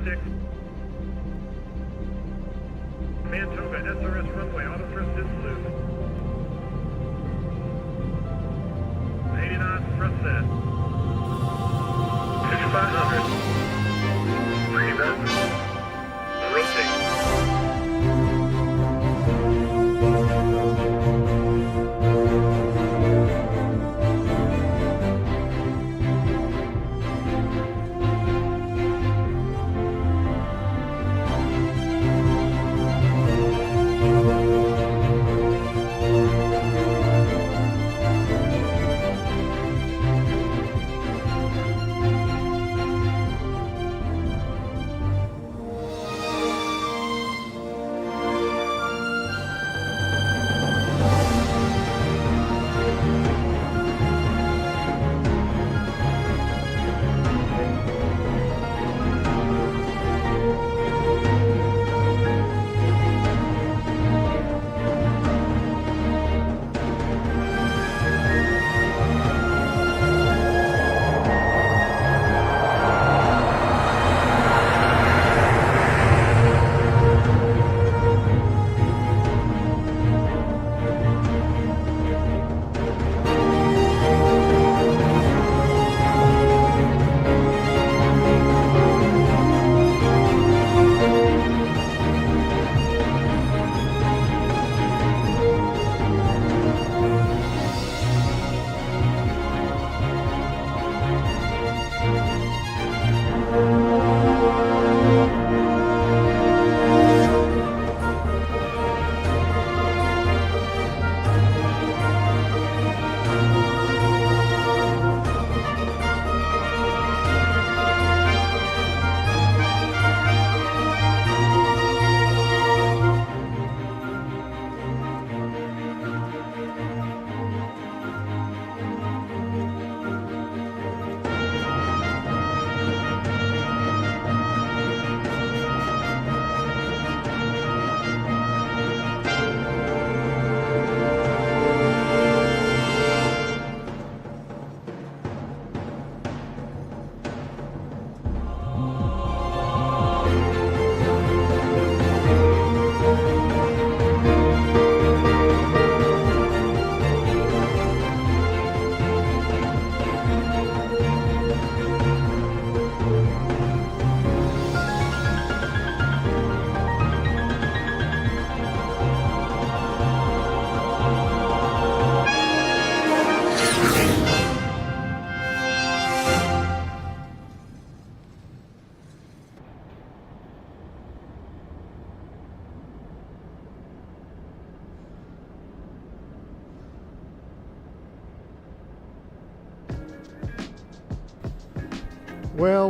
6. Command Toga, SRS runway, auto thrust is loose. 80 knots, thrust set. 6500. Pre-vent. Rotate.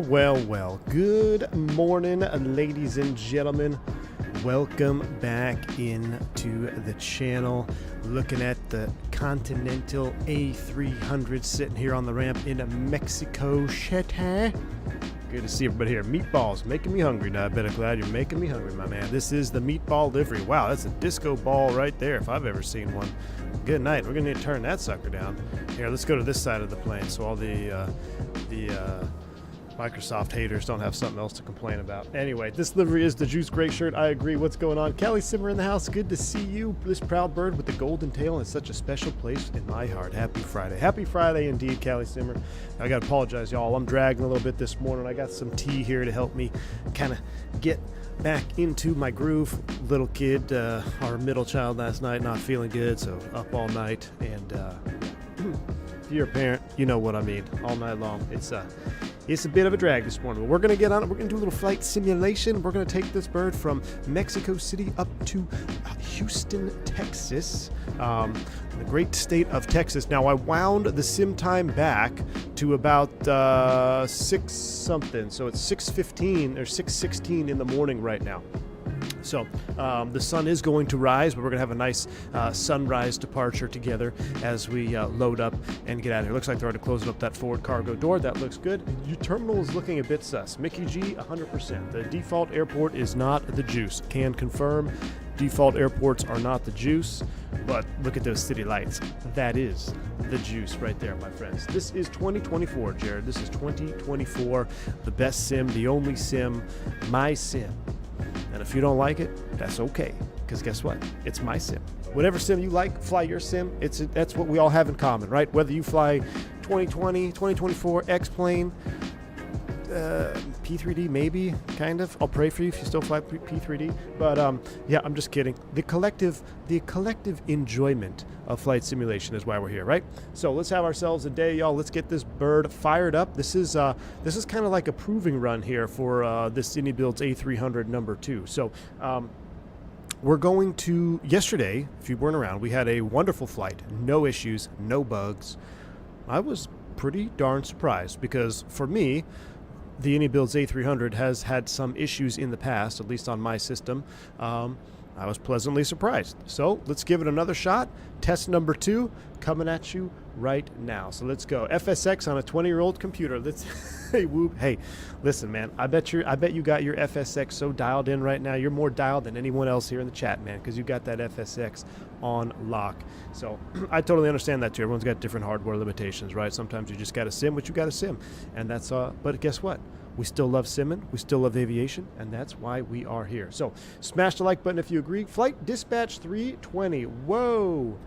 Well. Good morning, ladies and gentlemen. Welcome back into the channel. Looking at the Continental A300 sitting here on the ramp in Mexico City. Good to see everybody here. Meatballs making me hungry now. I bet I'm glad you're making me hungry, my man. This is the meatball livery. Wow, that's a disco ball right there if I've ever seen one. Good night. We're going to need to turn that sucker down. Here, let's go to this side of the plane so all the Microsoft haters don't have something else to complain about. Anyway, this livery is the Juice Gray shirt. I agree. What's going on? Callie Simmer in the house. Good to see you. This proud bird with the golden tail is such a special place in my heart. Happy Friday. Happy Friday indeed, Callie Simmer. I got to apologize, y'all. I'm dragging a little bit this morning. I got some tea here to help me kind of get back into my groove. Little kid, our middle child last night, not feeling good, so up all night. And if you're a parent, you know what I mean. All night long. It's a bit of a drag this morning, but we're going to get on it. We're going to do a little flight simulation. We're going to take this bird from Mexico City up to Houston, Texas, the great state of Texas. Now, I wound the sim time back to about 6 something, so it's 6:15 or 6:16 in the morning right now. So the sun is going to rise, but we're going to have a nice sunrise departure together as we load up and get out of here. Looks like they're already closing up that forward cargo door. That looks good. Your terminal is looking a bit sus. Mickey G, 100%. The default airport is not the juice. Can confirm. Default airports are not the juice. But look at those city lights. That is the juice right there, my friends. This is 2024, Jared. This is 2024. The best sim, the only sim, my sim. And if you don't like it, that's okay. Because guess what? It's my sim. Whatever sim you like, fly your sim. That's what we all have in common, right? Whether you fly 2020, 2024, X-Plane, P3D maybe, kind of. I'll pray for you if you still fly P3D. But yeah, I'm just kidding. The collective enjoyment of flight simulation is why we're here, right? So let's have ourselves a day, y'all. Let's get this bird fired up. This is kind of like a proving run here for this iniBuilds A300 number 2. So we're going to, yesterday, if you weren't around, we had a wonderful flight. No issues, no bugs. I was pretty darn surprised because for me, the iniBuilds A300 has had some issues in the past, at least on my system. I was pleasantly surprised. So let's give it another shot. Test number 2 coming at you right now. So let's go. FSX on a 20-year-old computer. Let's hey whoop. Hey, listen, man. I bet you got your FSX so dialed in right now. You're more dialed than anyone else here in the chat, man, because you got that FSX on lock. So I totally understand that too. Everyone's got different hardware limitations, right? Sometimes you just got to sim what you got to sim, and that's but guess what? We still love simming, we still love aviation, and that's why we are here. So smash the like button if you agree. Flight Dispatch 320. Whoa,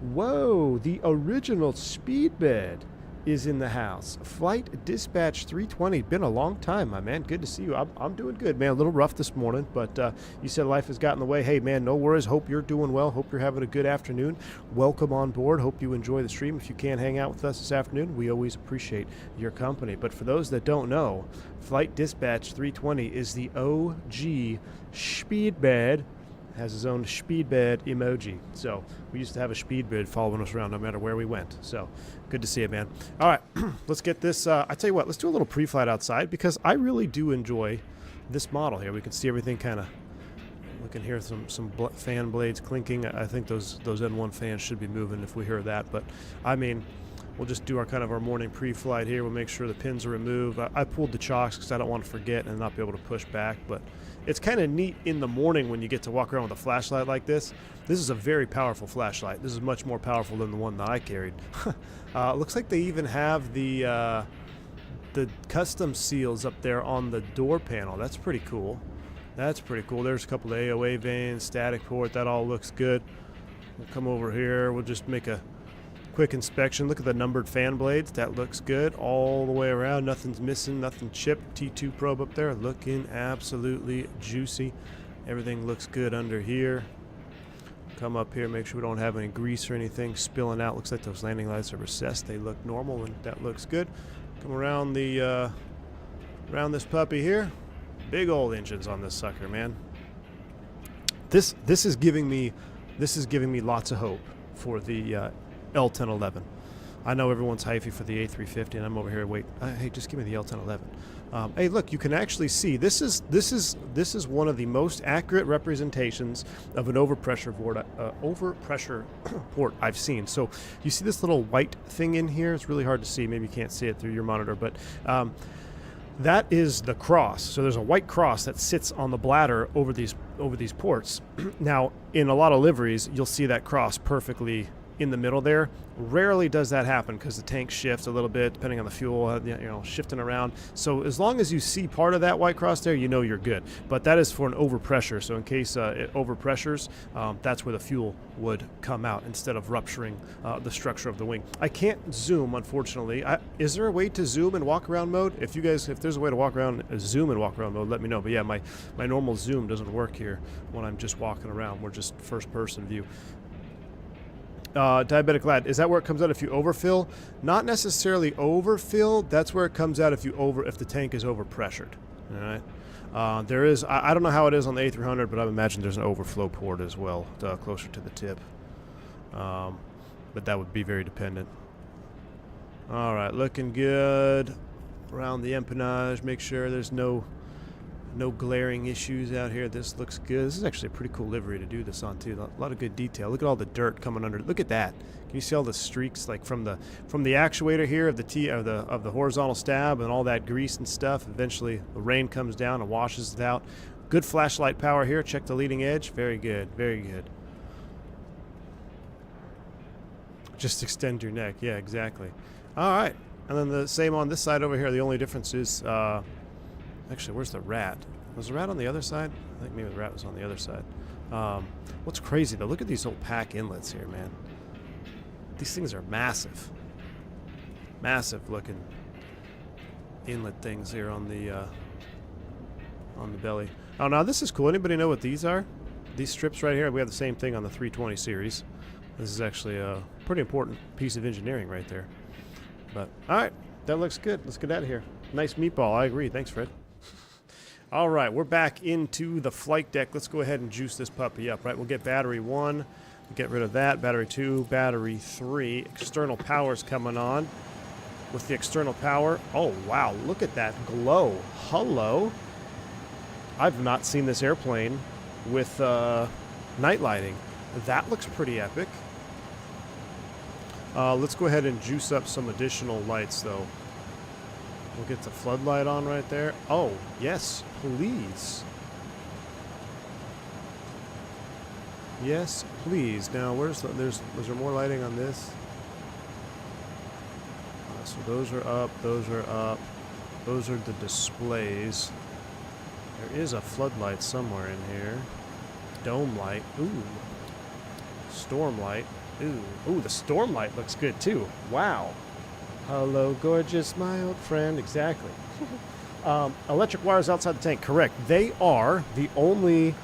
whoa, the original speed bed is in the house. Flight Dispatch 320. Been a long time, my man. Good to see you. I'm doing good, man. A little rough this morning, but you said life has gotten in the way. Hey, man, no worries. Hope you're doing well. Hope you're having a good afternoon. Welcome on board. Hope you enjoy the stream. If you can hang out with us this afternoon, we always appreciate your company. But for those that don't know, Flight Dispatch 320 is the OG speed bed. Has his own speedbed emoji. So we used to have a speedbed following us around no matter where we went. So good to see you, man. All right, let's get this. I tell you what, let's do a little pre-flight outside because I really do enjoy this model here. We can see everything kind of. We can hear some fan blades clinking. I think those N1 fans should be moving if we hear that. But I mean, we'll just do our morning pre-flight here. We'll make sure the pins are removed. I pulled the chocks because I don't want to forget and not be able to push back. But it's kind of neat in the morning when you get to walk around with a flashlight like this. This is a very powerful flashlight. This is much more powerful than the one that I carried. Looks like they even have the custom seals up there on the door panel. That's pretty cool. That's pretty cool. There's a couple of AOA vanes, static port. That all looks good. We'll come over here. We'll just make a quick inspection. Look at the numbered fan blades. That looks good all the way around. Nothing's missing, nothing chipped. T2 probe up there looking absolutely juicy. Everything looks good under here. Come up here, make sure we don't have any grease or anything spilling out. Looks like those landing lights are recessed. They look normal and that looks good. Come around the around this puppy here. Big old engines on this sucker, man. This is giving me lots of hope for the L1011. I know everyone's hyphy for the A350, and I'm over here. Wait, hey, just give me the L1011. Hey, look, you can actually see this is one of the most accurate representations of an overpressure port I've seen. So you see this little white thing in here? It's really hard to see. Maybe you can't see it through your monitor, but that is the cross. So there's a white cross that sits on the bladder over these ports. Now, in a lot of liveries, you'll see that cross perfectly in the middle there. Rarely does that happen because the tank shifts a little bit depending on the fuel, shifting around. So as long as you see part of that white cross there, you know you're good. But that is for an overpressure. So in case it overpressures, that's where the fuel would come out instead of rupturing the structure of the wing. I can't zoom, unfortunately. Is there a way to zoom in walk-around mode? If there's a way to walk around, zoom in walk-around mode, let me know. But yeah, my normal zoom doesn't work here when I'm just walking around. We're just first-person view. Diabetic Lad, is that where it comes out if you overfill? Not necessarily overfill. That's where it comes out if the tank is overpressured. All right. There is. I don't know how it is on the A300, but I imagine there's an overflow port as well, closer to the tip. But that would be very dependent. All right, looking good around the empennage. Make sure there's no glaring issues out here. This looks good. This is actually a pretty cool livery to do this on too. A lot of good detail. Look at all the dirt coming under. Look at that. Can you see all the streaks like from the actuator here of the horizontal stab and all that grease and stuff? Eventually the rain comes down and washes it out. Good flashlight power here. Check the leading edge. Very good. Very good. Just extend your neck. Yeah, exactly. All right. And then the same on this side over here. The only difference is, actually, where's the rat? Was the rat on the other side? I think maybe the rat was on the other side. What's crazy, though, look at these old pack inlets here, man. These things are massive. Massive looking inlet things here on the belly. Oh, now this is cool. Anybody know what these are? These strips right here, we have the same thing on the 320 series. This is actually a pretty important piece of engineering right there. But, all right, that looks good. Let's get out of here. Nice meatball. I agree. Thanks, Fred. All right, we're back into the flight deck. Let's go ahead and juice this puppy up, right? We'll get battery 1. Get rid of that. Battery 2, battery 3. External power's coming on. With the external power, oh, wow, look at that glow. Hello. I've not seen this airplane with night lighting. That looks pretty epic. Let's go ahead and juice up some additional lights, though. We'll get the floodlight on right there. Oh, yes, please. Yes, please. Now, where's the... was there more lighting on this? So those are up, those are up. Those are the displays. There is a floodlight somewhere in here. Dome light. Ooh. Storm light. Ooh. Ooh, the storm light looks good too. Wow. Hello, gorgeous, my old friend. Exactly. Electric wires outside the tank. Correct. They are the only...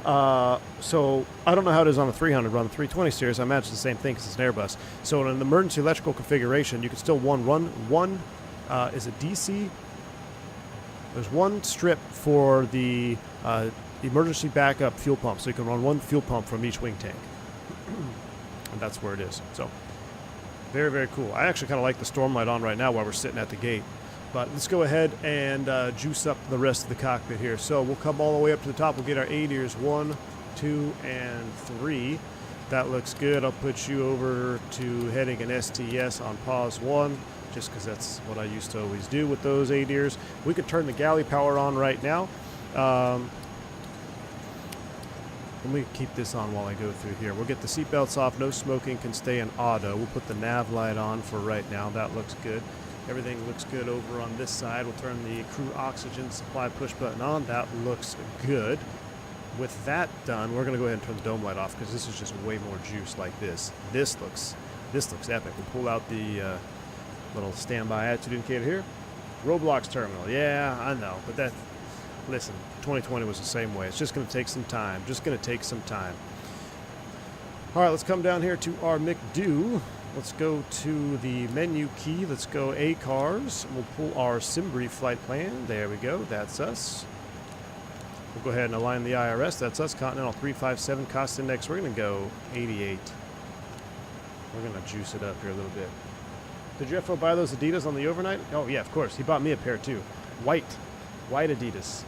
so I don't know how it is on the 300, but on the 320 series, I imagine it's the same thing because it's an Airbus. So in an emergency electrical configuration, you can still run one is a DC. There's one strip for the emergency backup fuel pump, so you can run one fuel pump from each wing tank. And that's where it is. So very, very cool. I actually kind of like the storm light on right now while we're sitting at the gate. But let's go ahead and juice up the rest of the cockpit here. So we'll come all the way up to the top. We'll get our ADIRs 1, 2, and 3. That looks good. I'll put you over to heading an STS on pause 1, just because that's what I used to always do with those ADIRs. We could turn the galley power on right now. Let me keep this on while I go through here. We'll get the seatbelts off. No smoking, can stay in auto. We'll put the nav light on for right now. That looks good. Everything looks good over on this side. We'll turn the crew oxygen supply push button on. That looks good. With that done, we're going to go ahead and turn the dome light off because this is just way more juice like this. This looks epic. We'll pull out the little standby attitude indicator here. Roblox terminal. Yeah, I know. But that, listen, 2020 was the same way. It's just going to take some time. All right, let's come down here to our McDo. Let's go to the menu key. Let's go ACARS. We'll pull our Simbri flight plan. There we go. That's us. We'll go ahead and align the IRS. That's us. Continental 357 cost index. We're going to go 88. We're going to juice it up here a little bit. Did Jeffo buy those Adidas on the overnight? Oh, yeah, of course. He bought me a pair, too. White Adidas.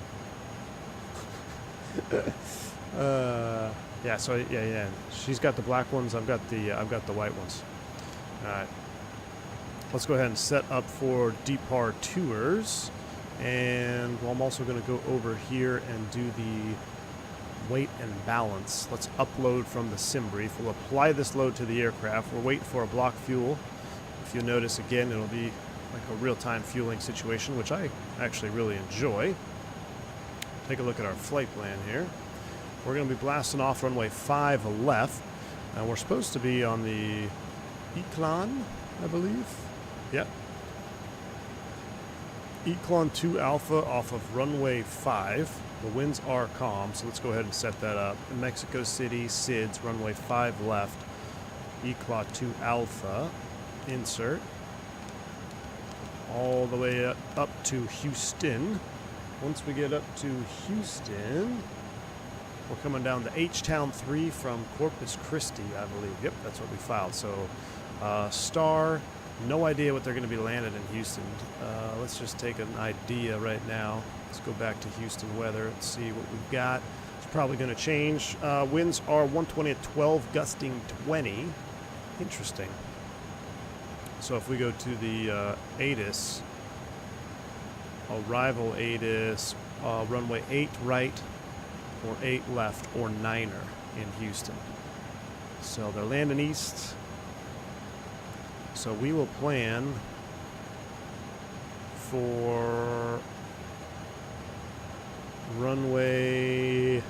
Yeah, so yeah. She's got the black ones. I've got the white ones. All right. Let's go ahead and set up for departures. And I'm also going to go over here and do the weight and balance. Let's upload from the SimBrief. We'll apply this load to the aircraft. We're waiting for a block fuel. If you'll notice again, it'll be like a real-time fueling situation, which I actually really enjoy. Take a look at our flight plan here. We're going to be blasting off runway 5 left. And we're supposed to be on the Eclon, I believe. Yep. Eclon 2 Alpha off of runway 5. The winds are calm, so let's go ahead and set that up. In Mexico City, SIDS, runway 5 left. Eclon 2 Alpha. Insert. All the way up to Houston. Once we get up to Houston, we're coming down to H-Town 3 from Corpus Christi, I believe. Yep, that's what we filed. So, Star, no idea what they're going to be landed in Houston. Let's just take an idea right now. Let's go back to Houston weather and see what we've got. It's probably going to change. Winds are 120 at 12, gusting 20. Interesting. So if we go to the ATIS, arrival ATIS, runway 8 right, or 8 left, or 9er in Houston. So they're landing east. So we will plan for runway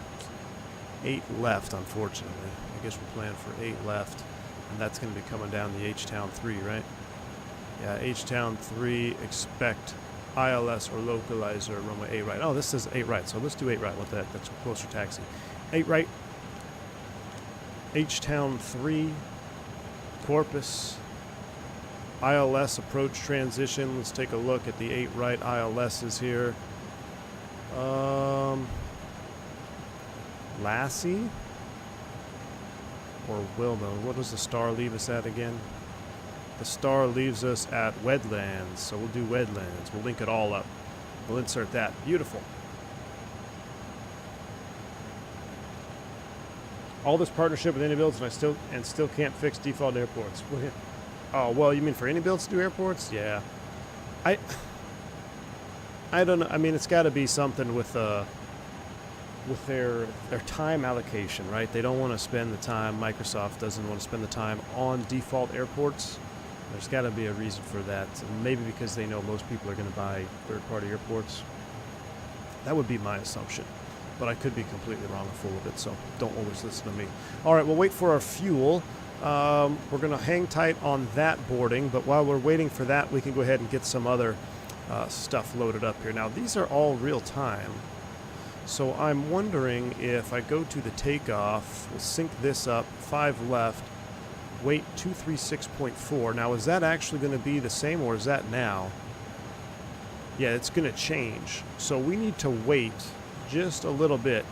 8 left, unfortunately. I guess we'll plan for 8 left. And that's going to be coming down the H-Town 3, right? Yeah, H-Town 3, expect ILS or localizer, runway 8 right. Oh, this says 8 right, so let's do 8 right. What the heck? That's a closer taxi. 8 right. H-Town 3, Corpus, ILS approach transition. Let's take a look at the 8 right ILSs here. Lassie or Wilma. What does the star leave us at again? The star leaves us at Wedlands, so we'll do Wedlands. We'll link it all up. We'll insert that. Beautiful. All this partnership with iniBuilds, and I still can't fix default airports. Oh, well, you mean for iniBuilds to do airports? Yeah. I don't know. I mean, it's got to be something with their time allocation, right? They don't want to spend the time. Microsoft doesn't want to spend the time on default airports. There's got to be a reason for that. Maybe because they know most people are going to buy third-party airports. That would be my assumption. But I could be completely wrong and full of it, so don't always listen to me. All right, we'll wait for our fuel. We're going to hang tight on that boarding, but while we're waiting for that, we can go ahead and get some other stuff loaded up here. Now, these are all real time, so I'm wondering if I go to the takeoff, we'll sync this up, 5 left, weight 236.4. Now, is that actually going to be the same, or is that now? Yeah, it's going to change. So we need to wait just a little bit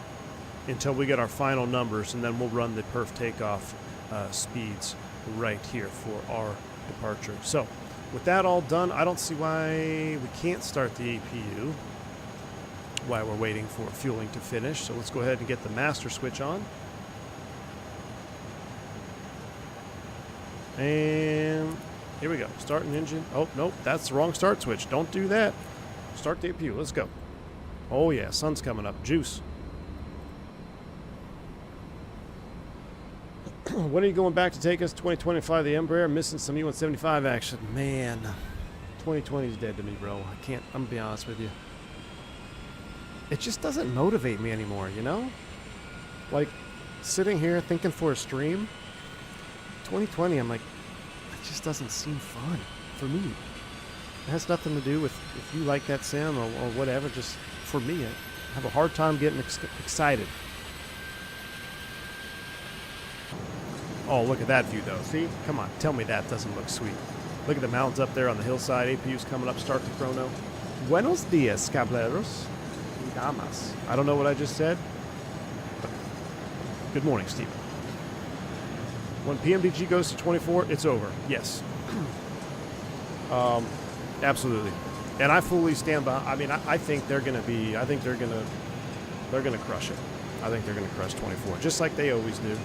until we get our final numbers, and then we'll run the perf takeoff speeds right here for our departure. So with that all done, I don't see why we can't start the APU while we're waiting for fueling to finish. So let's go ahead and get the master switch on. And here we go. Start an engine. Oh, nope, that's the wrong start switch. Don't do that. Start the APU. Let's go. Oh, yeah, sun's coming up. Juice. When are you going back to take us? 2025, the Embraer, missing some E175 action. Man, 2020 is dead to me, bro. I can't, I'm going to be honest with you. It just doesn't motivate me anymore, you know? Like, sitting here thinking for a stream, 2020, I'm like, it just doesn't seem fun for me. It has nothing to do with if you like that sim or whatever. Just for me, I have a hard time getting excited. Oh, look at that view, though. See? Come on. Tell me that doesn't look sweet. Look at the mountains up there on the hillside. APU's coming up. Start the chrono. Buenos dias, caballeros y damas. I don't know what I just said. But good morning, Stephen. When PMDG goes to 24, it's over. Yes. Absolutely. And I fully stand by. I mean, I think they're going to be. I think they're going to crush it. I think they're going to crush 24, just like they always do.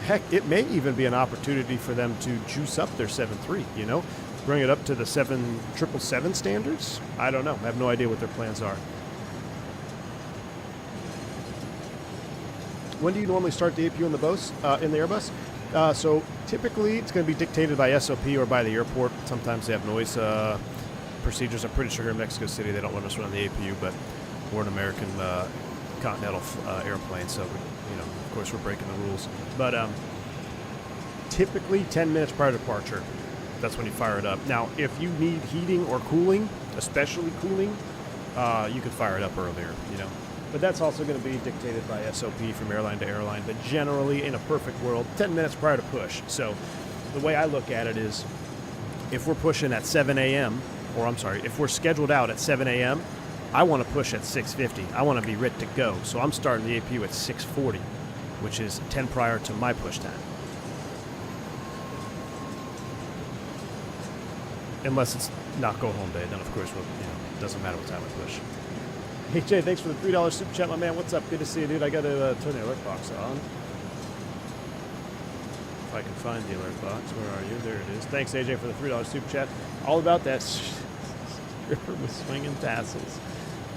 Heck, it may even be an opportunity for them to juice up their 7.3, you know? Bring it up to the 777 standards? I don't know. I have no idea what their plans are. When do you normally start the APU in the Airbus? So typically it's going to be dictated by SOP or by the airport. Sometimes they have noise procedures. I'm pretty sure here in Mexico City they don't let us run the APU, but we're an American continental airplane, so you know, of course, we're breaking the rules. But typically 10 minutes prior to departure, that's when you fire it up. Now, if you need heating or cooling, especially cooling, you can fire it up earlier, you know. But that's also going to be dictated by SOP from airline to airline. But generally, in a perfect world, 10 minutes prior to push. So the way I look at it is, if we're pushing at 7 a.m., or I'm sorry, if we're scheduled out at 7 a.m., I want to push at 6:50. I want to be ready to go. So I'm starting the APU at 6:40, which is 10 prior to my push time. Unless it's not go home day, then of course, it doesn't matter what time I push. Hey Jay, thanks for the $3 super chat, my man. What's up? Good to see you, dude. I got to turn the alert box on. If I can find the alert box. Where are you? There it is. Thanks, AJ, for the $3 super chat. All about that stripper with swinging tassels.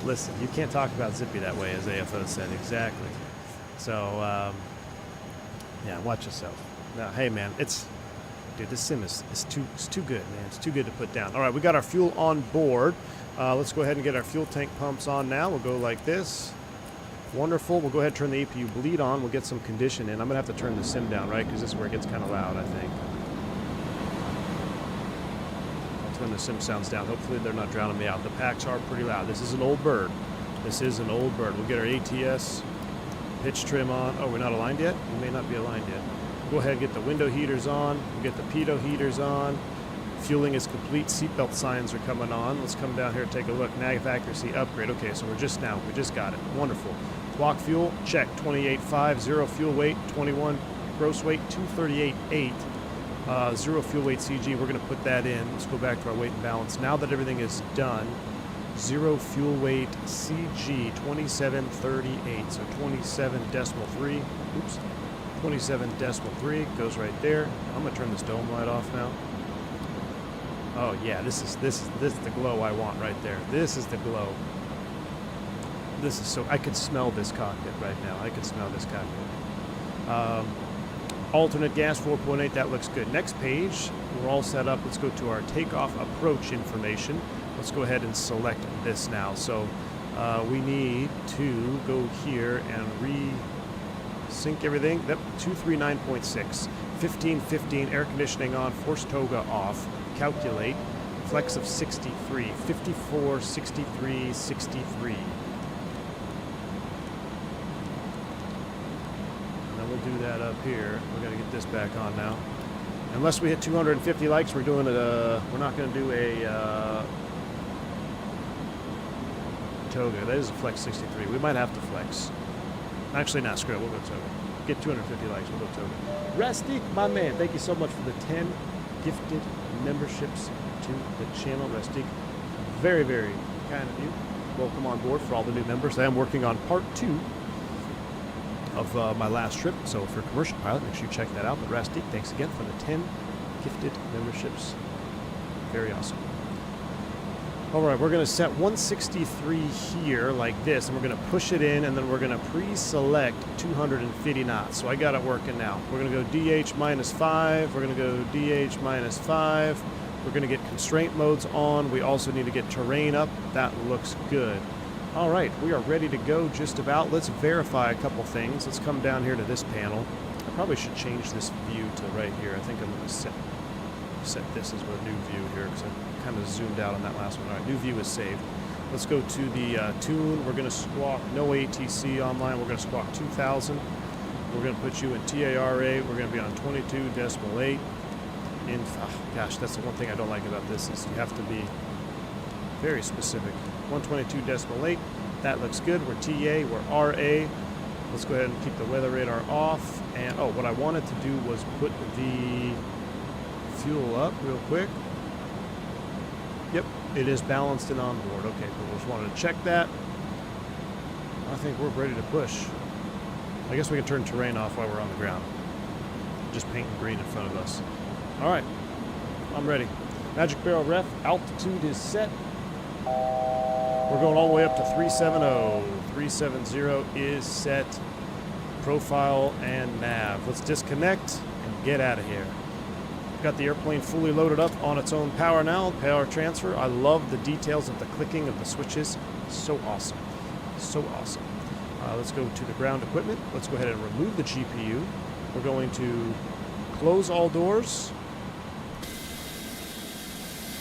Listen, you can't talk about Zippy that way, as AFO said. Exactly. So, yeah, watch yourself. Now, hey, man, dude. This sim is it's too good, man. It's too good to put down. All right, we got our fuel on board. Let's go ahead and get our fuel tank pumps on now. We'll go like this. Wonderful. We'll go ahead and turn the APU bleed on. We'll get some condition in. I'm going to have to turn the sim down, right? Because this is where it gets kind of loud, I think. I'll turn the sim sounds down. Hopefully they're not drowning me out. The packs are pretty loud. This is an old bird. This is an old bird. We'll get our ATS pitch trim on. Oh, we're not aligned yet? We may not be aligned yet. We'll go ahead and get the window heaters on. We'll get the pitot heaters on. Fueling is complete. Seatbelt signs are coming on. Let's come down here and take a look. Nav accuracy upgrade. Okay, so we just got it. Wonderful. Block fuel, check. 28.5. Zero fuel weight. 21 gross weight. 238.8. Zero fuel weight CG. We're going to put that in. Let's go back to our weight and balance. Now that everything is done, zero fuel weight CG 2738. So 27.3. Oops. 27.3 goes right there. I'm going to turn this dome light off now. Oh yeah, this is the glow I want right there. This is the glow. This is so, I could smell this cockpit right now. I could smell this cockpit. Alternate gas 4.8, that looks good. Next page, we're all set up. Let's go to our takeoff approach information. Let's go ahead and select this now. So we need to go here and re-sync everything. Yep, 239.6. 1515, air conditioning on, force Toga off. Calculate, flex of 63, 54, 63, 63. And then we'll do that up here. We're going to get this back on now. Unless we hit 250 likes, we're doing we're not going to do a Toga. That is a flex 63. We might have to flex. Actually, not screw it. We'll go Toga. Get 250 likes. We'll go Toga. Rusty, my man, thank you so much for the 10 gifted memberships to the channel. Rusty, very, very kind of you. Welcome on board for all the new members. I am working on part 2 of my last trip. So for commercial pilot, make sure you check that out. But Rusty, thanks again for the 10 gifted memberships. Very awesome. All right, we're going to set 163 here like this, and we're going to push it in, and then we're going to pre-select 250 knots. So I got it working now. We're going to go DH -5. We're going to go DH -5. We're going to get constraint modes on. We also need to get terrain up. That looks good. All right, we are ready to go just about. Let's verify a couple things. Let's come down here to this panel. I probably should change this view to right here. I think I'm going to set this as a new view here because I kind of zoomed out on that last one. All right, new view is saved. Let's go to the tune. We're going to squawk no ATC online. We're going to squawk 2000. We're going to put you in TARA. We're going to be on 22.8. Gosh, that's the one thing I don't like about this is you have to be very specific. 122.8. That looks good. We're TA. We're RA. Let's go ahead and keep the weather radar off. And oh, what I wanted to do was put the fuel up real quick. Yep, it is balanced and on board. Okay, cool. Just wanted to check that. I think we're ready to push. I guess we can turn terrain off while we're on the ground. Just painting green in front of us. All right, I'm ready. Magic barrel ref, altitude is set. We're going all the way up to 370. 370 is set. Profile and nav. Let's disconnect and get out of here. Got the airplane fully loaded up on its own power now. Power transfer. I love the details of the clicking of the switches. So awesome. So awesome. Let's go to the ground equipment. Let's go ahead and remove the GPU. We're going to close all doors.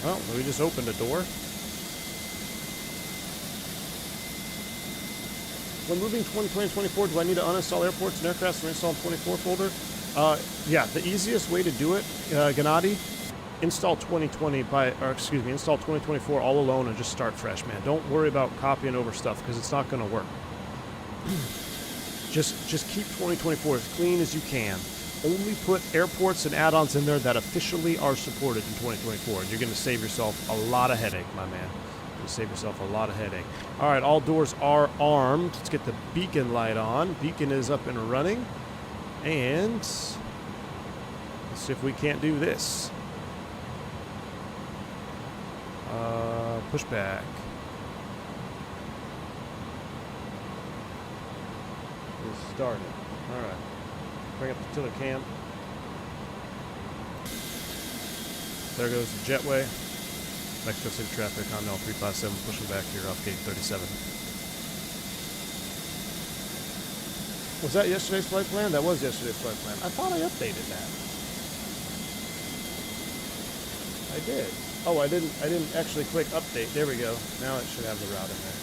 Well, we just opened a door. When moving 2020 and 24, do I need to uninstall airports and aircraft and install 24 folder? Yeah, the easiest way to do it, Gennady, install 2020 install 2024 all alone and just start fresh, man. Don't worry about copying over stuff because it's not going to work. Just keep 2024 as clean as you can. Only put airports and add-ons in there that officially are supported in 2024, and you're going to save yourself a lot of headache, my man. You'll save yourself a lot of headache. All right, all doors are armed. Let's get the beacon light on. Beacon is up and running. And let's see if we can't do this. Pushback. It's started. All right. Bring up the tiller cam. There goes the jetway. Mexico City traffic, Continental 357 pushing back here off gate 37. Was that yesterday's flight plan? That was yesterday's flight plan. I thought I updated that. I did. Oh, I didn't actually click update. There we go. Now it should have the route in there.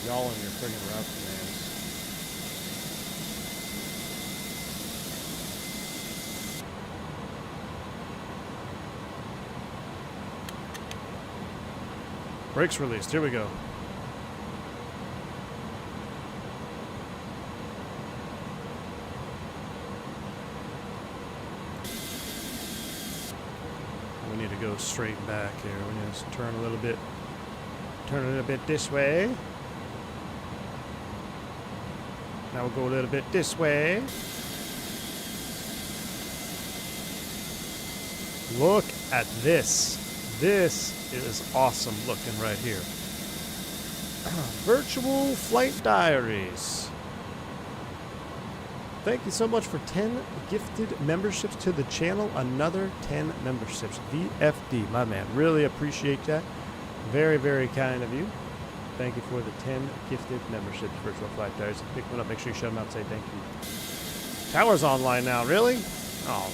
Y'all in your friggin' route commands. Brakes released. Here we go. We need to go straight back here. We need to turn a little bit. Turn a little bit this way. Now we'll go a little bit this way. Look at this. This is awesome looking right here. Virtual flight diaries. Thank you so much for 10 gifted memberships to the channel. Another 10 memberships. VFD, my man. Really appreciate that. Very, very kind of you. Thank you for the 10 gifted memberships, Virtual Flight Diaries. Pick one up. Make sure you shut them out and say thank you. Tower's online now. Really? Oh,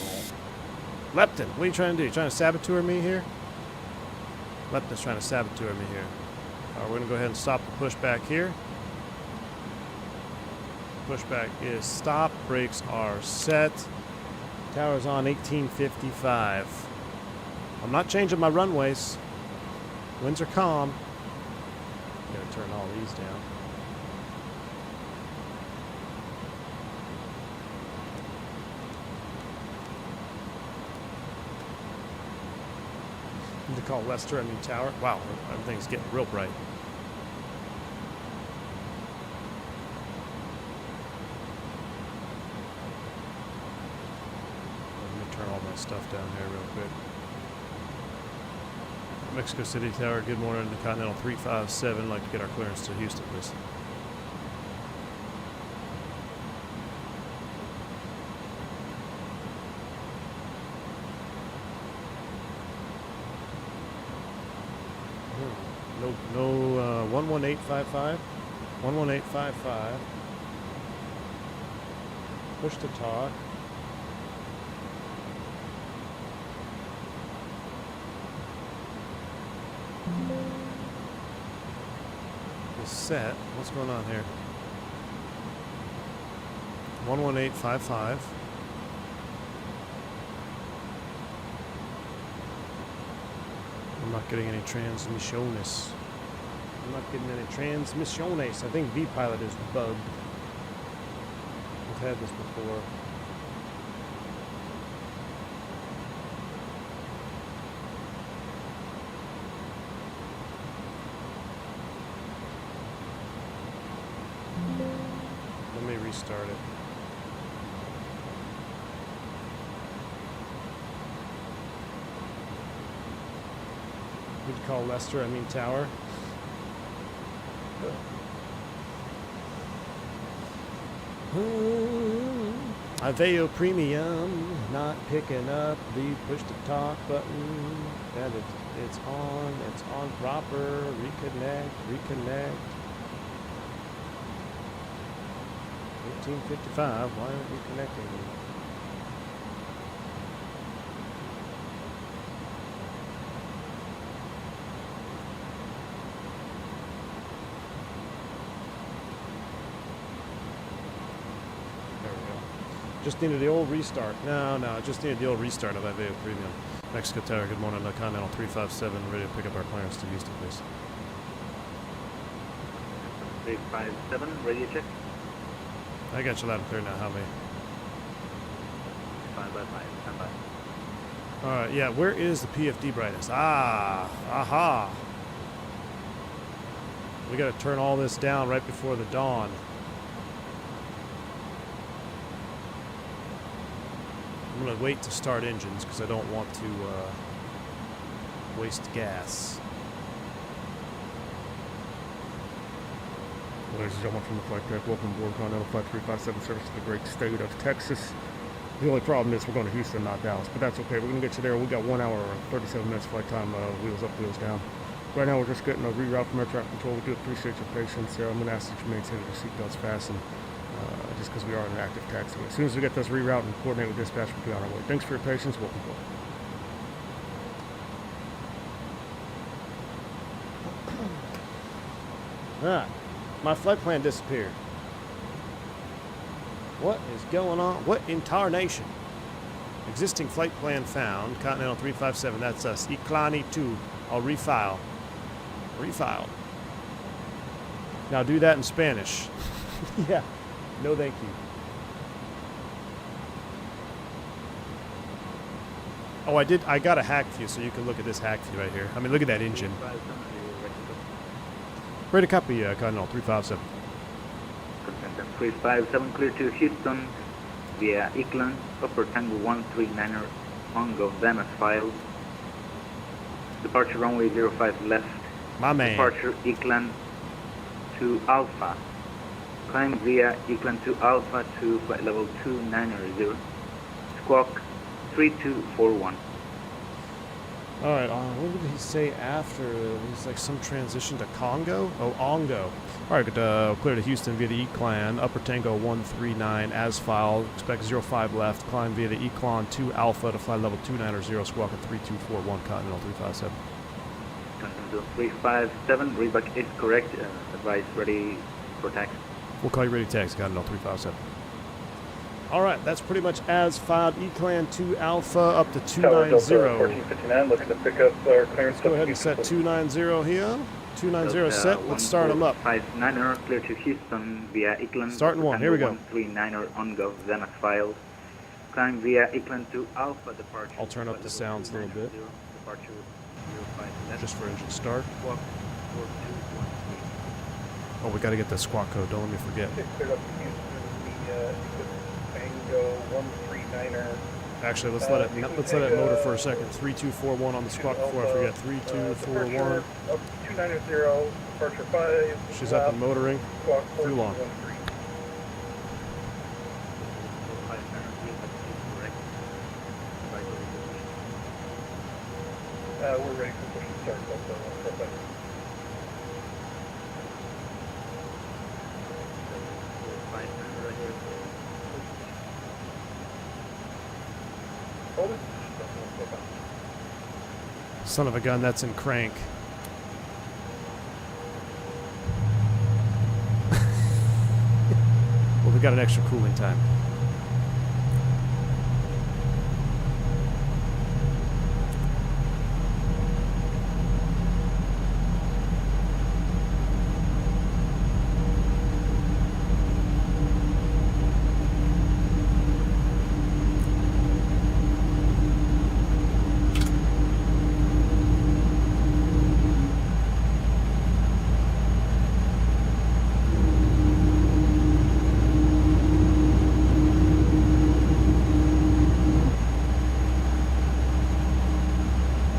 Lepton, what are you trying to do? You trying to saboteur me here? Lepton's trying to saboteur me here. All right, we're going to go ahead and stop the pushback here. Pushback is stopped. Brakes are set. Tower's on 1855. I'm not changing my runways. Winds are calm. Gotta turn all these down. Need to call Lester, Tower. Wow, everything's getting real bright. Let me turn all my stuff down here real quick. Mexico City Tower, good morning to Continental 357. I'd like to get our clearance to Houston, please. No, 11855. 11855. Push to talk. Is set. What's going on here? 11855. I'm not getting any transmissiones. I'm not getting any transmissiones. I think V-Pilot is bugged. We've had this before. Let me restart it. We'd call Lester, Tower. Aveo Premium, not picking up the push to talk button. That it's on proper. Reconnect. 1855. Why aren't you connecting me? Just needed the old restart. No, just needed the old restart of Aveo Premium. Mexico Tower, good morning. Continental 357, ready to pick up our clearance to Houston, please. 357, radio check. I got you loud and clear now. How many? 5 by 5, stand by. Alright, yeah, where is the PFD brightness? Aha! We gotta turn all this down right before the dawn. I'm going to wait to start engines because I don't want to waste gas. Ladies and gentlemen from the flight deck, welcome aboard Continental Flight 357 service to the great state of Texas. The only problem is we're going to Houston, not Dallas, but that's okay. We're going to get you there. We got 1 hour and 37 minutes flight time, wheels up, wheels down. Right now, we're just getting a reroute from air traffic control. We do appreciate your patience. I'm going to ask that you maintain your seatbelts fastened, just because we are in an active taxiway. As soon as we get this reroute and coordinate with dispatch, we'll be on our way. Thanks for your patience. Welcome aboard. My flight plan disappeared. What is going on? What in tarnation? Existing flight plan found. Continental 357. That's us. Iklani 2. I'll refile. Refile. Now do that in Spanish. Yeah. No, thank you. Oh, I got a hack view, so you can look at this hack view right here. I mean, look at that engine. Ready to copy, Continental 357. 357 clear to Houston via Eklund, Upper Tango 139er, Mongo, then as filed. Departure runway 05 left. My man. Departure Eklund to Alpha. Climb via Eklund to Alpha to flight level 290. Squawk 3241. Alright, what did he say after? He's like some transition to Congo? Oh, Ongo. Alright, good, clear to Houston via the Eclan, Upper Tango 139 as filed, expect 05 left, climb via the Eclan 2 Alpha to flight level 290, squawk at 3241, Continental 357. Continental 357, readback is correct, advice ready for taxi. We'll call you ready to taxi, Continental 357. Alright, that's pretty much as filed. Eclan 2 Alpha up to 290. 1459, looking to pick up our clearance. Let's go ahead and set 290 here. 290 set. Let's start them up. 59er clear to Houston via Eklund. Starting one. Here we go. 139er on go, then as filed. Climb via Eklund to Alpha departure. I'll turn up the sounds a little bit. Departure 05 left. Just for engine start. Squawk 4213. Oh, we got to get the squawk code. Don't let me forget. Cleared up to Houston, the Tango 139er. Actually, let's let it motor for a second. 3241 on the squawk before I forget. 3241. Up 290, departure 5. She's up and motoring. Squawk Too long. 4213. We're ready for push and start. Perfect. Hold it. Son of a gun, that's in crank. Well, we got an extra cooling time.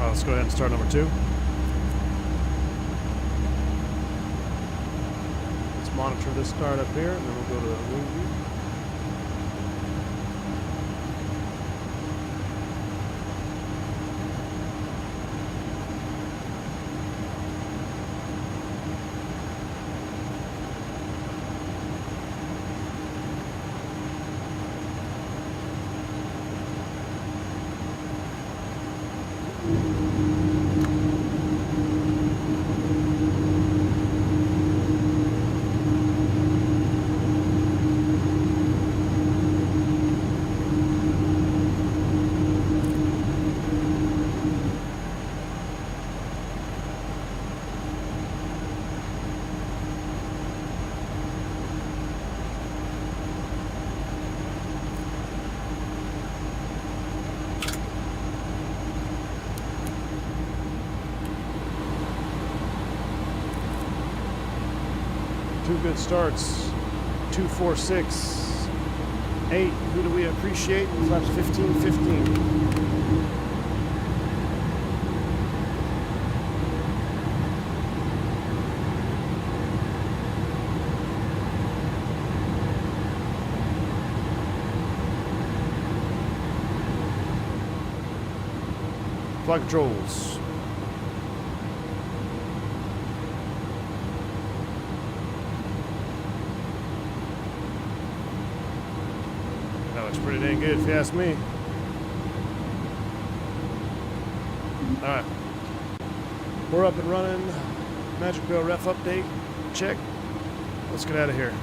Let's go ahead and start number 2. Let's monitor this start up here, and then we'll go to the wing view. Two good starts. 246. 8. Who do we appreciate? Flaps 1515. Flight controls. That looks pretty dang good if you ask me. Alright. We're up and running. Magic Wheel ref update. Check. Let's get out of here.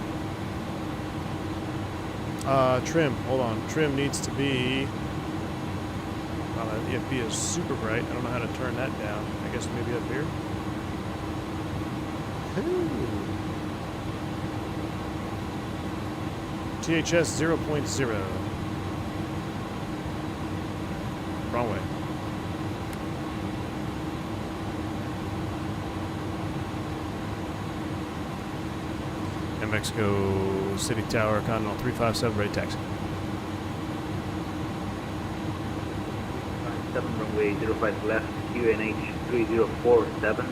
Trim. Hold on. Trim needs to be... Wow, that EFB is super bright. I don't know how to turn that down. I guess maybe up here. THS 0.0. Wrong way. New Mexico City Tower, Continental 357, ready taxi. 7 runway 05 left, QNH 3047,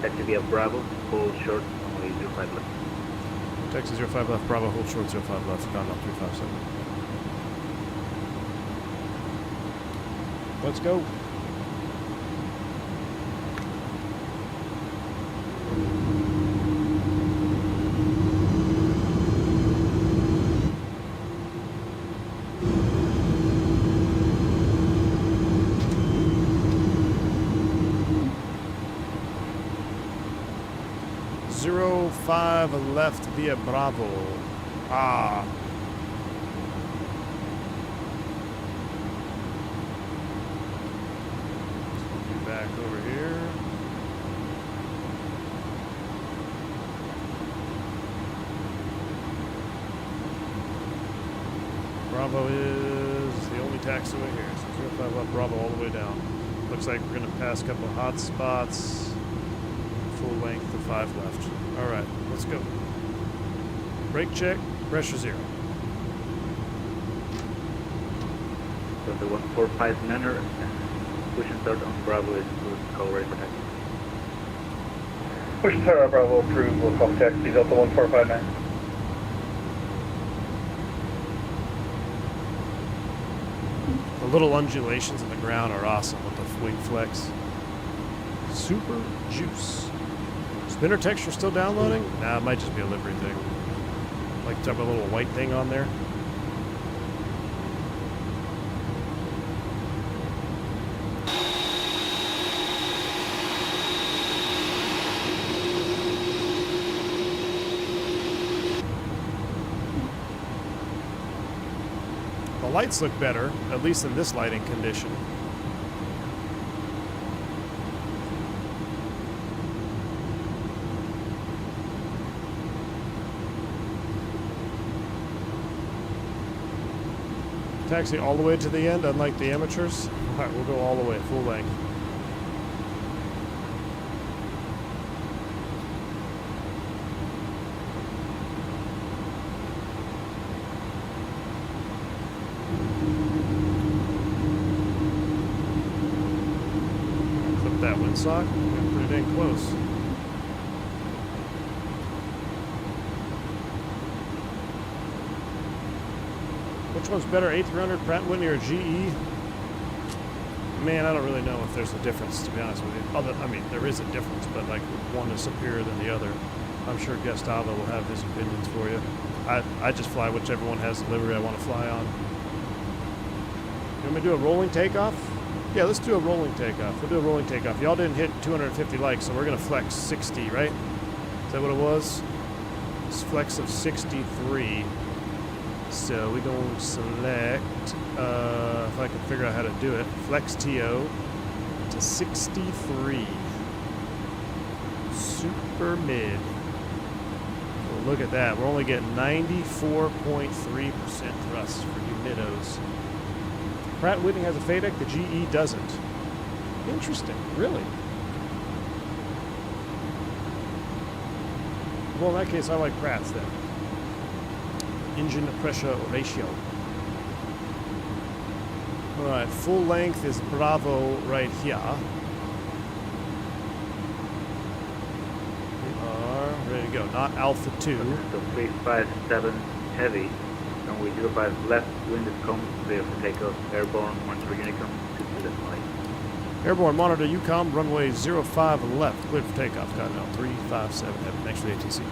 taxi via Bravo, hold short, runway 05 left. Taxi 05 left, Bravo, hold short 05 left, Continental 357. Let's go. Five left via Bravo. Ah. Back over here. Bravo is the only taxiway here. So 05 left Bravo all the way down. Looks like we're going to pass a couple of hot spots. Full length of 5 left. All right, let's go. Brake check, pressure 0. So the 1459er, push and start on Bravo is call ready for taxi. Push and start on Bravo approved. We'll call taxi Delta 1459. The little undulations in the ground are awesome with the wing flex. Super juice. Spinner texture still downloading? Nah, it might just be a livery thing. Like to have a little white thing on there. The lights look better, at least in this lighting condition. Taxi all the way to the end, unlike the amateurs. All right, we'll go all the way, full length. Clip that windsock. We're pretty dang close. Which one's better, A300, Pratt & Whitney, or GE? Man, I don't really know if there's a difference, to be honest with you. I mean, there is a difference, but like one is superior than the other. I'm sure Gustavo will have his opinions for you. I just fly whichever one has the livery I want to fly on. You want me to do a rolling takeoff? Yeah, let's do a rolling takeoff. We'll do a rolling takeoff. Y'all didn't hit 250 likes, so we're going to flex 60, right? Is that what it was? It's flex of 63. So we're going to select, if I can figure out how to do it, flex TO to 63. Super mid. Well, look at that. We're only getting 94.3% thrust for you middos. Pratt & Whitney has a FADEC, the GE doesn't. Interesting, really. Well, in that case, I like Pratt's then. Engine pressure ratio. All right, full length is Bravo right here. We are ready to go. Not Alpha 2. So 357 heavy, runway 05 left, wind is calm, clear for takeoff, airborne, 13 Unicom, 2 to the flight. Airborne monitor UCOM, runway 05 left, cleared for takeoff. Continental 357 heavy. Thanks for the ATC.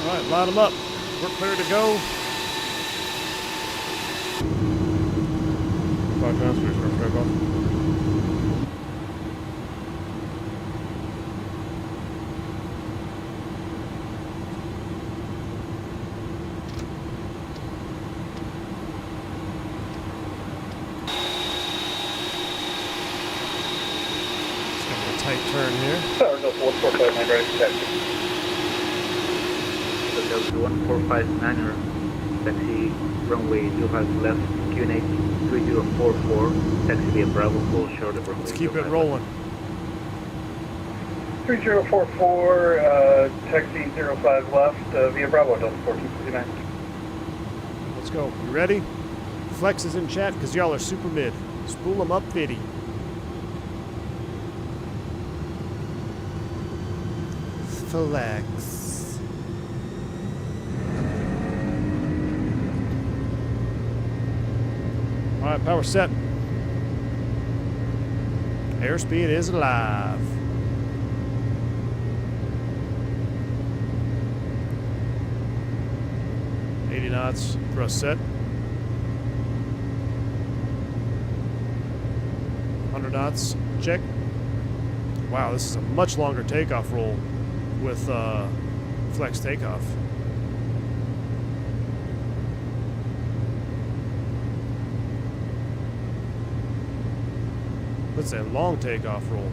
All right, line them up. We're clear to go. Flight transfers for takeoff. Tight turn here. Sorry, no 1459 ready for taxi. Delta 1459er, taxi runway 05 left, QNH 3044, taxi via Bravo, full short of runway. Let's keep it rolling. 3044, taxi 05 left, via Bravo, Delta 1459. Let's go. You ready? Flex is in chat because y'all are super mid. Spool them up, Fiddy. Flex. All right, power set. Airspeed is alive. Knots, thrust set. 100 knots, check. Wow, this is a much longer takeoff roll with flex takeoff. Let's say long takeoff roll.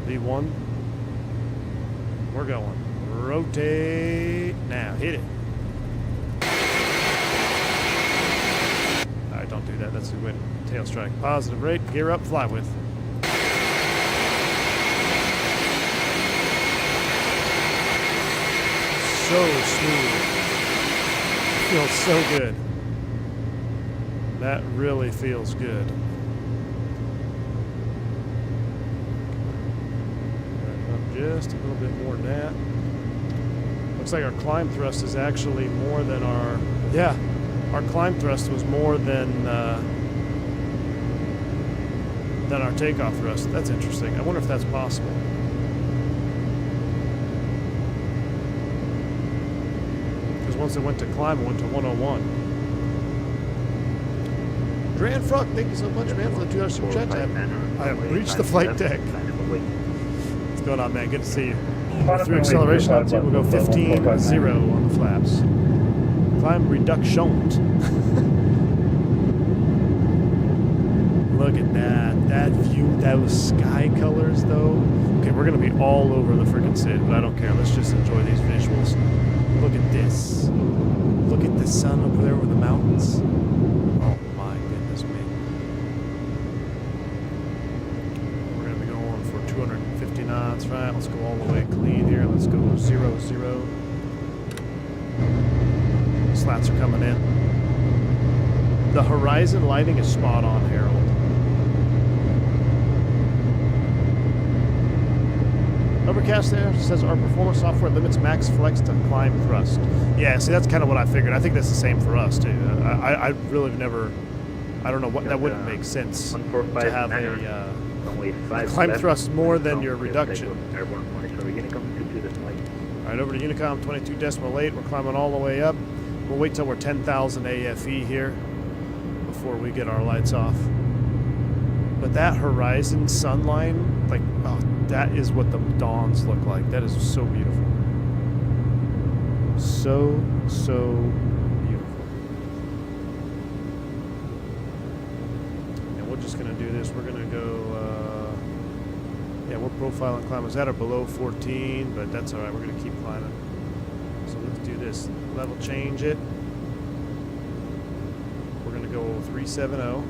V1. We're going. Rotate now. Hit it. Alright, don't do that. That's a good way to tail strike. Positive rate. Gear up. Fly with. So smooth. Feels so good. That really feels good. Back up just a little bit more than that. Looks like our climb thrust is actually more than our... Yeah, our climb thrust was more than our takeoff thrust. That's interesting. I wonder if that's possible. Because once it went to climb, it went to 101. Grand Fruck, thank you so much, man, for the $2 super chat tab. I have reached the flight deck. What's going on, man? Good to see you. Through acceleration on 2, we'll go 15-0 on the flaps. Climb reduction. Look at that. That view, those sky colors, though. Okay, we're going to be all over the freaking SID, but I don't care. Let's just enjoy these visuals. Look at this. Look at the sun over there over the mountains. Oh, my goodness me. We're going to be going for 250 knots, right? Let's go all the way clean here. Let's go 0-0. Slats are coming in. The horizon lighting is spot on, Harold. Overcast there says our performance software limits max flex to climb thrust. Yeah, see, that's kind of what I figured. I think that's the same for us, too. I really have never... I don't know what... That wouldn't make sense to have a climb thrust more than your reduction. Alright, over to Unicom 22.8. We're climbing all the way up. We'll wait till we're 10,000 AFE here before we get our lights off. But that horizon sun line, like, oh, that is what the dawns look like. That is so beautiful. So beautiful. And we're just going to do this. We're going to go, yeah, we're profiling climbers that are below 14, but that's all right. We're going to keep climbing. So let's do this. Level change it. We're going to go 370.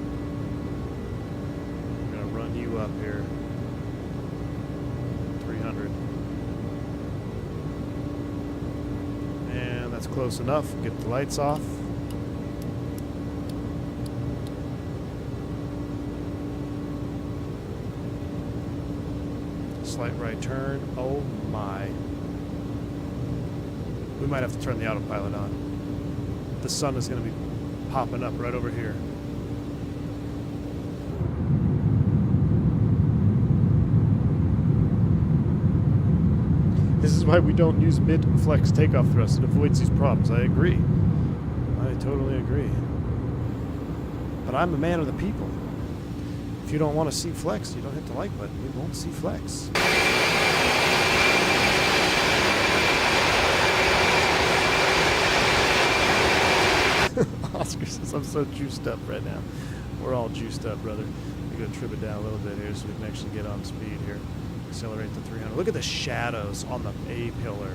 We're going to run you up here. 300. And that's close enough. Get the lights off. Slight right turn. Oh my. We might have to turn the autopilot on. The sun is going to be popping up right over here. why we don't use mid-flex takeoff thrust. It avoids these problems. I agree. I totally agree. But I'm a man of the people. If you don't want to see flex, you don't hit the like button. You won't see flex. Oscar says, I'm so juiced up right now. We're all juiced up, brother. We're going to trim it down a little bit here so we can actually get on speed here. Accelerate to 300. Look at the shadows on the A pillar.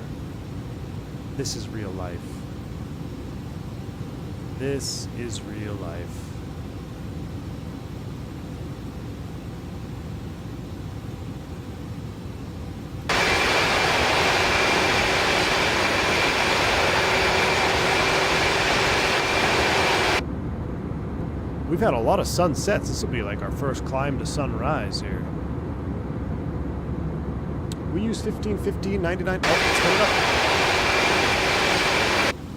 This is real life. This is real life. We've had a lot of sunsets. This will be like our first climb to sunrise here. We use 15, 99. Oh, it's coming up.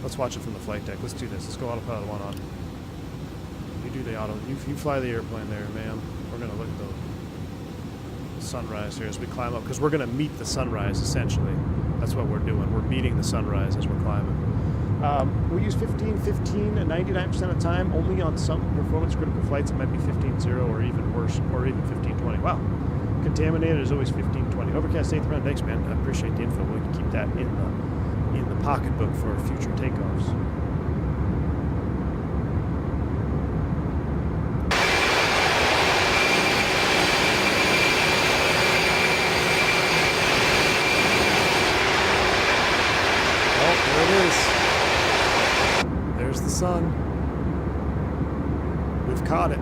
Let's watch it from the flight deck. Let's do this. Let's go autopilot 1 on. You do the auto. You fly the airplane there, ma'am. We're going to look at the sunrise here as we climb up, because we're going to meet the sunrise, essentially. That's what we're doing. We're meeting the sunrise as we're climbing. We use 15, 99% of the time. Only on some performance critical flights, it might be 15.0 or even worse, or even 15.20. Wow. Contaminated is always 15.20. Overcast A300, thanks, man. I appreciate the info. We can keep that in the pocketbook for future takeoffs. Oh, there it is. There's the sun. We've caught it.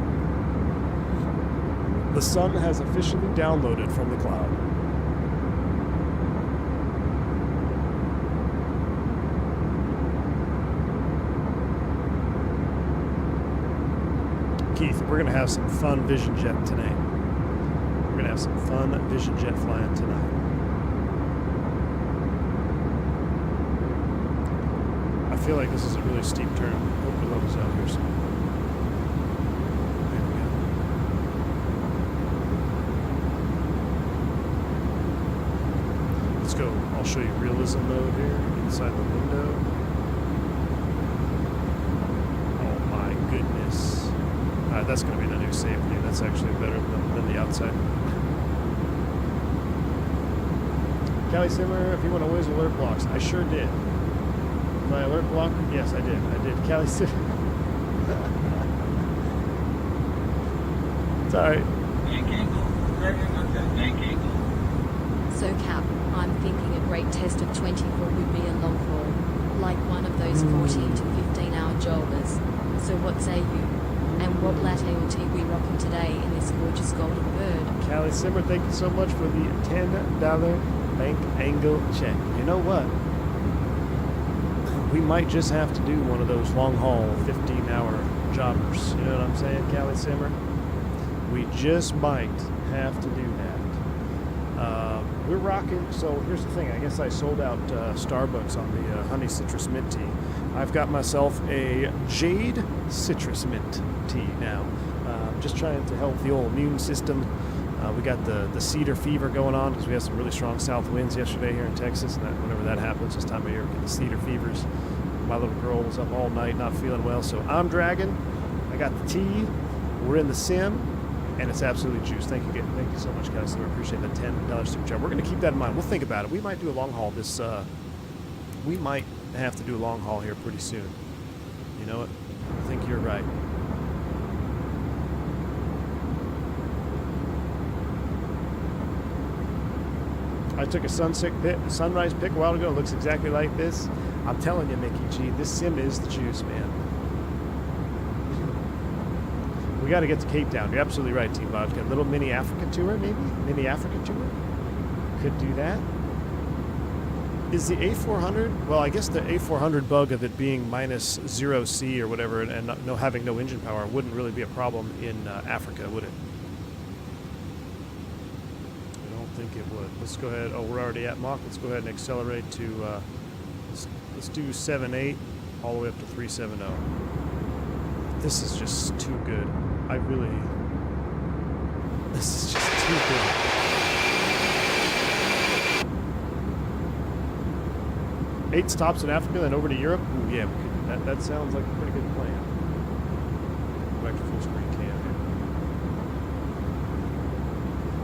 The sun has officially downloaded from the cloud. Keith, we're going to have some fun Vision Jet tonight. We're going to have some fun Vision Jet flying tonight. I feel like this is a really steep turn. Hope the level's out here soon. Go. I'll show you realism mode here inside the window. Oh my goodness. Alright, that's going to be the new safety. That's actually better than the outside. Cali Simmer, if you want to always alert blocks. I sure did. My alert block? Yes, I did. I did. Cali Simmer. It's alright. So Cap, I'm thinking a great test of 24 would be a long haul, like one of those 14 to 15 hour jobbers. So what say you? And what latte or tea we rocking today in this gorgeous golden bird? Callie Simmer, thank you so much for the $10 bank angle check. You know what? We might just have to do one of those long haul 15-hour jobbers. You know what I'm saying, Callie Simmer? We just might have to do that. We're rocking, so here's the thing. I guess I sold out Starbucks on the honey citrus mint tea. I've got myself a jade citrus mint tea now. Just trying to help the old immune system. We got the cedar fever going on because we had some really strong south winds yesterday here in Texas, and whenever that happens this time of year, we get the cedar fevers. My little girl was up all night not feeling well, so I'm dragging. I got the tea. We're in the sim. And it's absolutely juice. Thank you so much, guys. I appreciate the $10 super chat. We're going to keep that in mind. We'll think about it. We might do a long haul this. We might have to do a long haul here pretty soon. You know what? I think you're right. I took a sunrise pic a while ago. It looks exactly like this. I'm telling you, Mickey G, this sim is the juice, man. We got to get to Cape Town. You're absolutely right, Team Bob. Got a little mini Africa tour, maybe? Mini Africa tour? Could do that. Is the A400, well, I guess the A400 bug of it being minus 0C or whatever and having no engine power wouldn't really be a problem in Africa, would it? I don't think it would. Let's go ahead. Oh, we're already at Mach. Let's go ahead and accelerate to, let's do 7.8 all the way up to 370. This is just too good. This is just too good. 8 stops in Africa, then over to Europe. Ooh, yeah, we could, that sounds like a pretty good plan. Go back to full screen cam here.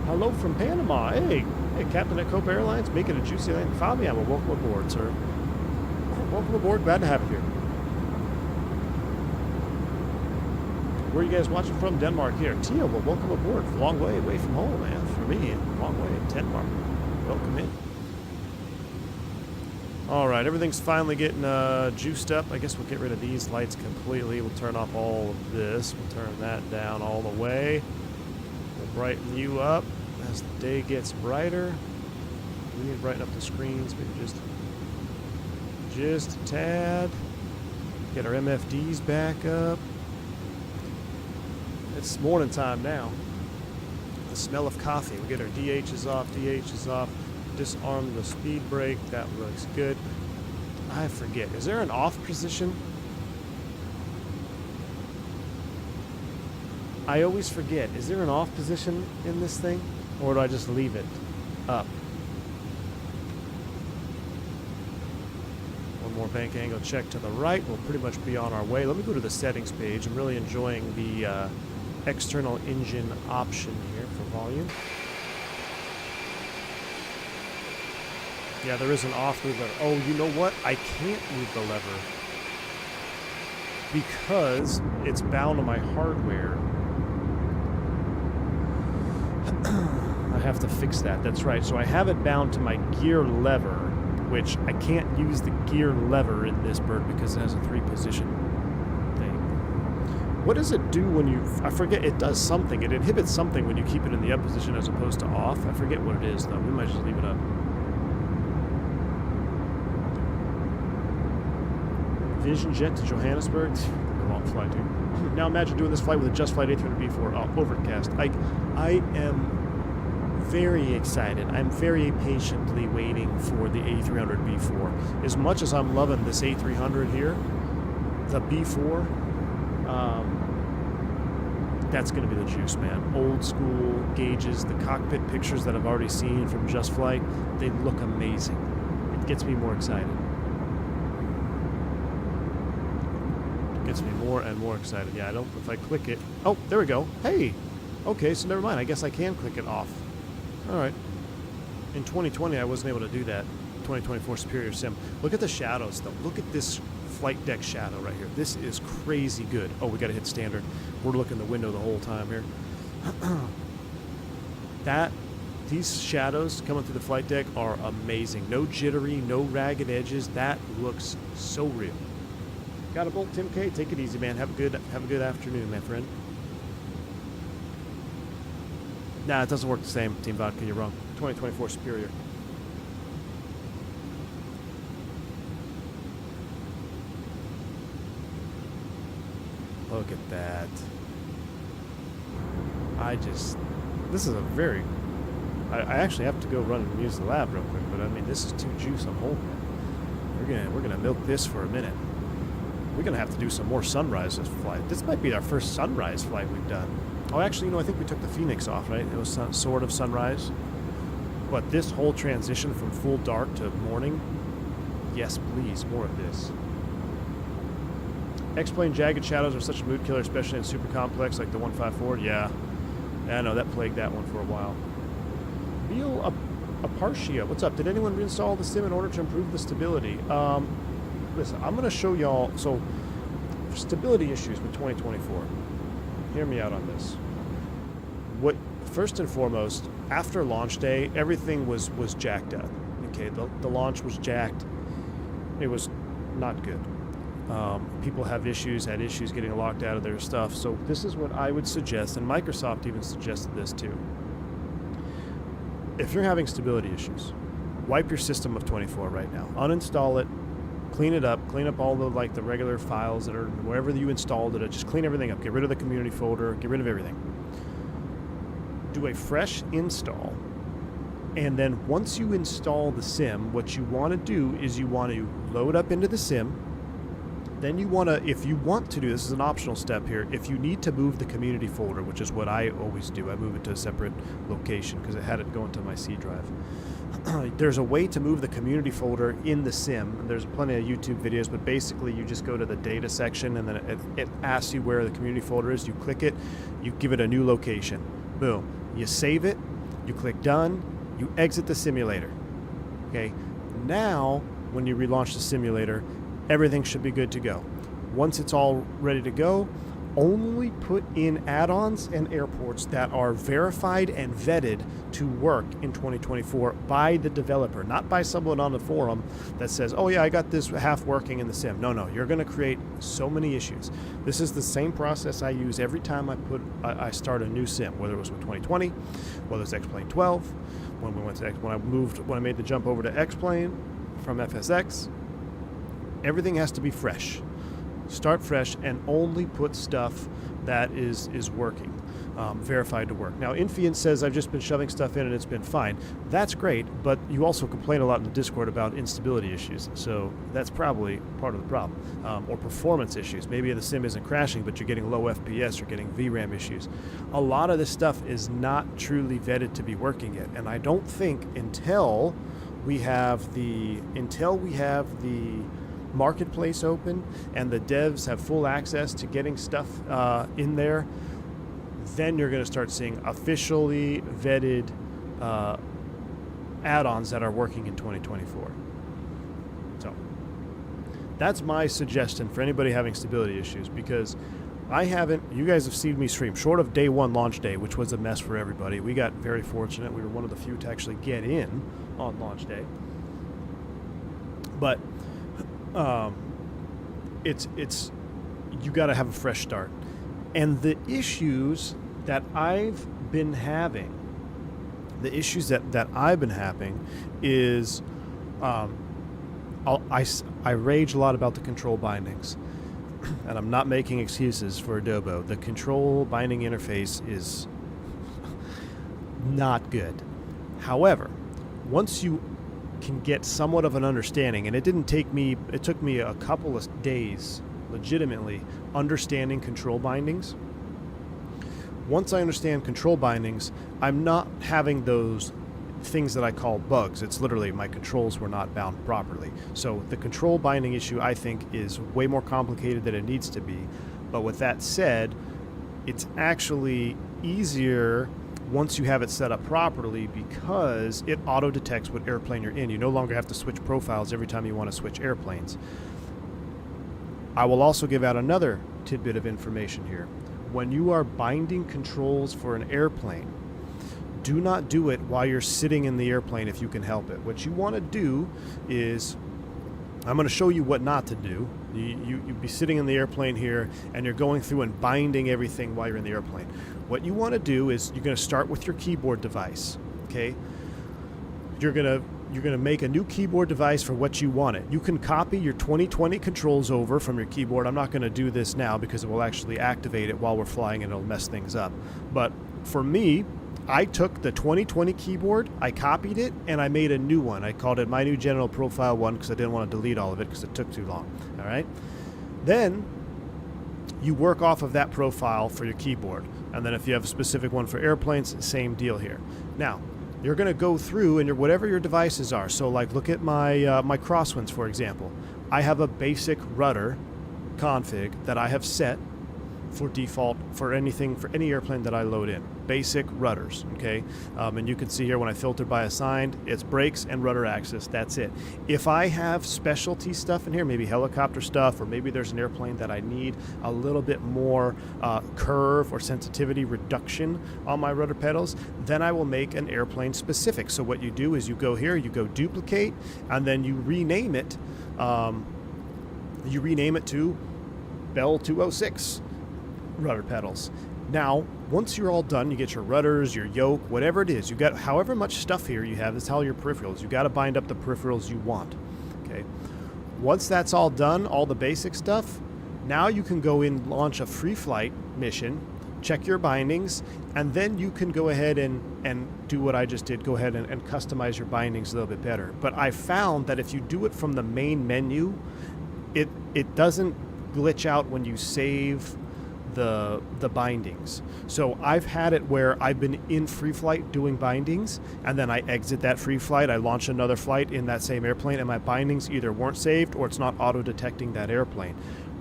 Hello from Panama. Hey, Captain at Copa Airlines, making a juicy landing. Fabian, well, welcome aboard, sir. Welcome aboard. Glad to have you here. Where are you guys watching from? Denmark here. Tia, well, welcome aboard. Long way away from home, man. For me, long way. Denmark. Welcome in. All right, everything's finally getting juiced up. I guess we'll get rid of these lights completely. We'll turn off all of this. We'll turn that down all the way. We'll brighten you up as the day gets brighter. We need to brighten up the screens, maybe just a tad. Get our MFDs back up. It's morning time now. The smell of coffee. We get our DHs off, disarm the speed brake. That looks good. I forget. Is there an off position? I always forget. Is there an off position in this thing? Or do I just leave it up? One more bank angle check to the right. We'll pretty much be on our way. Let me go to the settings page. I'm really enjoying the external engine option here for volume. Yeah, there is an off move lever. Oh, you know what? I can't move the lever because it's bound to my hardware. I have to fix that. That's right. So I have it bound to my gear lever, which I can't use the gear lever in this bird because it has a 3-position thing. What does it do when you... I forget. It does something. It inhibits something when you keep it in the up position as opposed to off. I forget what it is, though. We might just leave it up. Vision jet to Johannesburg. A long flight, dude. Now imagine doing this flight with a Just Flight A300-B4 overcast. I am very excited. I'm very patiently waiting for the A300-B4. As much as I'm loving this A300 here, the B4, that's going to be the juice, man. Old school gauges, the cockpit pictures that I've already seen from Just Flight, they look amazing. It gets me more excited. Gets me more and more excited. Yeah, I don't. If I click it, oh, there we go. Hey, okay, so never mind. I guess I can click it off. All right. In 2020, I wasn't able to do that. 2024 Superior Sim. Look at the shadows, though. Look at this flight deck shadow right here. This is crazy good. Oh, we got to hit standard. We're looking the window the whole time here. These shadows coming through the flight deck are amazing. No jittery, no ragged edges. That looks so real. Got a bolt, Tim K. Take it easy, man. Have a good afternoon, my friend. Nah, it doesn't work the same, Team Vodka. You're wrong. 2024 Superior. Look at that. This is a very... I actually have to go run and use the lab real quick, but I mean, this is too juice I'm holding. We're gonna milk this for a minute. We're going to have to do some more sunrises flight. This might be our first sunrise flight we've done. Oh, actually, you know, I think we took the Fenix off, right? It was sort of sunrise. But this whole transition from full dark to morning, yes, please, more of this. X-plane jagged shadows are such a mood killer, especially in super complex like the 154. Yeah, I know, that plagued that one for a while. Real Apartia, what's up? Did anyone reinstall the sim in order to improve the stability? Listen, I'm going to show y'all, so stability issues with 2024. Hear me out on this. First and foremost, after launch day, everything was jacked up. Okay, the launch was jacked. It was not good. People had issues getting locked out of their stuff. So this is what I would suggest, and Microsoft even suggested this too. If you're having stability issues, wipe your system of 24 right now. Uninstall it. Clean it up. Clean up all the the regular files that are wherever you installed it. Just clean everything up. Get rid of the community folder. Get rid of everything. Do a fresh install. And then once you install the sim, what you want to do is you want to load up into the sim. Then you want to, if you want to do, this is an optional step here, if you need to move the community folder, which is what I always do, I move it to a separate location because it had it going to my C drive. there's a way to move the community folder in the sim. There's plenty of YouTube videos, but basically you just go to the data section and then it asks you where the community folder is. You click it, you give it a new location. Boom. You save it, you click done, you exit the simulator. Okay. Now, when you relaunch the simulator, everything should be good to go. Once it's all ready to go, only put in add-ons and airports that are verified and vetted to work in 2024 by the developer, not by someone on the forum that says, oh yeah, I got this half working in the sim. No, you're going to create so many issues. This is the same process I use every time I start a new sim, whether it was with 2020, whether it's X-Plane 12, when I made the jump over to X-Plane from FSX. Everything has to be fresh. Start fresh and only put stuff that is working, verified to work. Now, Infiant says, I've just been shoving stuff in and it's been fine. That's great, but you also complain a lot in the Discord about instability issues, so that's probably part of the problem. Or performance issues. Maybe the sim isn't crashing, but you're getting low FPS, you're getting VRAM issues. A lot of this stuff is not truly vetted to be working yet, and I don't think until we have the marketplace open and the devs have full access to getting stuff in there, then you're going to start seeing officially vetted add-ons that are working in 2024. So that's my suggestion for anybody having stability issues, because you guys have seen me stream short of day one launch day, which was a mess for everybody. We got very fortunate. We were one of the few to actually get in on launch day. But it's you got to have a fresh start. And the issues that I've been having, is I rage a lot about the control bindings. And I'm not making excuses for Adobo. The control binding interface is not good. However, once you can get somewhat of an understanding, and it took me a couple of days legitimately understanding control bindings. Once I understand control bindings, I'm not having those things that I call bugs. It's literally my controls were not bound properly. So the control binding issue, I think, is way more complicated than it needs to be. But with that said, it's actually easier once you have it set up properly, because it auto detects what airplane you're in. You no longer have to switch profiles every time you want to switch airplanes. I will also give out another tidbit of information here. When you are binding controls for an airplane, do not do it while you're sitting in the airplane if you can help it. What you want to do is, I'm going to show you what not to do. You'd be sitting in the airplane here and you're going through and binding everything while you're in the airplane. What you want to do is you're going to start with your keyboard device, okay? You're going to make a new keyboard device for what you want it. You can copy your 2020 controls over from your keyboard. I'm not going to do this now because it will actually activate it while we're flying and it'll mess things up. But for me, I took the 2020 keyboard, I copied it, and I made a new one. I called it My New General Profile 1 because I didn't want to delete all of it because it took too long. All right? Then you work off of that profile for your keyboard. And then if you have a specific one for airplanes, same deal here. Now, you're going to go through and whatever your devices are. So like look at my my crosswinds, for example. I have a basic rudder config that I have set for default for any airplane that I load in. Basic rudders, okay? And you can see here when I filtered by assigned, it's brakes and rudder axis, that's it. If I have specialty stuff in here, maybe helicopter stuff, or maybe there's an airplane that I need a little bit more curve or sensitivity reduction on my rudder pedals, then I will make an airplane specific. So what you do is you go here, you go duplicate, and then you rename it. You rename it to Bell 206 rudder pedals. Now, once you're all done, you get your rudders, your yoke, whatever it is. You got however much stuff here you have. That's how your peripherals. You got to bind up the peripherals you want. Okay. Once that's all done, all the basic stuff, now you can go in, launch a free flight mission, check your bindings, and then you can go ahead and do what I just did. Go ahead and customize your bindings a little bit better. But I found that if you do it from the main menu, it doesn't glitch out when you save the bindings. So I've had it where I've been in free flight doing bindings, and then I exit that free flight, I launch another flight in that same airplane, and my bindings either weren't saved or it's not auto-detecting that airplane.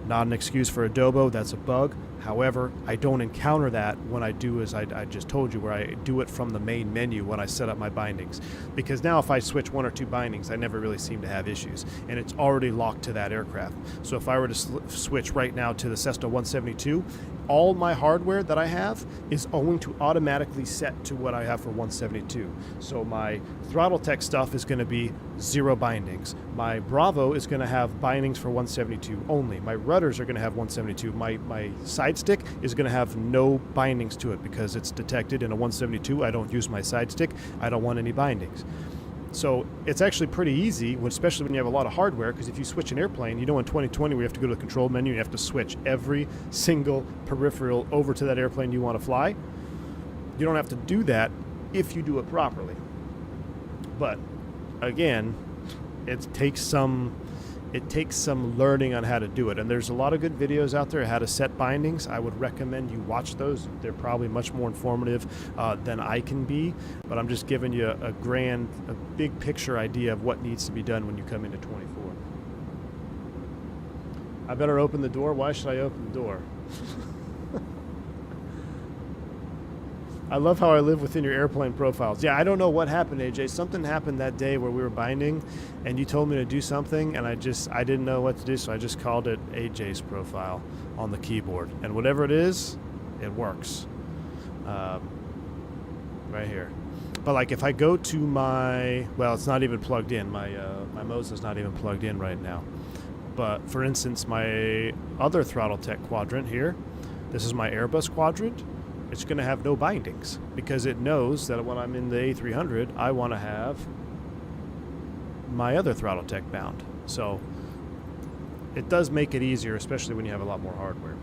Not an excuse for Adobo, that's a bug. However, I don't encounter that when I do as I just told you, where I do it from the main menu when I set up my bindings. Because now if I switch one or two bindings, I never really seem to have issues. And it's already locked to that aircraft. So if I were to switch right now to the Cessna 172, all my hardware that I have is going to automatically set to what I have for 172. So my Throttletek stuff is going to be 0 bindings. My Bravo is going to have bindings for 172 only. My rudders are going to have 172. My side stick is going to have no bindings to it because it's detected in a 172. I don't use my side stick. I don't want any bindings. So it's actually pretty easy, especially when you have a lot of hardware, because if you switch an airplane, you know in 2020 we have to go to the control menu and you have to switch every single peripheral over to that airplane you want to fly. You don't have to do that if you do it properly. But again, it takes some learning on how to do it, and there's a lot of good videos out there how to set bindings. I would recommend you watch those. They're probably much more informative than I can be, but I'm just giving you a big picture idea of what needs to be done when you come into 24. I better open the door. Why should I open the door? I love how I live within your airplane profiles. Yeah, I don't know what happened, AJ. Something happened that day where we were binding, and you told me to do something, and I didn't know what to do, so I just called it AJ's profile on the keyboard. And whatever it is, it works. Right here. But like if I go to my, well, it's not even plugged in. My Moza's not even plugged in right now. But for instance, my other Throttletek Quadrant here, this is my Airbus Quadrant. It's going to have no bindings because it knows that when I'm in the A300, I want to have my other Throttletek bound. So it does make it easier, especially when you have a lot more hardware.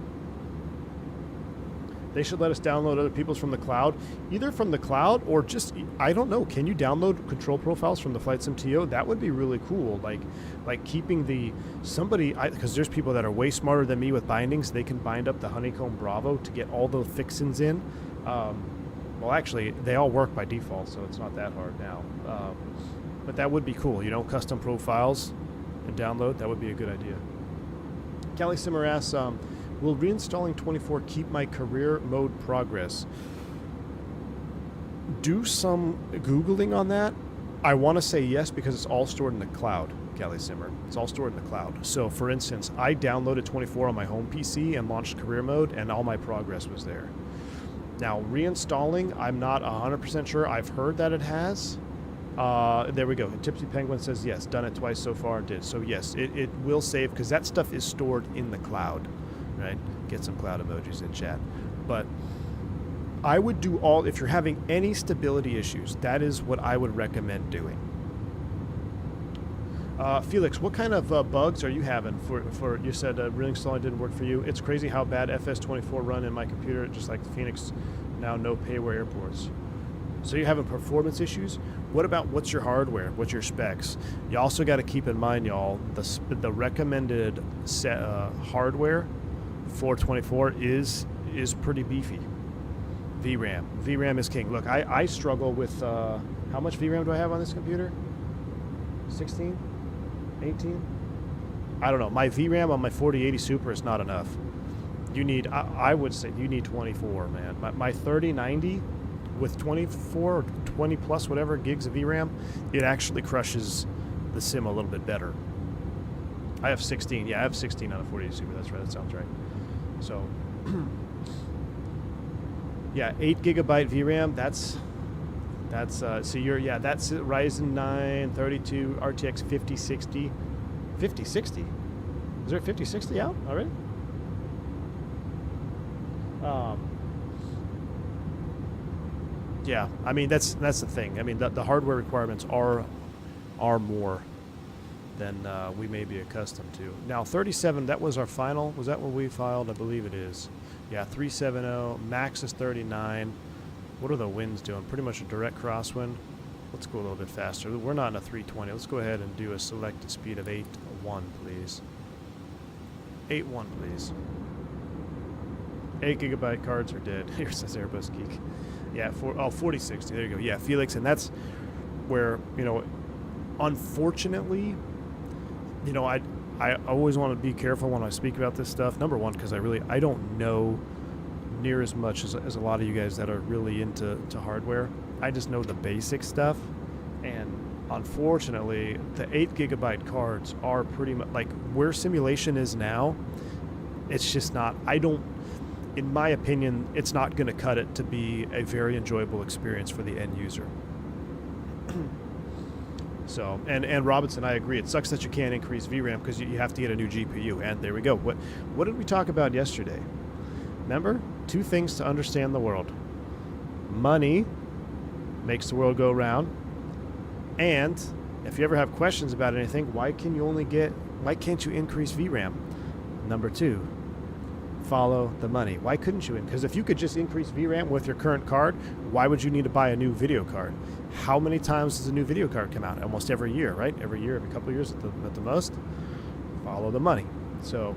They should let us download other people's from the cloud, either from the cloud or just, I don't know, can you download control profiles from the Flight Sim TO? That would be really cool. Like keeping because there's people that are way smarter than me with bindings. They can bind up the Honeycomb Bravo to get all the fixins in. Well, actually, they all work by default, so it's not that hard now. But that would be cool, custom profiles and download. That would be a good idea. Callie Simmer asks, will reinstalling 24 keep my career mode progress? Do some Googling on that. I want to say yes because it's all stored in the cloud, Callie Simmer. It's all stored in the cloud. So for instance, I downloaded 24 on my home PC and launched career mode, and all my progress was there. Now, reinstalling, I'm not 100% sure. I've heard that it has. There we go. Tipsy Penguin says yes, done it twice so far, did. So yes, it will save because that stuff is stored in the cloud. Right? Get some cloud emojis in chat. But I would do if you're having any stability issues, that is what I would recommend doing. Felix, what kind of bugs are you having for you said reinstalling didn't work for you? It's crazy how bad FS24 run in my computer, just like the Fenix, now no payware airports. So you're having performance issues? What about what's your hardware? What's your specs? You also got to keep in mind, y'all, the recommended hardware for 24 is pretty beefy. VRAM is king. Look, I struggle with how much VRAM do I have on this computer? 16? 18? I don't know. My VRAM on my 4080 Super is not enough. You need, I would say you need 24, man. My 3090 with 24 or 20 plus whatever gigs of VRAM, it actually crushes the sim a little bit better. I have 16. Yeah, I have 16 on a 4080 Super. That's right. That sounds right. So, yeah, 8 gigabyte VRAM. That's that's Ryzen 9 32 RTX 5060. 5060? Is there a 5060 out already? Yeah, I mean that's the thing. I mean the hardware requirements are more than we may be accustomed to. Now 37, that was our final. Was that what we filed? I believe it is. Yeah, 370. Max is 39. What are the winds doing? Pretty much a direct crosswind. Let's go a little bit faster. We're not in a 320. Let's go ahead and do a selected speed of 8.1, please. 8.1, please. 8 gigabyte cards are dead. Here says Airbus Geek. Yeah, 4060. There you go. Yeah, Felix, and that's where, you know, unfortunately, you know, I always want to be careful when I speak about this stuff. Number one, because I don't know near as much as a lot of you guys that are really into hardware. I just know the basic stuff, and unfortunately, the 8 gigabyte cards are pretty much like where simulation is now. It's just not. In my opinion, it's not going to cut it to be a very enjoyable experience for the end user. So, and Robinson, I agree. It sucks that you can't increase VRAM because you have to get a new GPU. And there we go. What did we talk about yesterday? Remember? 2 things to understand the world. Money makes the world go round. And if you ever have questions about anything, why can't you increase VRAM? Number 2, follow the money. Why couldn't you? Because if you could just increase VRAM with your current card, why would you need to buy a new video card? How many times does a new video card come out? Almost every year, right? Every year, every couple of years at the most. Follow the money. So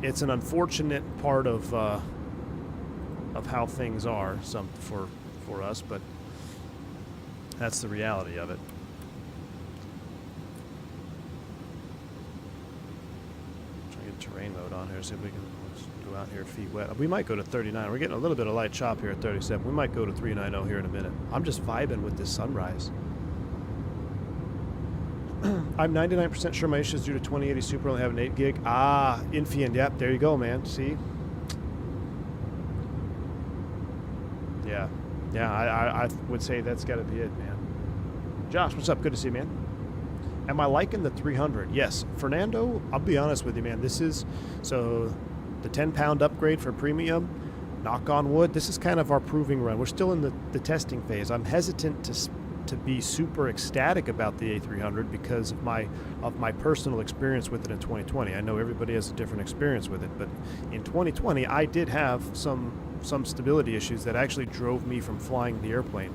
it's an unfortunate part of how things are for us, but that's the reality of it. Trying to get terrain mode on here, see if we can go out here feet wet. We might go to 39. We're getting a little bit of light chop here at 37. We might go to 390 here in a minute. I'm just vibing with this sunrise. I'm 99% sure my issue is due to 2080 Super only having 8 gig. Ah, Infiend. Yep, there you go, man. See? Yeah. Yeah, I would say that's got to be it, man. Josh, what's up? Good to see you, man. Am I liking the 300? Yes. Fernando, I'll be honest with you, man. This is, so the 10-pound upgrade for premium, knock on wood, this is kind of our proving run. We're still in the testing phase. I'm hesitant to be super ecstatic about the A300 because of my personal experience with it in 2020. I know everybody has a different experience with it, but in 2020, I did have some stability issues that actually drove me from flying the airplane,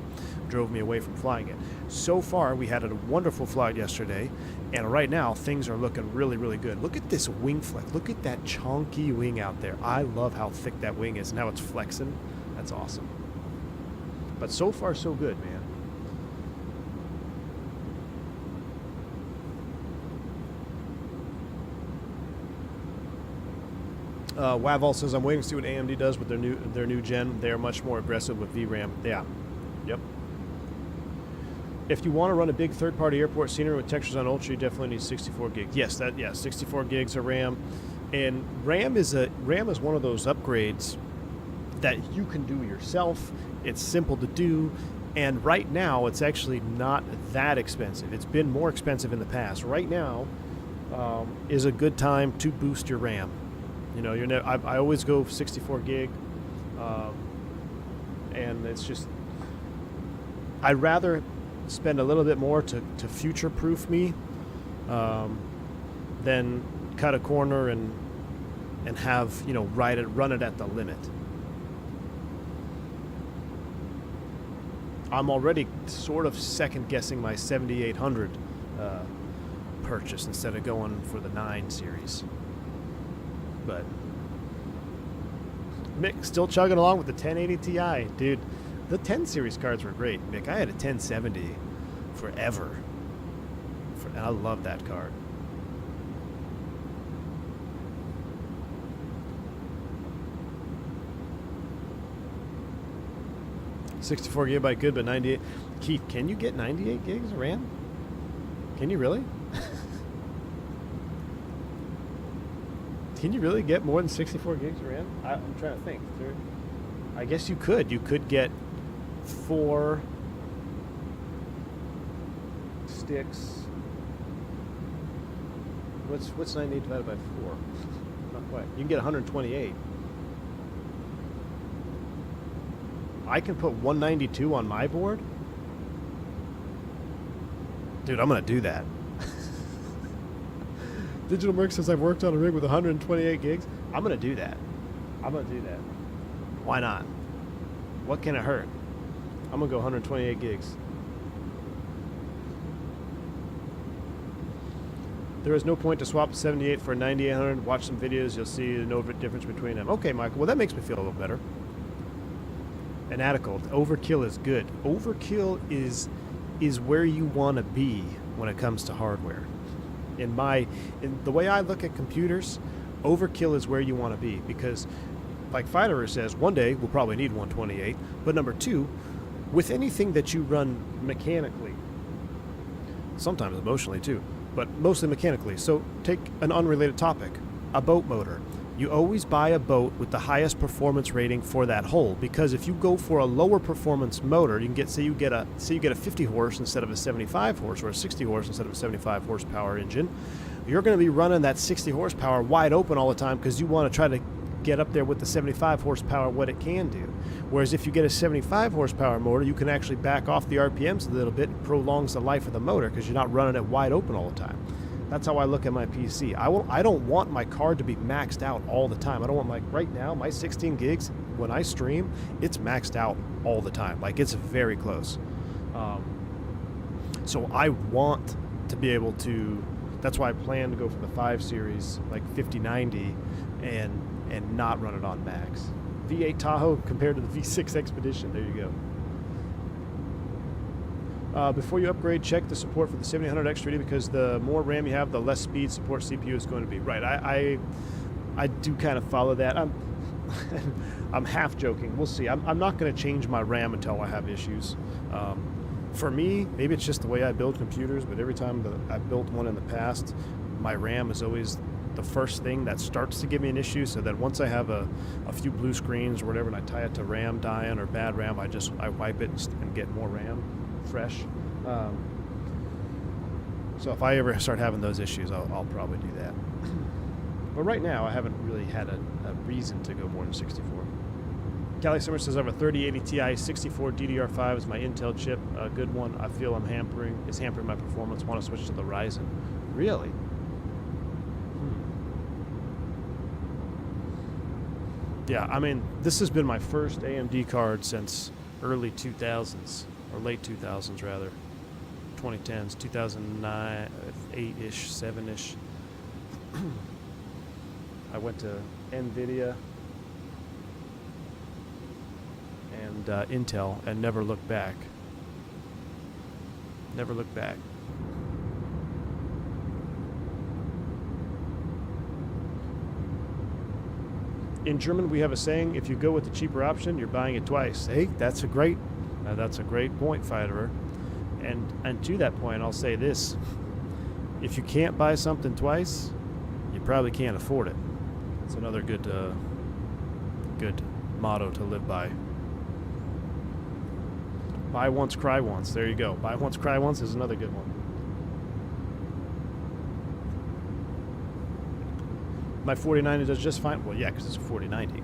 drove me away from flying it. So far, we had a wonderful flight yesterday, and right now, things are looking really, really good. Look at this wing flex. Look at that chunky wing out there. I love how thick that wing is and how it's flexing. That's awesome. But so far, so good, man. Wavol says, I'm waiting to see what AMD does with their new gen. They are much more aggressive with VRAM. Yeah. Yep. If you want to run a big third-party airport scenery with textures on Ultra, you definitely need 64 gigs. Yes, 64 gigs of RAM. And RAM is one of those upgrades that you can do yourself. It's simple to do. And right now, it's actually not that expensive. It's been more expensive in the past. Right now is a good time to boost your RAM. You know, I always go 64 gig, and it's just, I'd rather spend a little bit more to future-proof me than cut a corner and have, you know, run it at the limit. I'm already sort of second-guessing my 7800 purchase instead of going for the 9 series. But Mick still chugging along with the 1080 Ti. Dude, the 10 series cards were great. Mick, I had a 1070 forever. And I love that card. $64 gigabyte good, but 98. Keith, can you get 98 gigs of RAM? Can you really? Can you really get more than 64 gigs of RAM? I'm trying to think. I guess you could. You could get 4 sticks. What's 98 divided by 4? Not quite. You can get 128. I can put 192 on my board? Dude, I'm going to do that. Digital Merc says I've worked on a rig with 128 gigs. I'm going to do that. Why not? What can it hurt? I'm going to go 128 gigs. There is no point to swap a 78 for a 9800. Watch some videos, you'll see no difference between them. Okay, Michael, well that makes me feel a little better. Fanatical, overkill is good. Overkill is where you want to be when it comes to hardware. In the way I look at computers, overkill is where you want to be, because like Fighter says, one day we'll probably need 128, but number two, with anything that you run mechanically, sometimes emotionally too, but mostly mechanically. So take an unrelated topic, a boat motor. You always buy a boat with the highest performance rating for that hull, because if you go for a lower performance motor, you can get, say you get a 50 horse instead of a 75 horse, or a 60 horse instead of a 75 horsepower engine. You're going to be running that 60 horsepower wide open all the time because you want to try to get up there with the 75 horsepower, what it can do. Whereas if you get a 75 horsepower motor, you can actually back off the RPMs a little bit. It prolongs the life of the motor because you're not running it wide open all the time. That's how I look at my PC. I don't want my card to be maxed out all the time. I don't want, like right now, my 16 gigs, when I stream, it's maxed out all the time. Like it's very close. So I want to be able to, that's why I plan to go for the 5 series, like 5090, and not run it on max. V8 Tahoe compared to the V6 Expedition, there you go. Before you upgrade, check the support for the 7800 X3D, because the more RAM you have, the less speed support CPU is going to be. Right, I do kind of follow that. I'm half joking. We'll see. I'm not going to change my RAM until I have issues. For me, maybe it's just the way I build computers, but every time that I've built one in the past, my RAM is always the first thing that starts to give me an issue, so that once I have a few blue screens or whatever, and I tie it to RAM dying or bad RAM, I wipe it and get more RAM fresh. So if I ever start having those issues, I'll probably do that. But right now, I haven't really had a reason to go more than 64. Callie Summer says I have a 3080 Ti 64 DDR5 is my Intel chip, a good one. I feel it's hampering my performance. Want to switch to the Ryzen. Really? Yeah, I mean, this has been my first AMD card since early 2000s, or late 2000s rather, 2010s, 2009, 8-ish, 7-ish. I went to NVIDIA and Intel and never looked back. Never looked back. In German, we have a saying: if you go with the cheaper option, you're buying it twice. Hey, that's a great point, Fighter. And to that point, I'll say this: if you can't buy something twice, you probably can't afford it. It's another good motto to live by. Buy once, cry once. There you go. Buy once, cry once is another good one. My 4090 does just fine. Well, yeah, because it's a 4090.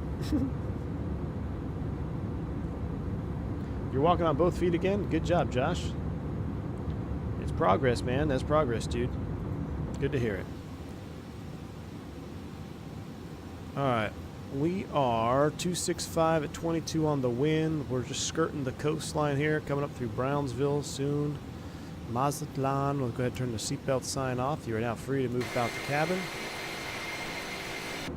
You're walking on both feet again? Good job, Josh. It's progress, man. That's progress, dude. Good to hear it. All right. We are 265 at 22 on the wind. We're just skirting the coastline here, coming up through Brownsville soon. Mazatlan. We'll go ahead and turn the seatbelt sign off. You are now free to move about the cabin.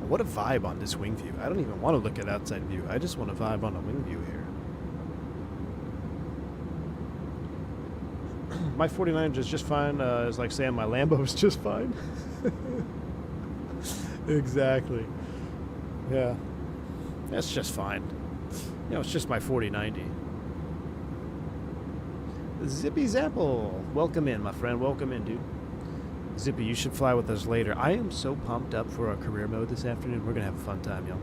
What a vibe on this wing view. I don't even want to look at outside view. I just want to vibe on a wing view here. My 49 is just fine. It's like saying my Lambo is just fine. Exactly. Yeah. That's just fine. You know, it's just my 4090. Zippy Zapple. Welcome in, my friend. Welcome in, dude. Zippy, you should fly with us later. I am so pumped up for our career mode this afternoon. We're going to have a fun time, y'all.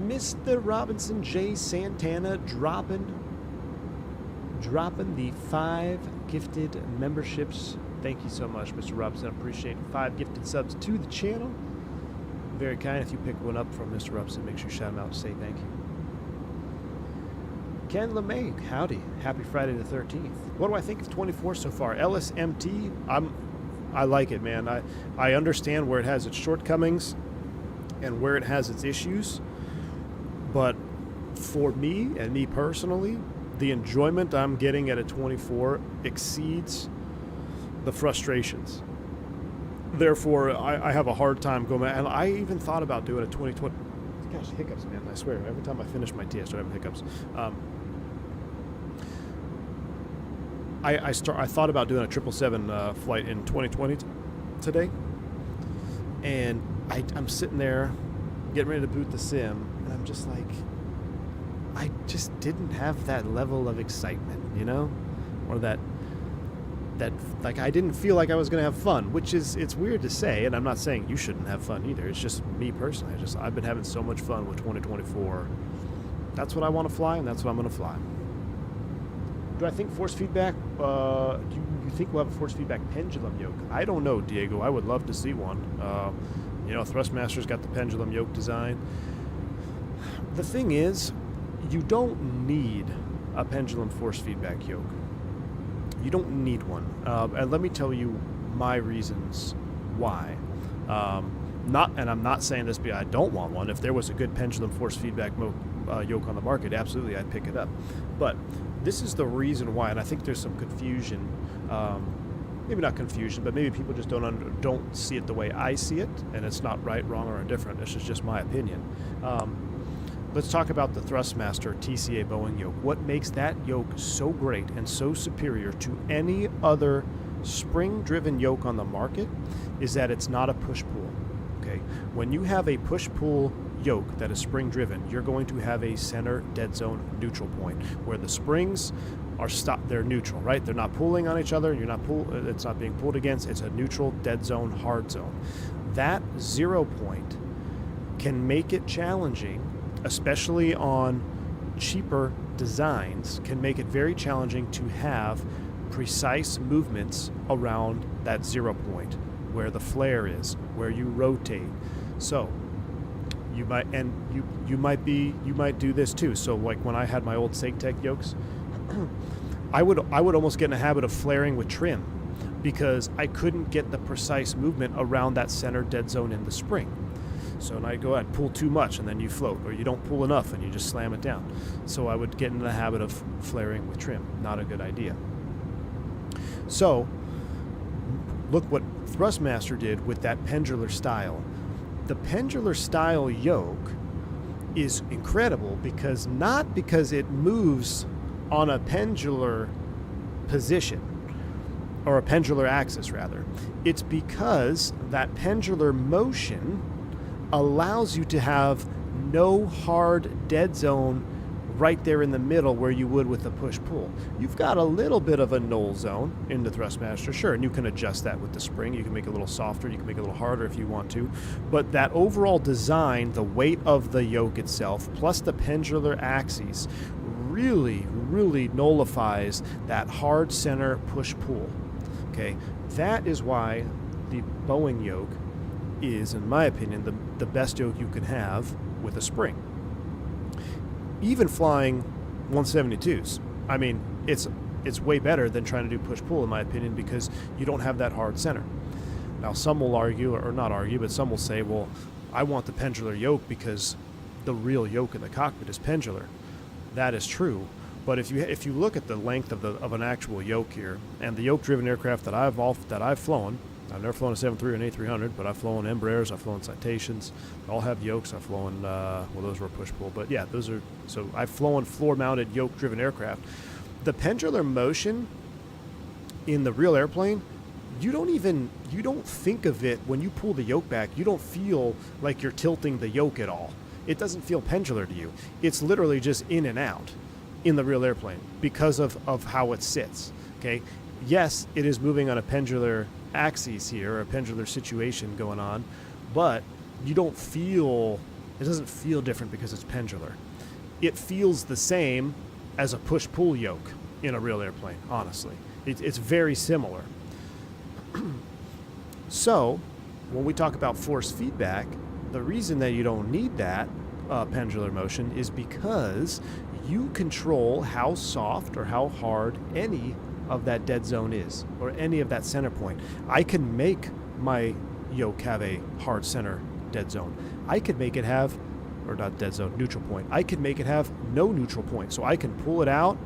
Mr. Robinson J. Santana dropping the 5 gifted memberships. Thank you so much, Mr. Robinson. I appreciate 5 gifted subs to the channel. Very kind. If you pick one up from Mr. Robinson, make sure you shout him out and say thank you. Ken LeMay, howdy. Happy Friday the 13th. What do I think of 24 so far? LSMT, I like it, man. I understand where it has its shortcomings and where it has its issues. But for me, and me personally, the enjoyment I'm getting at a 24 exceeds the frustrations. Therefore, I have a hard time going back. And I even thought about doing a 2020. Gosh, hiccups, man. I swear. Every time I finish my tea, I start having hiccups. I thought about doing a 777 flight in 2020 today. And I'm sitting there getting ready to boot the sim. And I'm just like, I just didn't have that level of excitement, you know? Or that like I didn't feel like I was going to have fun, which is, it's weird to say, and I'm not saying you shouldn't have fun either. It's just me personally. I've been having so much fun with 2024. That's what I want to fly, and that's what I'm going to fly. Do I think force feedback, do you think we'll have a force feedback pendulum yoke? I don't know, Diego. I would love to see one. You know, Thrustmaster's got the pendulum yoke design. The thing is, you don't need a pendulum force feedback yoke. You don't need one. And let me tell you my reasons why. And I'm not saying this because I don't want one. If there was a good pendulum force feedback yoke on the market, absolutely I'd pick it up. But this is the reason why, and I think there's some confusion. Maybe not confusion, but maybe people just don't see it the way I see it, and it's not right, wrong, or indifferent. This is just my opinion. Let's talk about the Thrustmaster TCA Boeing yoke. What makes that yoke so great and so superior to any other spring-driven yoke on the market is that it's not a push-pull. Okay, when you have a push-pull yoke that is spring-driven, you're going to have a center dead zone neutral point where the springs are they're neutral, right? They're not pulling on each other. It's not being pulled against. It's a neutral dead zone, hard zone. That 0 point can make it challenging, especially on cheaper designs, can make it very challenging to have precise movements around that 0 point where the flare is, where you rotate. So you might do this too. So like when I had my old SATEC yokes, I would almost get in a habit of flaring with trim because I couldn't get the precise movement around that center dead zone in the spring. So and I go ahead, pull too much, and then you float, or you don't pull enough, and you just slam it down. So I would get into the habit of flaring with trim. Not a good idea. So look what Thrustmaster did with that pendular style. The pendular style yoke is incredible not because it moves on a pendular position, or a pendular axis rather. It's because that pendular motion allows you to have no hard dead zone right there in the middle where you would with the push-pull. You've got a little bit of a null zone in the Thrustmaster, sure, and you can adjust that with the spring. You can make it a little softer, you can make it a little harder if you want to, but that overall design, the weight of the yoke itself, plus the pendular axes, really nullifies that hard center push-pull. Okay, that is why the Boeing yoke is, in my opinion, the best yoke you can have with a spring. Even flying 172s, I mean, it's way better than trying to do push-pull, in my opinion, because you don't have that hard center. Now, some will argue, or not argue, but some will say, well, I want the pendular yoke because the real yoke in the cockpit is pendular. That is true, but if you look at the length of an actual yoke here, and the yoke-driven aircraft that I've flown, I've never flown a 737 or an A300, but I've flown Embraers, I've flown Citations. They all have yokes. I've flown, well, those were push-pull, but yeah, those are, so I've flown floor-mounted yoke-driven aircraft. The pendular motion in the real airplane, you don't think of it when you pull the yoke back. You don't feel like you're tilting the yoke at all. It doesn't feel pendular to you. It's literally just in and out in the real airplane because of how it sits, okay? Yes, it is moving on a pendular axis here, or a pendular situation going on, but it doesn't feel different because it's pendular. It feels the same as a push-pull yoke in a real airplane, honestly. It's very similar. So, when we talk about force feedback, the reason that you don't need that pendular motion is because you control how soft or how hard any of that dead zone is, or any of that center point. I can make my yoke have a hard center dead zone. I could make it have, or not dead zone, neutral point. I could make it have no neutral point. So I can pull it out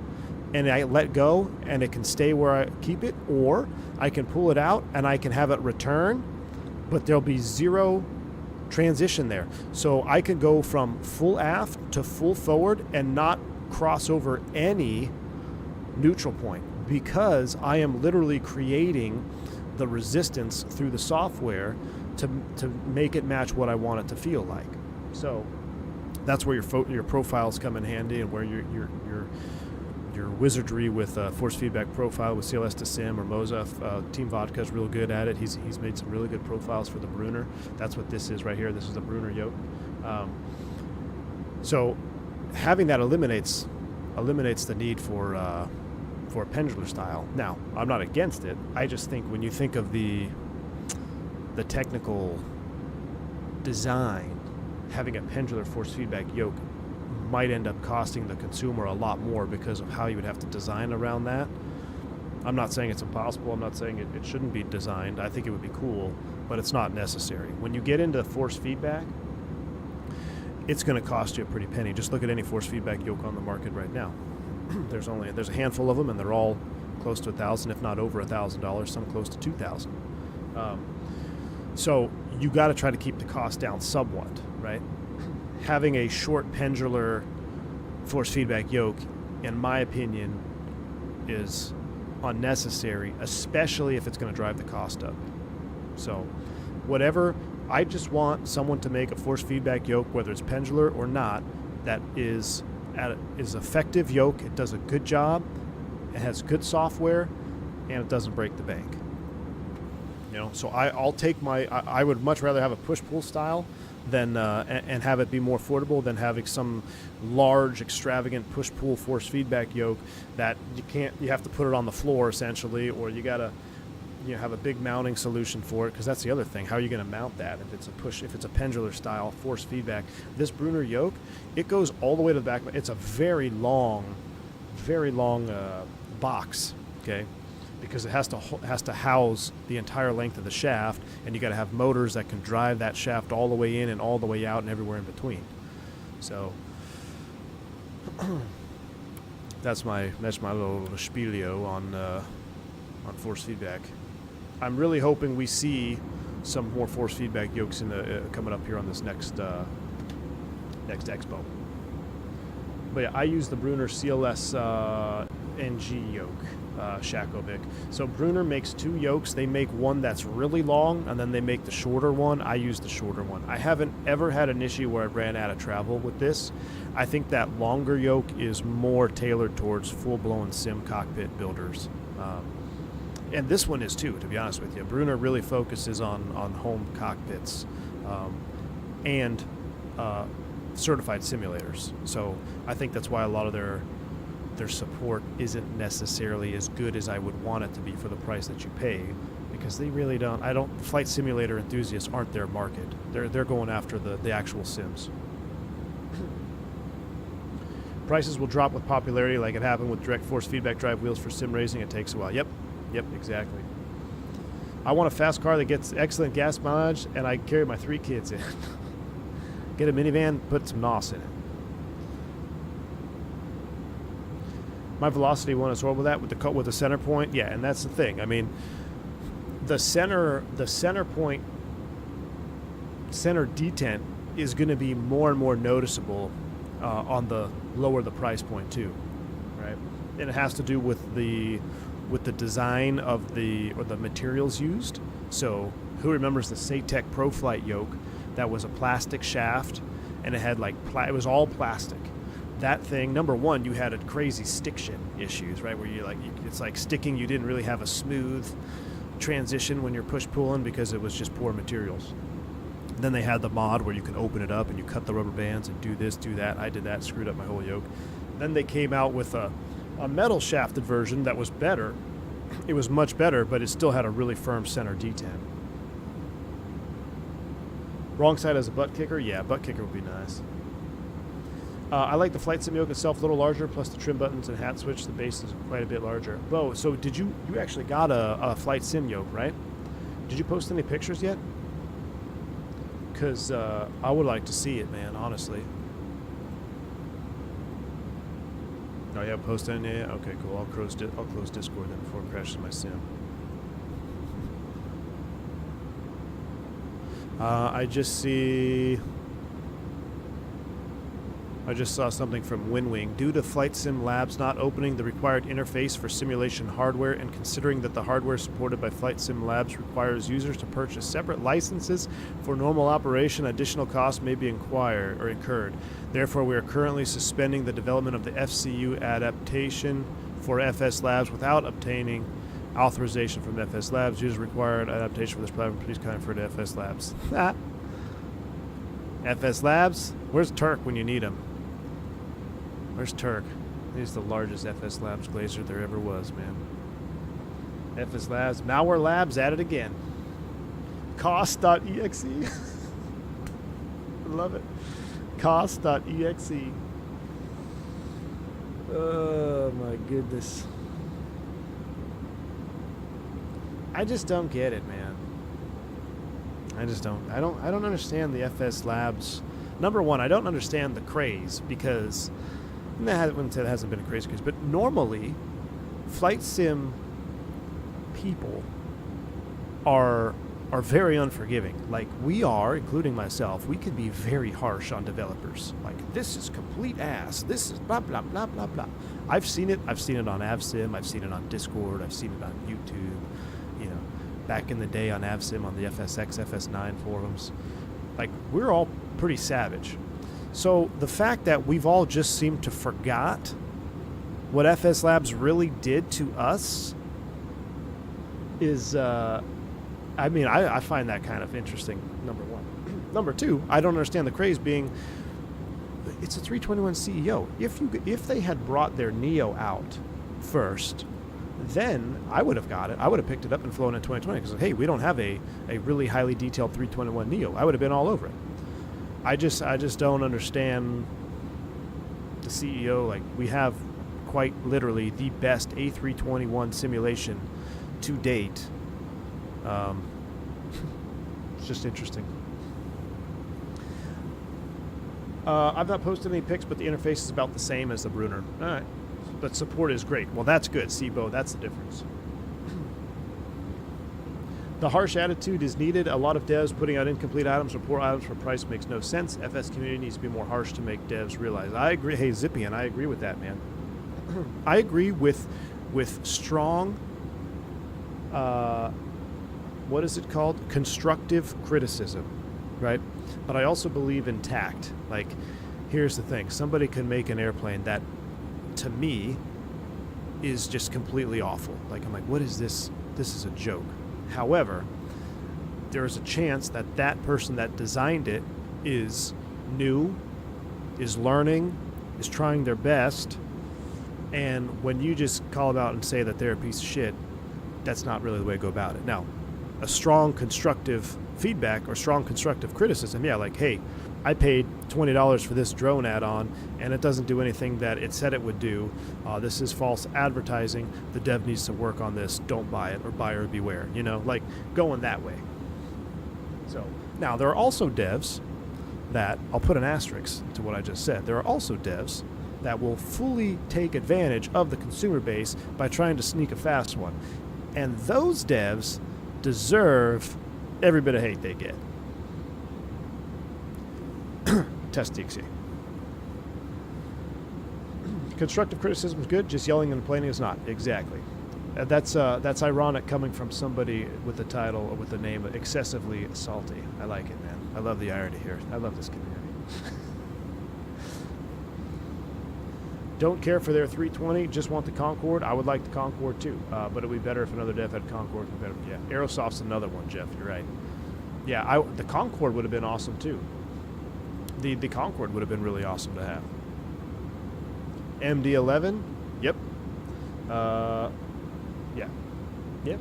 and I let go and it can stay where I keep it, or I can pull it out and I can have it return but there'll be zero transition there. So I could go from full aft to full forward and not cross over any neutral point, because I am literally creating the resistance through the software to make it match what I want it to feel like. So that's where your profiles come in handy, and where your wizardry with force feedback profile with CLS to Sim or Moza. Team Vodka is real good at it. He's made some really good profiles for the Brunner. That's what this is right here. This is the Brunner yoke. So having that eliminates the need for a pendular style. Now, I'm not against it. I just think when you think of the technical design, having a pendular force feedback yoke might end up costing the consumer a lot more because of how you would have to design around that. I'm not saying it's impossible. I'm not saying it shouldn't be designed. I think it would be cool, but it's not necessary. When you get into force feedback, it's going to cost you a pretty penny. Just look at any force feedback yoke on the market right now. There's a handful of them, and they're all close to $1,000, if not over $1,000. Some close to $2,000. So you got to try to keep the cost down somewhat, right? Having a short pendular force feedback yoke, in my opinion, is unnecessary, especially if it's going to drive the cost up. So whatever, I just want someone to make a force feedback yoke, whether it's pendular or not, that is effective yoke. It does a good job, it has good software, and it doesn't break the bank. You know, so I'll take I would much rather have a push-pull style than and have it be more affordable than having some large, extravagant push-pull force feedback yoke that you have to put it on the floor essentially, or you gotta have a big mounting solution for it, because that's the other thing. How are you going to mount that if it's a pendular style force feedback? This Brunner yoke, it goes all the way to the back. It's a very long box, okay, because it has to house the entire length of the shaft, and you got to have motors that can drive that shaft all the way in and all the way out and everywhere in between. So that's my little spielio on force feedback. I'm really hoping we see some more force feedback yokes coming up here on this next expo. But yeah, I use the Brunner CLS NG yoke, Shakovic. So Brunner makes two yokes. They make one that's really long, and then they make the shorter one. I use the shorter one. I haven't ever had an issue where I ran out of travel with this. I think that longer yoke is more tailored towards full-blown sim cockpit builders. And this one is too, to be honest with you. Brunner really focuses on home cockpits and certified simulators. So I think that's why a lot of their support isn't necessarily as good as I would want it to be for the price that you pay, because they really flight simulator enthusiasts aren't their market. They're going after the actual sims. Prices will drop with popularity, like it happened with direct force feedback drive wheels for sim racing. It takes a while. Yep, exactly. I want a fast car that gets excellent gas mileage, and I carry my 3 kids in. Get a minivan, put some NOS in it. My velocity one is horrible with that with the center point. Yeah, and that's the thing. I mean, the center point, center detent is going to be more and more noticeable on the lower the price point too, right? And it has to do with the design of the materials used. So who remembers the Satec ProFlight yoke that was a plastic shaft, and it had it was all plastic. That thing, number one, you had a crazy stiction issues, right? Where it's like sticking. You didn't really have a smooth transition when you're push pulling because it was just poor materials. Then they had the mod where you can open it up and you cut the rubber bands and do this, do that. I did that, screwed up my whole yoke. Then they came out with a metal shafted version that was better. It was much better, but it still had a really firm center detent. Wrong side as a butt kicker? Yeah, butt kicker would be nice. I like the flight sim yoke itself, a little larger, plus the trim buttons and hat switch. The base is quite a bit larger. Bo, so did you actually got a flight sim yoke, right? Did you post any pictures yet? Because I would like to see it, man, honestly. Oh, yeah, post any? Yeah, okay, cool. I'll close Discord then before it crashes my sim. I just saw something from WinWing. Due to Flight Sim Labs not opening the required interface for simulation hardware and considering that the hardware supported by Flight Sim Labs requires users to purchase separate licenses for normal operation, additional costs may be incurred. Therefore, we are currently suspending the development of the FCU adaptation for FS Labs without obtaining authorization from FS Labs. Users required adaptation for this platform. Please confer to FS Labs. FS Labs? Where's Turk when you need him? Where's Turk? He's the largest FS Labs glazer there ever was, man. FS Labs. Malware Labs at it again. Cost.exe. I love it. Cost.exe. Oh my goodness. I just don't get it, man. I just don't. I don't understand the FS Labs. Number one, I don't understand the craze because I wouldn't say it hasn't been a crazy craze, but normally, flight sim people are very unforgiving. Like we are, including myself, we can be very harsh on developers. Like this is complete ass. This is blah blah blah blah blah. I've seen it. I've seen it on AvSim. I've seen it on Discord. I've seen it on YouTube. You know, back in the day on AvSim on the FSX, FS9 forums. Like we're all pretty savage. So the fact that we've all just seemed to forgot what FS Labs really did to us is, I mean, I find that kind of interesting, number one. Number two, I don't understand the craze being, it's a 321 CEO. If they had brought their Neo out first, then I would have got it. I would have picked it up and flown in 2020 because, hey, we don't have a really highly detailed 321 Neo. I would have been all over it. I just don't understand the CEO. Like, we have quite literally the best A321 simulation to date. It's just interesting. I've not posted any pics, but the interface is about the same as the Brunner. All right. But support is great. Well, that's good, Sibo. That's the difference. The harsh attitude is needed. A lot of devs putting out incomplete items or poor items for price makes no sense. FS community needs to be more harsh to make devs realize. I agree. Hey, Zippian, I agree with that, man. I agree with strong, what is it called? Constructive criticism, right? But I also believe in tact. Like, here's the thing. Somebody can make an airplane that, to me, is just completely awful. Like, I'm like, what is this? This is a joke. However, there's a chance that that person that designed it is new, is learning, is trying their best, and when you just call them out and say that they're a piece of shit, that's not really the way to go about it. Now, a strong constructive feedback or strong constructive criticism, yeah, like, hey, I paid $20 for this drone add-on, and it doesn't do anything that it said it would do. This is false advertising. The dev needs to work on this. Don't buy it, or buyer beware. You know, like going that way. So now there are also devs that, I'll put an asterisk to what I just said. There are also devs that will fully take advantage of the consumer base by trying to sneak a fast one. And those devs deserve every bit of hate they get. Test DXE. Constructive criticism is good, just yelling and complaining is not. Exactly. That's ironic coming from somebody with the title or with the name excessively salty. I like it, man. I love the irony here. I love this community. Don't care for their 320, just want the Concorde. I would like the Concorde too, but it would be better if another dev had Concorde. Yeah, Aerosoft's another one, Jeff. You're right. Yeah, the Concorde would have been awesome too. The Concorde would have been really awesome to have. MD-11, yep. Yeah. Yep.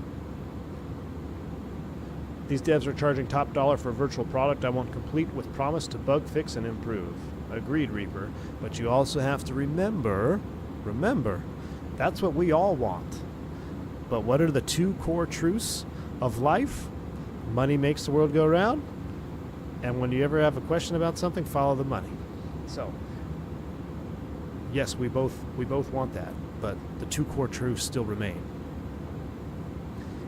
These devs are charging top dollar for a virtual product I want complete with promise to bug fix and improve. Agreed, Reaper. But you also have to remember, that's what we all want. But what are the two core truths of life? Money makes the world go round. And when you ever have a question about something, follow the money. So, yes, we both want that, but the two core truths still remain.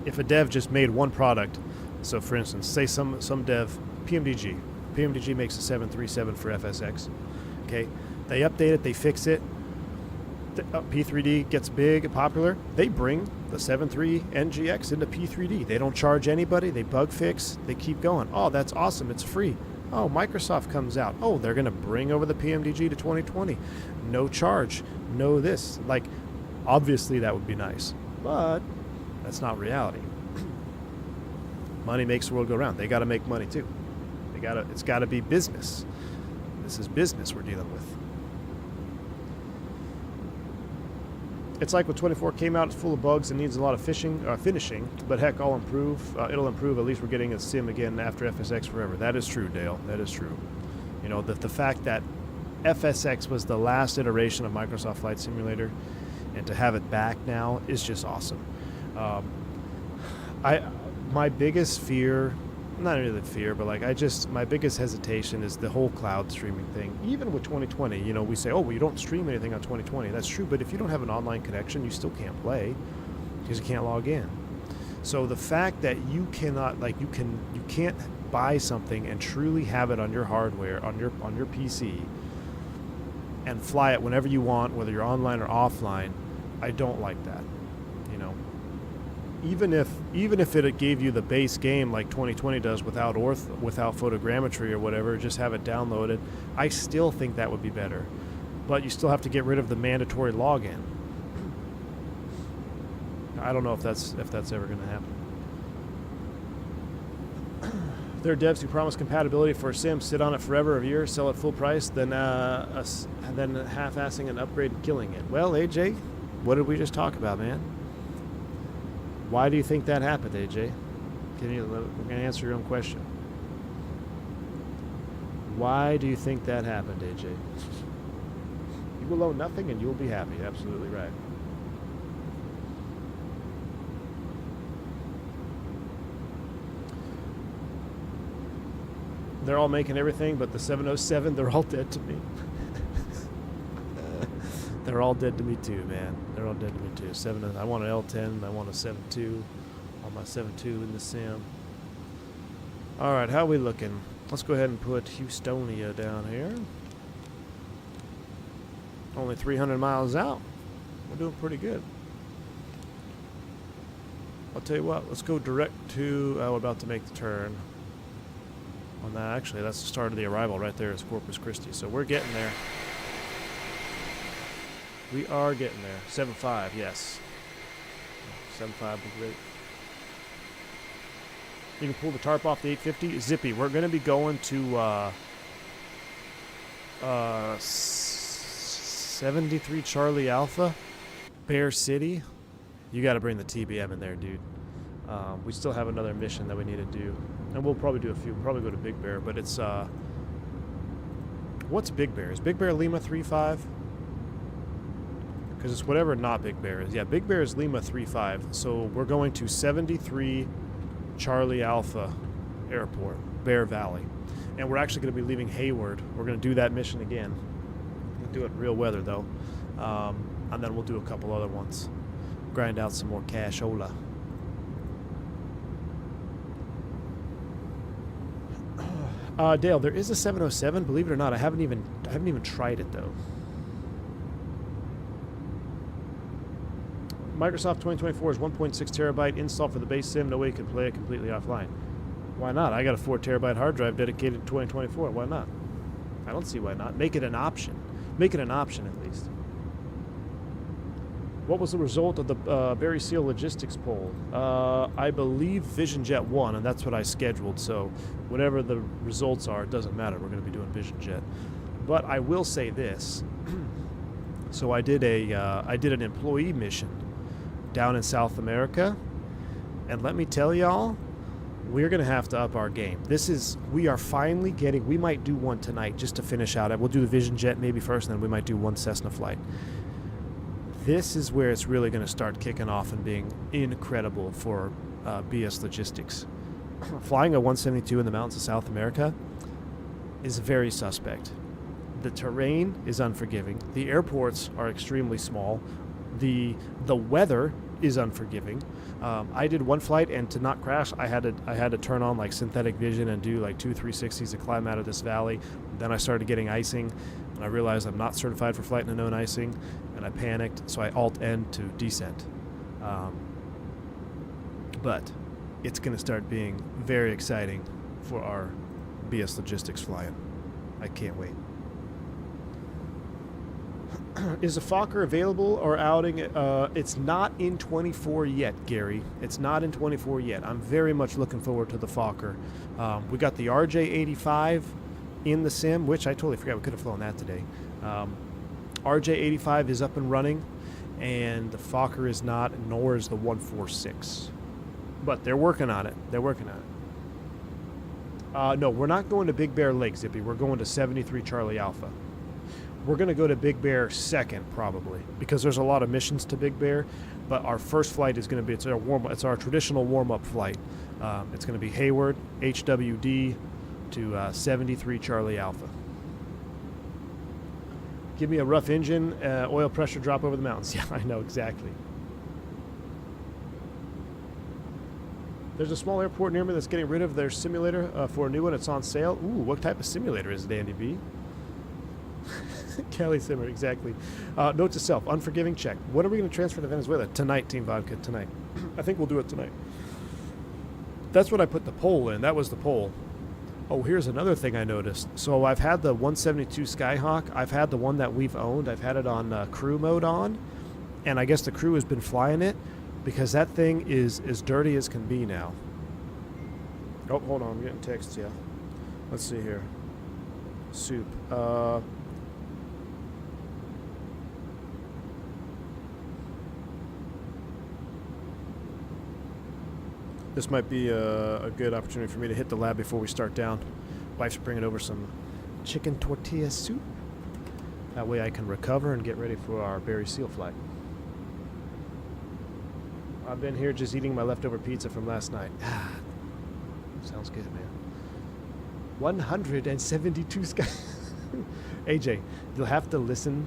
If a dev just made one product, so for instance, say some dev PMDG. PMDG makes a 737 for FSX. Okay, they update it, they fix it. P3D gets big and popular. They bring the 7.3 NGX into P3D. They don't charge anybody. They bug fix. They keep going. Oh, that's awesome. It's free. Oh, Microsoft comes out. Oh, they're going to bring over the PMDG to 2020. No charge. No this. Like, obviously that would be nice, but that's not reality. Money makes the world go round. They got to make money too. It's got to be business. This is business we're dealing with. It's like when 24 came out, it's full of bugs and needs a lot of finishing, but heck, I'll improve. It'll improve. At least we're getting a sim again after FSX forever. That is true, Dale. That is true. You know, the fact that FSX was the last iteration of Microsoft Flight Simulator, and to have it back now is just awesome. My biggest fear, not really fear, but like my biggest hesitation is the whole cloud streaming thing. Even with 2020, you know, we say, oh, well, you don't stream anything on 2020. That's true, but if you don't have an online connection, you still can't play because you can't log in. So the fact that you cannot, like, you can't buy something and truly have it on your hardware, on your PC, and fly it whenever you want, whether you're online or offline, I don't like that. You know, even if it gave you the base game like 2020 does without photogrammetry or whatever, just have it downloaded, I still think that would be better. But you still have to get rid of the mandatory login. I don't know if that's ever going to happen. There are devs who promise compatibility for a sim, sit on it forever, a year, sell it full price, then half-assing an upgrade and killing it. Well, AJ, what did we just talk about, man? Why do you think that happened, AJ? We're going to answer your own question. Why do you think that happened, AJ? You will own nothing and you'll be happy. Absolutely right. They're all making everything, but the 707, they're all dead to me. They're all dead to me too, man. They're all dead to me too. I want an L10. I want a 7.2 on my 7.2 in the sim. All right, how are we looking? Let's go ahead and put Houstonia down here. Only 300 miles out. We're doing pretty good. I'll tell you what. Let's go direct to. We're about to make the turn. On that, actually, that's the start of the arrival. Right there is Corpus Christi. So we're getting there. We are getting there. 7.5, yes. 7.5 would be great. You can pull the tarp off the 850. Zippy, we're going to be going to 73 Charlie Alpha, Bear City. You got to bring the TBM in there, dude. We still have another mission that we need to do. And we'll probably do a few. We'll probably go to Big Bear, but it's... what's Big Bear? Is Big Bear Lima 3.5? Because it's whatever not Big Bear is. Yeah, Big Bear is Lima 3.5. So we're going to 73 Charlie Alpha Airport, Bear Valley. And we're actually going to be leaving Hayward. We're going to do that mission again. We'll do it in real weather, though. And then we'll do a couple other ones. Grind out some more cashola. Dale, there is a 707. Believe it or not, I haven't even tried it though. Microsoft 2024 is 1.6 terabyte install for the base sim. No way you can play it completely offline. Why not? I got a 4 terabyte hard drive dedicated to 2024. Why not? I don't see why not. Make it an option. Make it an option at least. What was the result of the Barry Seal logistics poll? I believe VisionJet won, and that's what I scheduled. So whatever the results are, it doesn't matter. We're going to be doing VisionJet. But I will say this. So I did an employee mission down in South America, and let me tell y'all, we're going to have to up our game. We are finally getting. We might do one tonight just to finish out. We'll do the VisionJet maybe first, and then we might do one Cessna flight. This is where it's really going to start kicking off and being incredible for BS Logistics. Flying a 172 in the mountains of South America is very suspect. The terrain is unforgiving. The airports are extremely small. The weather is unforgiving. I did one flight, and to not crash, I had to turn on like synthetic vision and do like 2 360s to climb out of this valley. Then I started getting icing, and I realized I'm not certified for flight in a known icing, and I panicked, so I Alt-N to descent. But it's going to start being very exciting for our BS Logistics flying. I can't wait. Is the Fokker available or outing? It's not in 24 yet, Gary. It's not in 24 yet. I'm very much looking forward to the Fokker. We got the RJ85 in the sim, which I totally forgot we could have flown that today. RJ85 is up and running, and the Fokker is not, nor is the 146. But they're working on it. They're working on it. No, we're not going to Big Bear Lake, Zippy. We're going to 73 Charlie Alpha. We're going to go to Big Bear second, probably, because there's a lot of missions to Big Bear. But our first flight is going to be, it's our traditional warm-up flight. It's going to be Hayward, HWD, to 73 Charlie Alpha. Give me a rough engine, oil pressure drop over the mountains. Yeah, I know, exactly. There's a small airport near me that's getting rid of their simulator for a new one. It's on sale. Ooh, what type of simulator is it, Andy B? Kelly Simmer, exactly. Note to self, unforgiving check. When are we going to transfer to Venezuela? Tonight, Team Vodka, tonight. I think we'll do it tonight. That's what I put the poll in. That was the poll. Oh, here's another thing I noticed. So I've had the 172 Skyhawk. I've had the one that we've owned. I've had it on crew mode on. And I guess the crew has been flying it because that thing is as dirty as can be now. Oh, hold on. I'm getting texts, yeah. Let's see here. Soup. This might be a good opportunity for me to hit the lab before we start down. Wife's bringing over some chicken tortilla soup. That way I can recover and get ready for our Berry Seal flight. I've been here just eating my leftover pizza from last night. Sounds good, man. 172 sky. AJ, you'll have to listen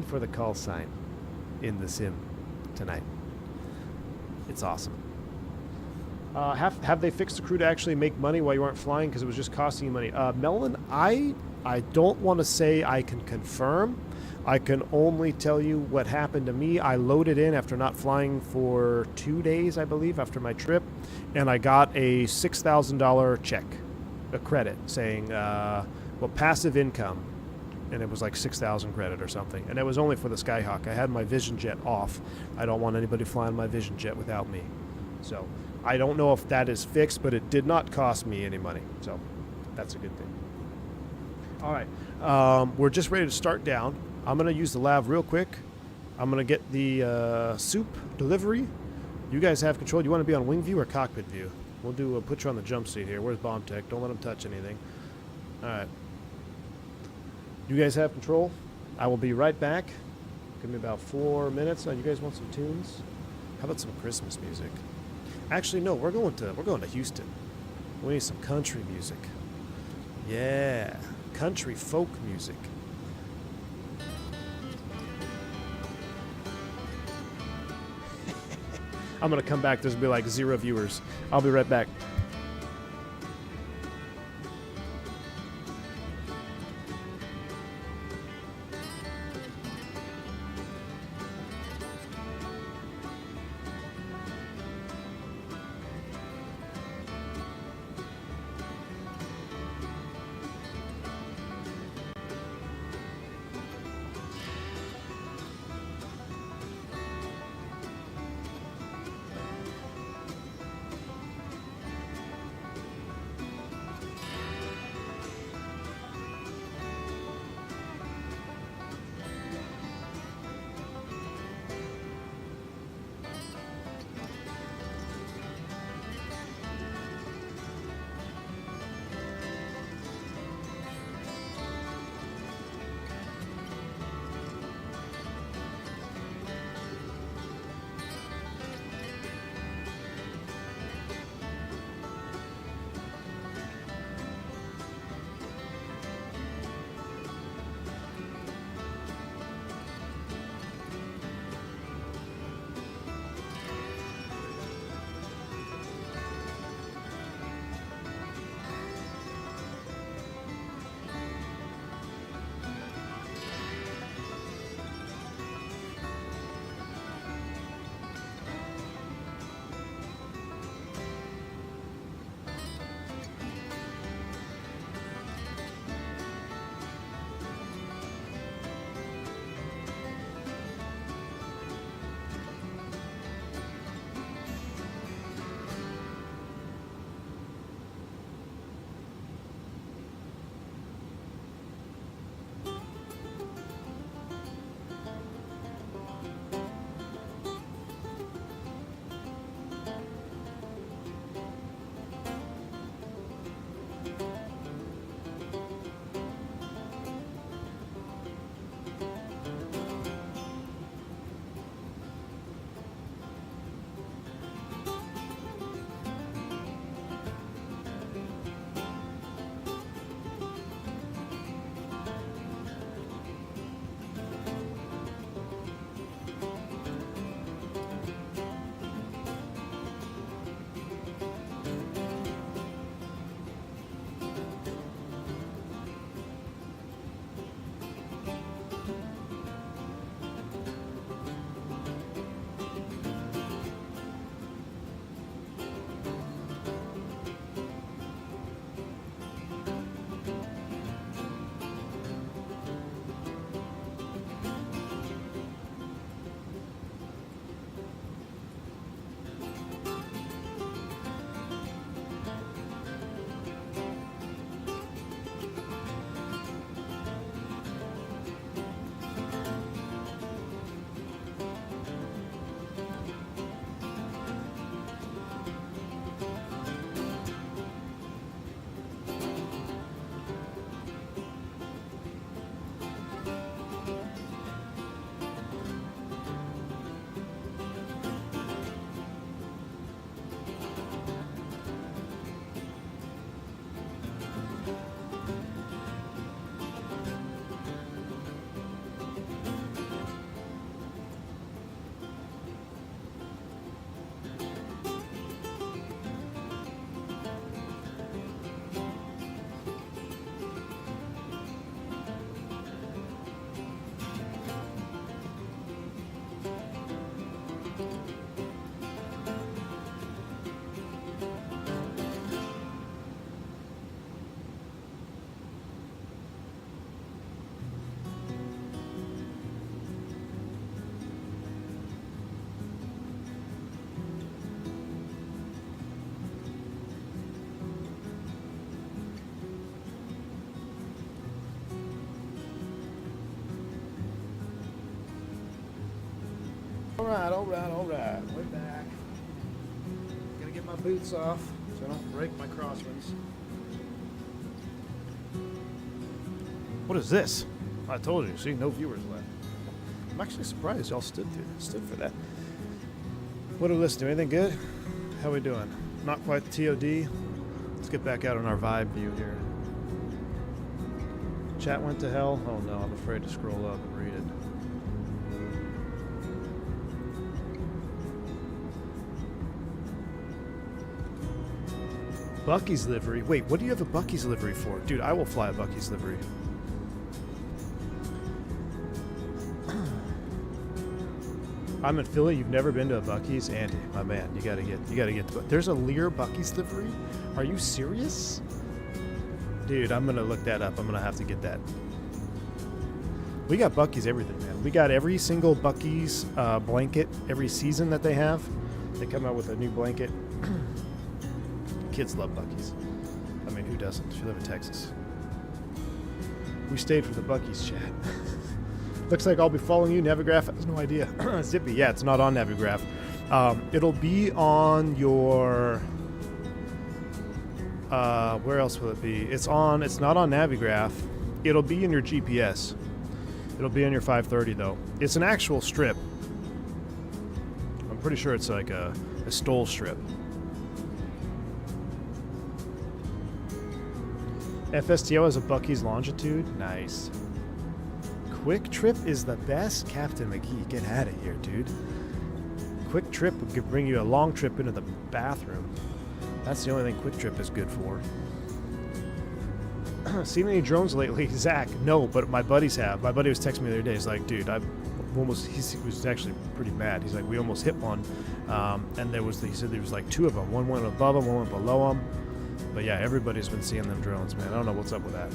for the call sign in the sim tonight. It's awesome. Have they fixed the crew to actually make money while you aren't flying because it was just costing you money? Melon, I don't want to say I can confirm. I can only tell you what happened to me. I loaded in after not flying for 2 days, I believe, after my trip, and I got a $6,000 check, a credit, saying, passive income, and it was like 6,000 credit or something, and it was only for the Skyhawk. I had my Vision Jet off. I don't want anybody flying my Vision Jet without me. So I don't know if that is fixed, but it did not cost me any money, so that's a good thing. All right, we're just ready to start down. I'm going to use the lav real quick. I'm going to get the soup delivery. You guys have control. You want to be on wing view or cockpit view? We'll do a put you on the jump seat here. Where's Bomb Tech? Don't let him touch anything. All right. You guys have control. I will be right back. Give me about 4 minutes. You guys want some tunes? How about some Christmas music? Actually, no. We're going to Houston. We need some country music. Yeah, country folk music. I'm going to come back. There's going to be like 0 viewers. I'll be right back. Alright. We're back. Gotta get my boots off so I don't break my crosswinds. What is this? I told you, see, no viewers left. I'm actually surprised y'all stood for that. What are we listening to? Anything good? How we doing? Not quite the TOD. Let's get back out on our vibe view here. Chat went to hell? Oh no, I'm afraid to scroll up and read it. Bucky's livery? Wait, what do you have a Bucky's livery for? Dude, I will fly a Bucky's livery. I'm in Philly. You've never been to a Bucky's? Andy, my man, you gotta get to. There's a Lear Bucky's livery? Are you serious? Dude, I'm gonna look that up. I'm gonna have to get that. We got Bucky's everything, man. We got every single Bucky's blanket every season that they have. They come out with a new blanket. Kids love Bucky's. I mean, who doesn't? If you live in Texas. We stayed for the Bucky's chat. Looks like I'll be following you. Navigraph has no idea. Zippy, yeah, it's not on Navigraph. It'll be on your... where else will it be? It's not on Navigraph. It'll be in your GPS. It'll be on your 530 though. It's an actual strip. I'm pretty sure it's like a stole strip. FSTO has a Bucky's longitude. Nice. Quick Trip is the best? Captain McGee, get out of here, dude. Quick Trip could bring you a long trip into the bathroom. That's the only thing Quick Trip is good for. Seen any drones lately? Zach, no, but my buddies have. My buddy was texting me the other day. He's like, dude, he was actually pretty mad. He's like, we almost hit one. And he said there was like two of them. One went above him, one went below him. But yeah, everybody's been seeing them drones, man. I don't know what's up with that.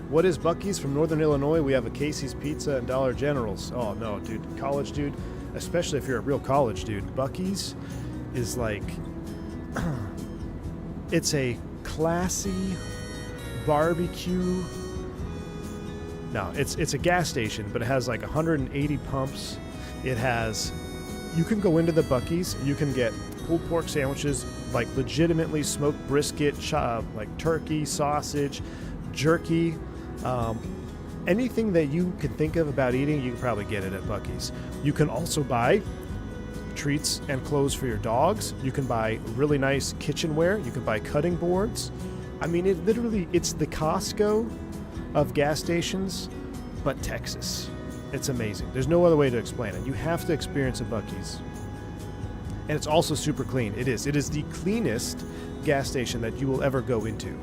What is Bucky's? From Northern Illinois? We have a Casey's Pizza and Dollar General's. Oh no, dude. College dude, especially if you're a real college dude, Bucky's is like, it's a classy barbecue. No, it's a gas station, but it has like 180 pumps. It has, you can go into the Bucky's, you can get pulled pork sandwiches, like legitimately smoked brisket, like turkey, sausage, jerky, anything that you can think of about eating, you can probably get it at Bucky's. You can also buy treats and clothes for your dogs. You can buy really nice kitchenware. You can buy cutting boards. I mean, it's the Costco of gas stations, but Texas. It's amazing. There's no other way to explain it. You have to experience a Bucky's. And it's also super clean. It is the cleanest gas station that you will ever go into.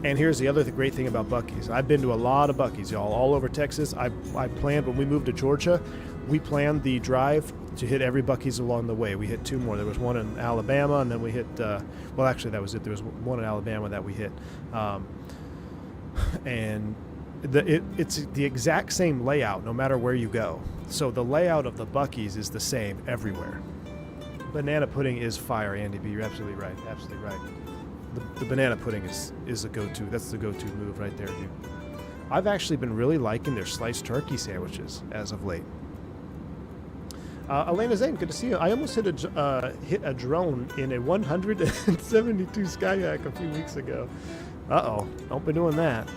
And here's the other great thing about Bucky's. I've been to a lot of Bucky's, y'all, all over Texas. I planned, when we moved to Georgia, we planned the drive to hit every Bucky's along the way. We hit two more. There was one in Alabama, and then we hit, well, actually, that was it. There was one in Alabama that we hit. And it's the exact same layout no matter where you go. So the layout of the Bucky's is the same everywhere. Banana pudding is fire, Andy B. You're absolutely right. Absolutely right. The banana pudding is a go-to. That's the go-to move right there, dude. I've actually been really liking their sliced turkey sandwiches as of late. Elena Zane, good to see you. I almost hit a drone in a 172 Skyyak a few weeks ago. Uh-oh. Don't be doing that.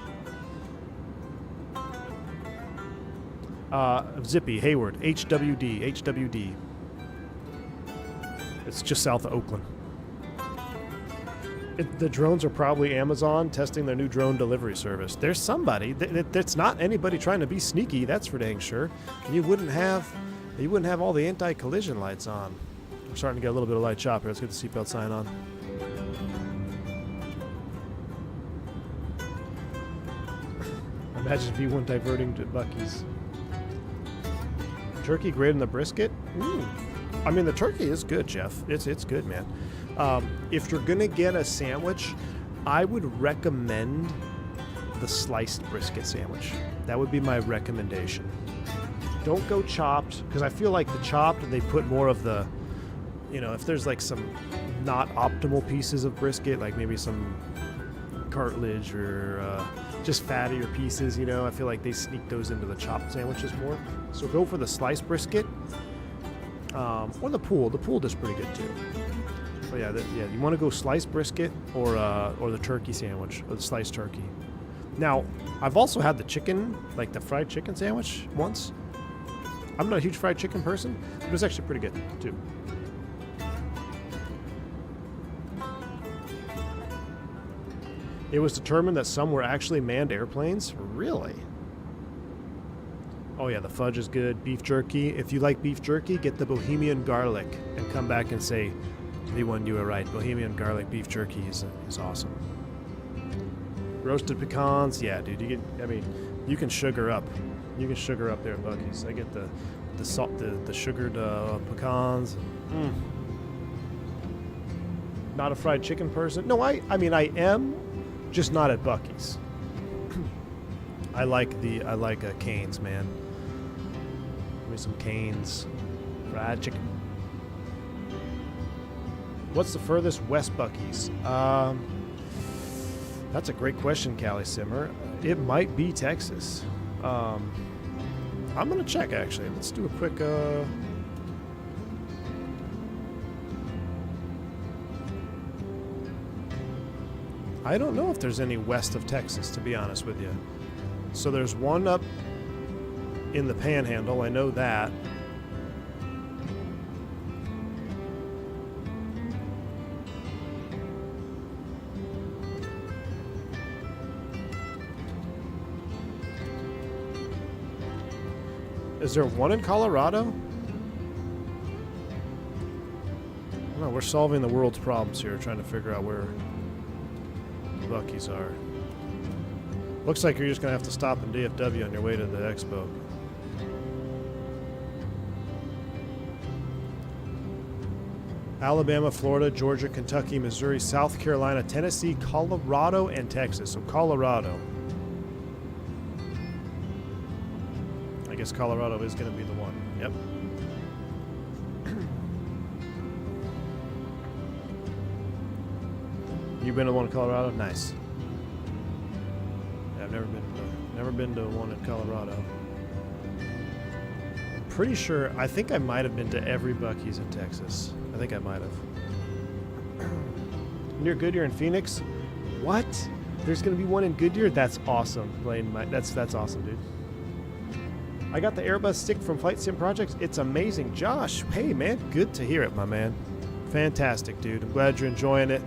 Zippy, Hayward, HWD. It's just south of Oakland. The drones are probably Amazon testing their new drone delivery service. There's somebody. That's not anybody trying to be sneaky, that's for dang sure. You wouldn't have all the anti-collision lights on. We're starting to get a little bit of light chop here. Let's get the seatbelt sign on. Imagine V1 diverting to Bucky's. Turkey greater than the brisket? Ooh. I mean, the turkey is good, Jeff. It's good, man. If you're gonna get a sandwich, I would recommend the sliced brisket sandwich. That would be my recommendation. Don't go chopped, because I feel like the chopped, they put more of the, if there's like some not optimal pieces of brisket, like maybe some cartilage or just fattier pieces, you know. I feel like they sneak those into the chopped sandwiches more. So go for the sliced brisket or the pool. The pool does pretty good too. But yeah, you want to go sliced brisket or the turkey sandwich or the sliced turkey. Now, I've also had the chicken, like the fried chicken sandwich once. I'm not a huge fried chicken person, but it was actually pretty good too. It was determined that some were actually manned airplanes. Really? Oh yeah, the fudge is good. Beef jerky. If you like beef jerky, get the Bohemian garlic and come back and say, the one you were right. Bohemian garlic beef jerky is awesome. Roasted pecans. Yeah, dude, you can sugar up. You can sugar up there at Buc-ee's. I get the sugared pecans. Not a fried chicken person. No, I am, just not at Buc-ee's. I like Cane's, man. Give me some Cane's fried chicken. What's the furthest west Buc-ee's? That's a great question, Callie Simmer. It might be Texas. I'm gonna check actually. Let's do a quick. I don't know if there's any west of Texas, to be honest with you. So there's one up in the Panhandle. I know that. Is there one in Colorado? No, we're solving the world's problems here, trying to figure out where the Buc-ee's are. Looks like you're just going to have to stop in DFW on your way to the expo. Alabama, Florida, Georgia, Kentucky, Missouri, South Carolina, Tennessee, Colorado, and Texas. So Colorado. I guess Colorado is going to be the one. Yep. You've been to one in Colorado? Nice. Yeah, I've never been to one in Colorado. I'm pretty sure. I think I might have been to every Buc-ee's in Texas. I think I might have. Near Goodyear in Phoenix? What? There's going to be one in Goodyear? That's awesome, Blaine. That's awesome, dude. I got the Airbus stick from Flight Sim Projects. It's amazing. Josh, hey, man. Good to hear it, my man. Fantastic, dude. I'm glad you're enjoying it.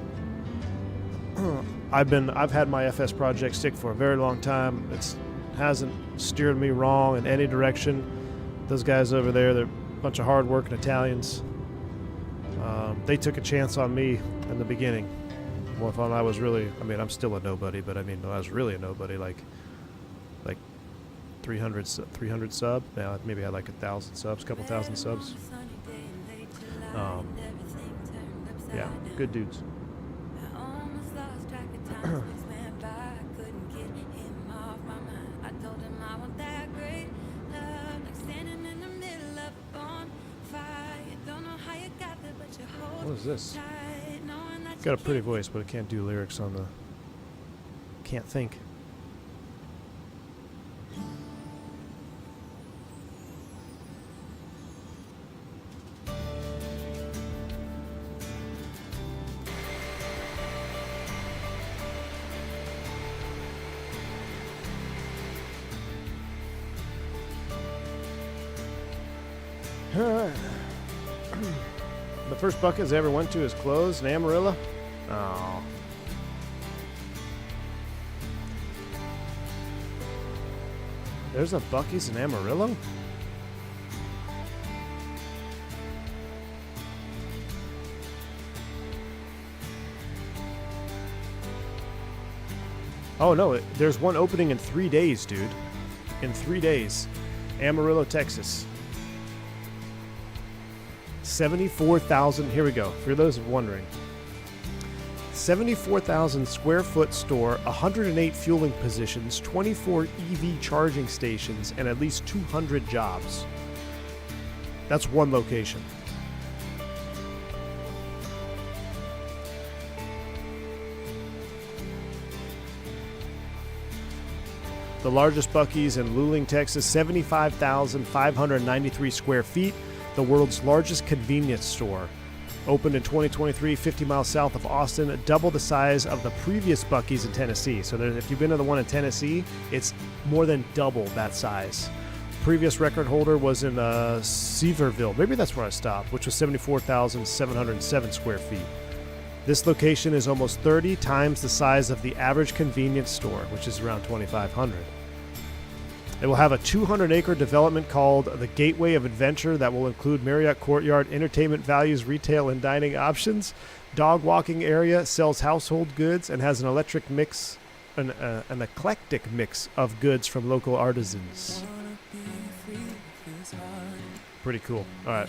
I've had my FSprojects stick for a very long time. It hasn't steered me wrong in any direction. Those guys over there, they're a bunch of hard-working Italians. They took a chance on me in the beginning. Well, when I was really, I'm still a nobody, but when I was really a nobody, like 300 sub. Now maybe I had like 1,000 subs, couple thousand subs. Yeah, good dudes. What is this? Got a pretty voice, but I can't do lyrics on the. Can't think. The first Buc-ee's I ever went to is closed in Amarillo. Oh. There's a Buc-ee's in Amarillo? Oh no, there's one opening in 3 days, dude. In 3 days. Amarillo, Texas. 74,000, here we go, for those wondering. 74,000 square foot store, 108 fueling positions, 24 EV charging stations, and at least 200 jobs. That's one location. The largest Buc-ee's in Luling, Texas, 75,593 square feet. The world's largest convenience store. Opened in 2023, 50 miles south of Austin, double the size of the previous Buc-ee's in Tennessee. So if you've been to the one in Tennessee, it's more than double that size. Previous record holder was in Sevierville. Maybe that's where I stopped, which was 74,707 square feet. This location is almost 30 times the size of the average convenience store, which is around 2,500. It will have a 200-acre development called the Gateway of Adventure that will include Marriott Courtyard, entertainment values, retail and dining options, dog walking area, sells household goods, and has an eclectic mix of goods from local artisans. Pretty cool. All right,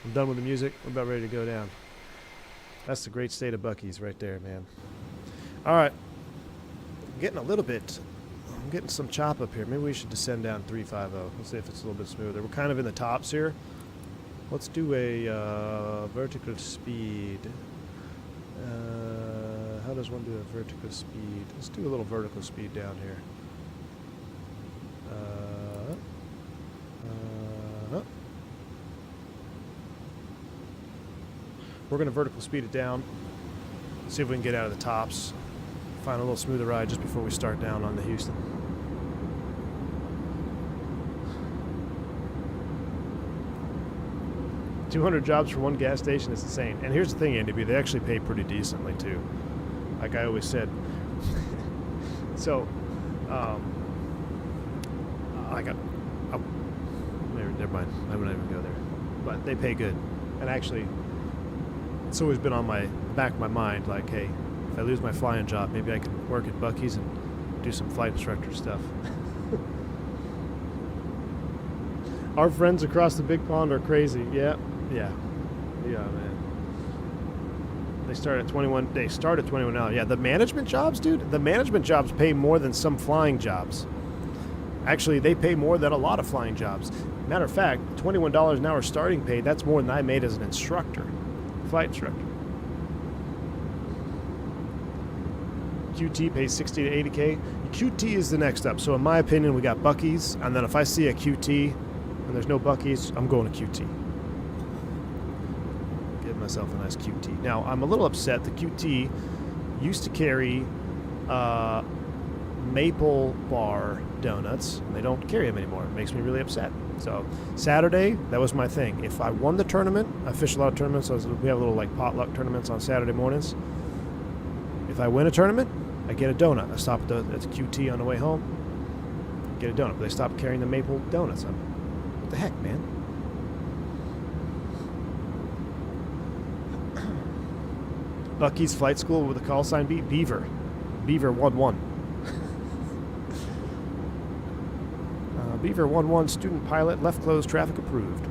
I'm done with the music. We're about ready to go down. That's the great state of Buc-ee's right there, man. All right, I'm getting I'm getting some chop up here. Maybe we should descend down 350. Let's see if it's a little bit smoother. We're kind of in the tops here. Let's do a vertical speed. How does one do a vertical speed? Let's do a little vertical speed down here. We're going to vertical speed it down. See if we can get out of the tops. Find a little smoother ride just before we start down on the Houston. $200 jobs for one gas station is insane. And here's the thing, Andy B, they actually pay pretty decently too. Like I always said. So, never mind. I wouldn't even go there. But they pay good. And actually, it's always been on my back of my mind, like, hey, if I lose my flying job, maybe I can work at Buc-ee's and do some flight instructor stuff. Our friends across the big pond are crazy. Yeah, man. They start at 21. They start at 21 now. Yeah, the management jobs, dude. The management jobs pay more than some flying jobs. Actually, they pay more than a lot of flying jobs. Matter of fact, $21 an hour starting pay. That's more than I made as an instructor, flight instructor. QT pays 60 to 80K. QT is the next up. So in my opinion, we got Buc-ee's, and then if I see a QT and there's no Buc-ee's, I'm going to QT. Give myself a nice QT. Now, I'm a little upset. The QT used to carry maple bar donuts, and they don't carry them anymore. It makes me really upset. So Saturday, that was my thing. If I won the tournament, I fish a lot of tournaments, so we have little like potluck tournaments on Saturday mornings. If I win a tournament, I get a donut. I stop at the QT on the way home, get a donut. But they stopped carrying the maple donuts. What the heck, man? Buc-ee's flight school with a call sign Beaver 11. Beaver 11 student pilot, left closed, traffic approved.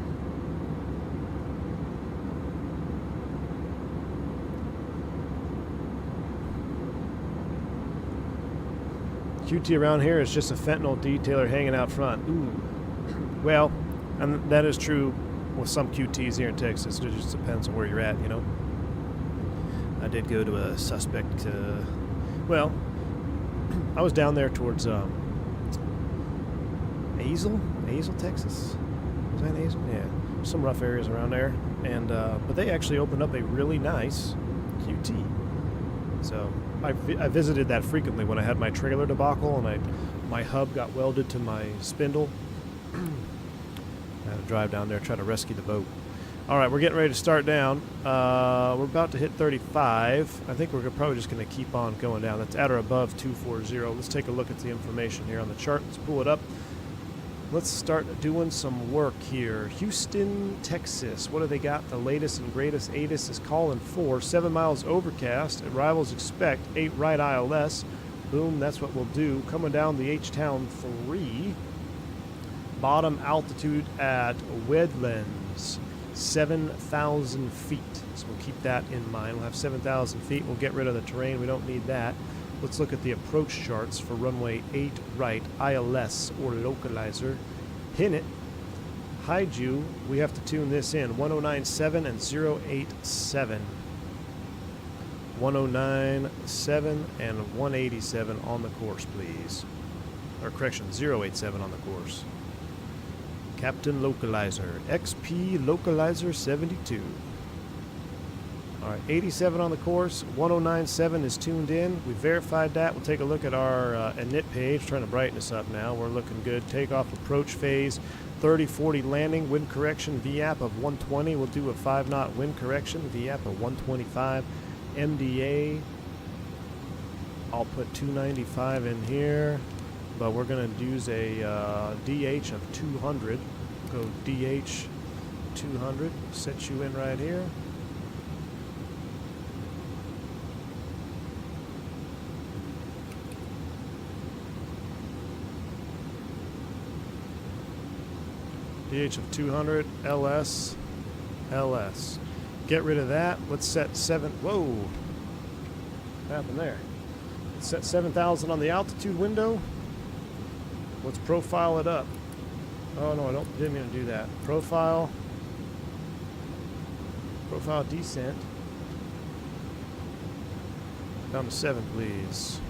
QT around here is just a fentanyl detailer hanging out front. Ooh. Well, and that is true with some QTs here in Texas. It just depends on where you're at, you know. I did go to a suspect, well, I was down there towards Hazel, Texas. Was that Hazel? Yeah, some rough areas around there, and but they actually opened up a really nice QT. So I visited that frequently when I had my trailer debacle and my hub got welded to my spindle. I had to drive down there, try to rescue the boat. All right, we're getting ready to start down. We're about to hit 35. I think we're probably just going to keep on going down. That's at or above 240. Let's take a look at the information here on the chart. Let's pull it up. Let's start doing some work here. Houston, Texas. What do they got? The latest and greatest. ATIS is calling for 7 miles overcast. Arrivals expect 8 right ILS. Boom, that's what we'll do. Coming down the H-Town 3. Bottom altitude at Wedlands, 7,000 feet. So we'll keep that in mind. We'll have 7,000 feet. We'll get rid of the terrain. We don't need that. Let's look at the approach charts for runway 8 right, ILS or localizer. Pin it. Hide you. We have to tune this in. 1097 and 087. 1097 and 187 on the course, please. or correction, 087 on the course. Captain Localizer, XP Localizer 72. Alright, 87 on the course, 1097 is tuned in. We verified that. We'll take a look at our init page, trying to brighten us up now. We're looking good. Takeoff approach phase, 30-40 landing, wind correction, VAP of 120. We'll do a 5-knot wind correction, VAP of 125. MDA, I'll put 295 in here, but we're going to use a DH of 200. Go DH 200, set you in right here. DH of 200, LS, LS. Get rid of that. Let's set 7. Whoa. What happened there? Let's set 7,000 on the altitude window. Let's profile it up. Oh no, didn't mean to do that. Profile descent. Down to 7, please.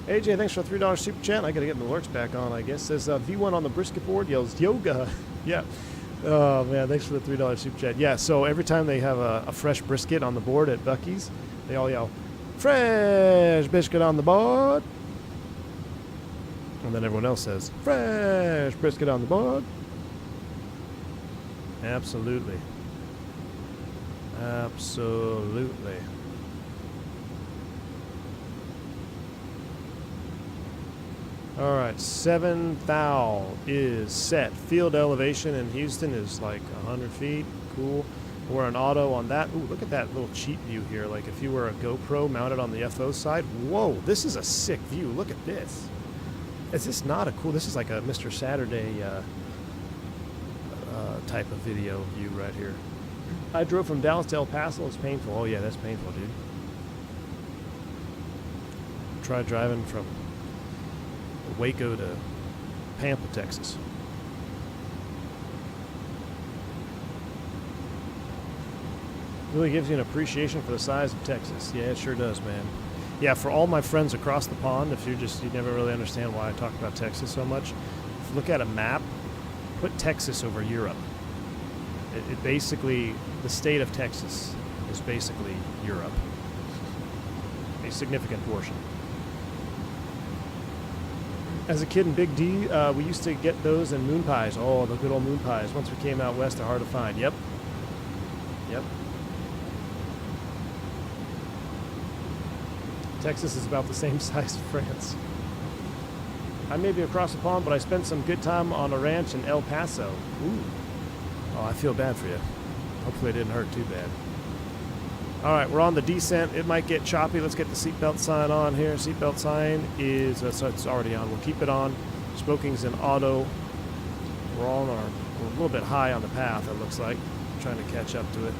AJ, thanks for the $3 super chat. I gotta get the alerts back on, I guess. Says V1 on the brisket board yells yoga. Yeah. Oh man, thanks for the $3 super chat. Yeah, so every time they have a fresh brisket on the board at Buc-ee's, they all yell, "Fresh brisket on the board." And then everyone else says, "Fresh brisket on the board." Absolutely. Absolutely. All right, 7,000 is set. Field elevation in Houston is like 100 feet. Cool. We're on auto on that. Ooh, look at that little cheap view here. Like if you were a GoPro mounted on the FO side. Whoa, this is a sick view. Look at this. Is this not a cool? This is like a Mr. Saturday type of video view right here. I drove from Dallas to El Paso. It's painful. Oh yeah, that's painful, dude. Try driving from Waco to Pampa, Texas. Really gives you an appreciation for the size of Texas. Yeah, it sure does, man. Yeah, for all my friends across the pond, if you never really understand why I talk about Texas so much, if you look at a map, put Texas over Europe. It basically, the state of Texas is basically Europe. A significant portion. As a kid in Big D, we used to get those in moon pies. Oh, the good old moon pies. Once we came out west, they're hard to find. Yep. Yep. Texas is about the same size as France. I may be across the pond, but I spent some good time on a ranch in El Paso. Ooh. Oh, I feel bad for you. Hopefully it didn't hurt too bad. All right, we're on the descent. It might get choppy. Let's get the seatbelt sign on here. Seatbelt sign is, so it's already on. We'll keep it on. Smoking's in auto. We're a little bit high on the path, it looks like. I'm trying to catch up to it.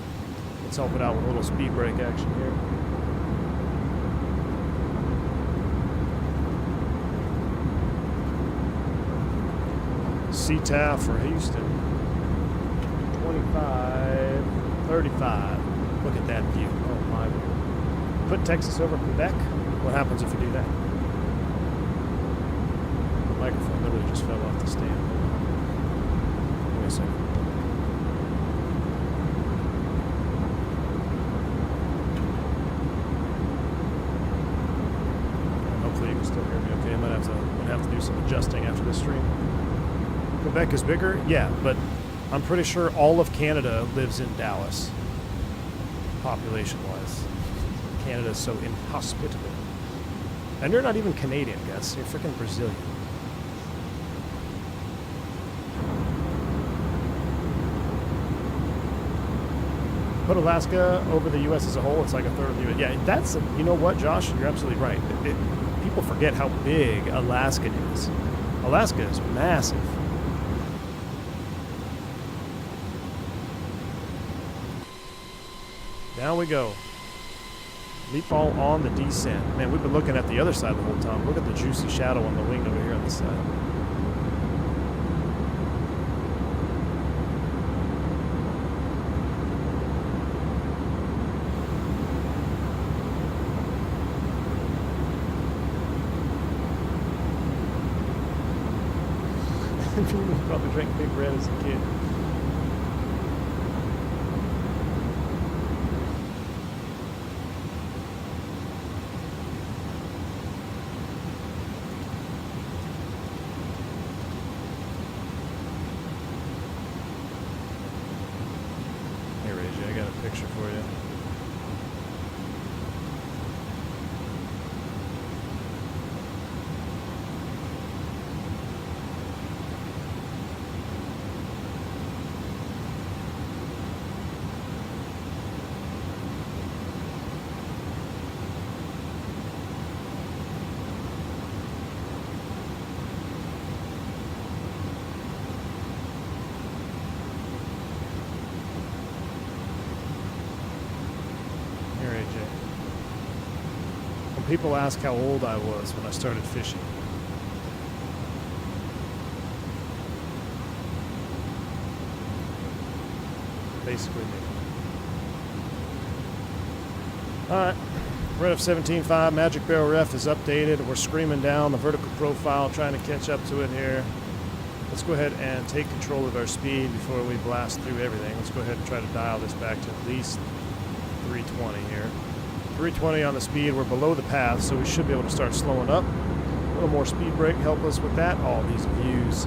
Let's help it out with a little speed brake action here. CTAF for Houston. 25, 35. Look at that view. Oh my word. Put Texas over Quebec. What happens if you do that? The microphone literally just fell off the stand. Give me a second. Hopefully you can still hear me okay. I might have to do some adjusting after this stream. Quebec is bigger? Yeah, but I'm pretty sure all of Canada lives in Dallas. Population-wise. Canada is so inhospitable. And you're not even Canadian, guys. You're freaking Brazilian. Put Alaska over the U.S. as a whole, it's like a third of the U.S. Yeah, you know what, Josh? You're absolutely right. People forget how big Alaska is. Alaska is massive. Down we go. Leap all on the descent. Man, we've been looking at the other side the whole time. Look at the juicy shadow on the wing over here on this side. People probably drank Big Red as a kid. Here, AJ, I got a picture for you. People ask how old I was when I started fishing. Basically me. Alright, Red of 17.5, Magic Barrel Ref is updated. We're screaming down the vertical profile, trying to catch up to it here. Let's go ahead and take control of our speed before we blast through everything. Let's go ahead and try to dial this back to at least 320 here. 320 on the speed, we're below the path, so we should be able to start slowing up. A little more speed brake help us with that. All these views.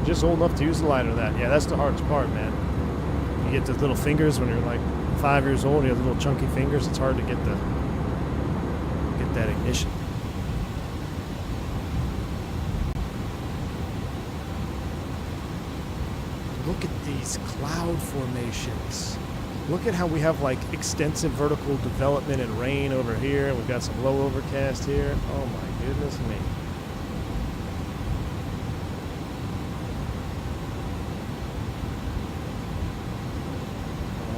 Just old enough to use the lighter of that. Yeah, that's the hardest part, man. You get those little fingers when you're like 5 years old, you have little chunky fingers, it's hard to get that ignition. Look at these cloud formations. Look at how we have like extensive vertical development and rain over here, and we've got some low overcast here. Oh my goodness me.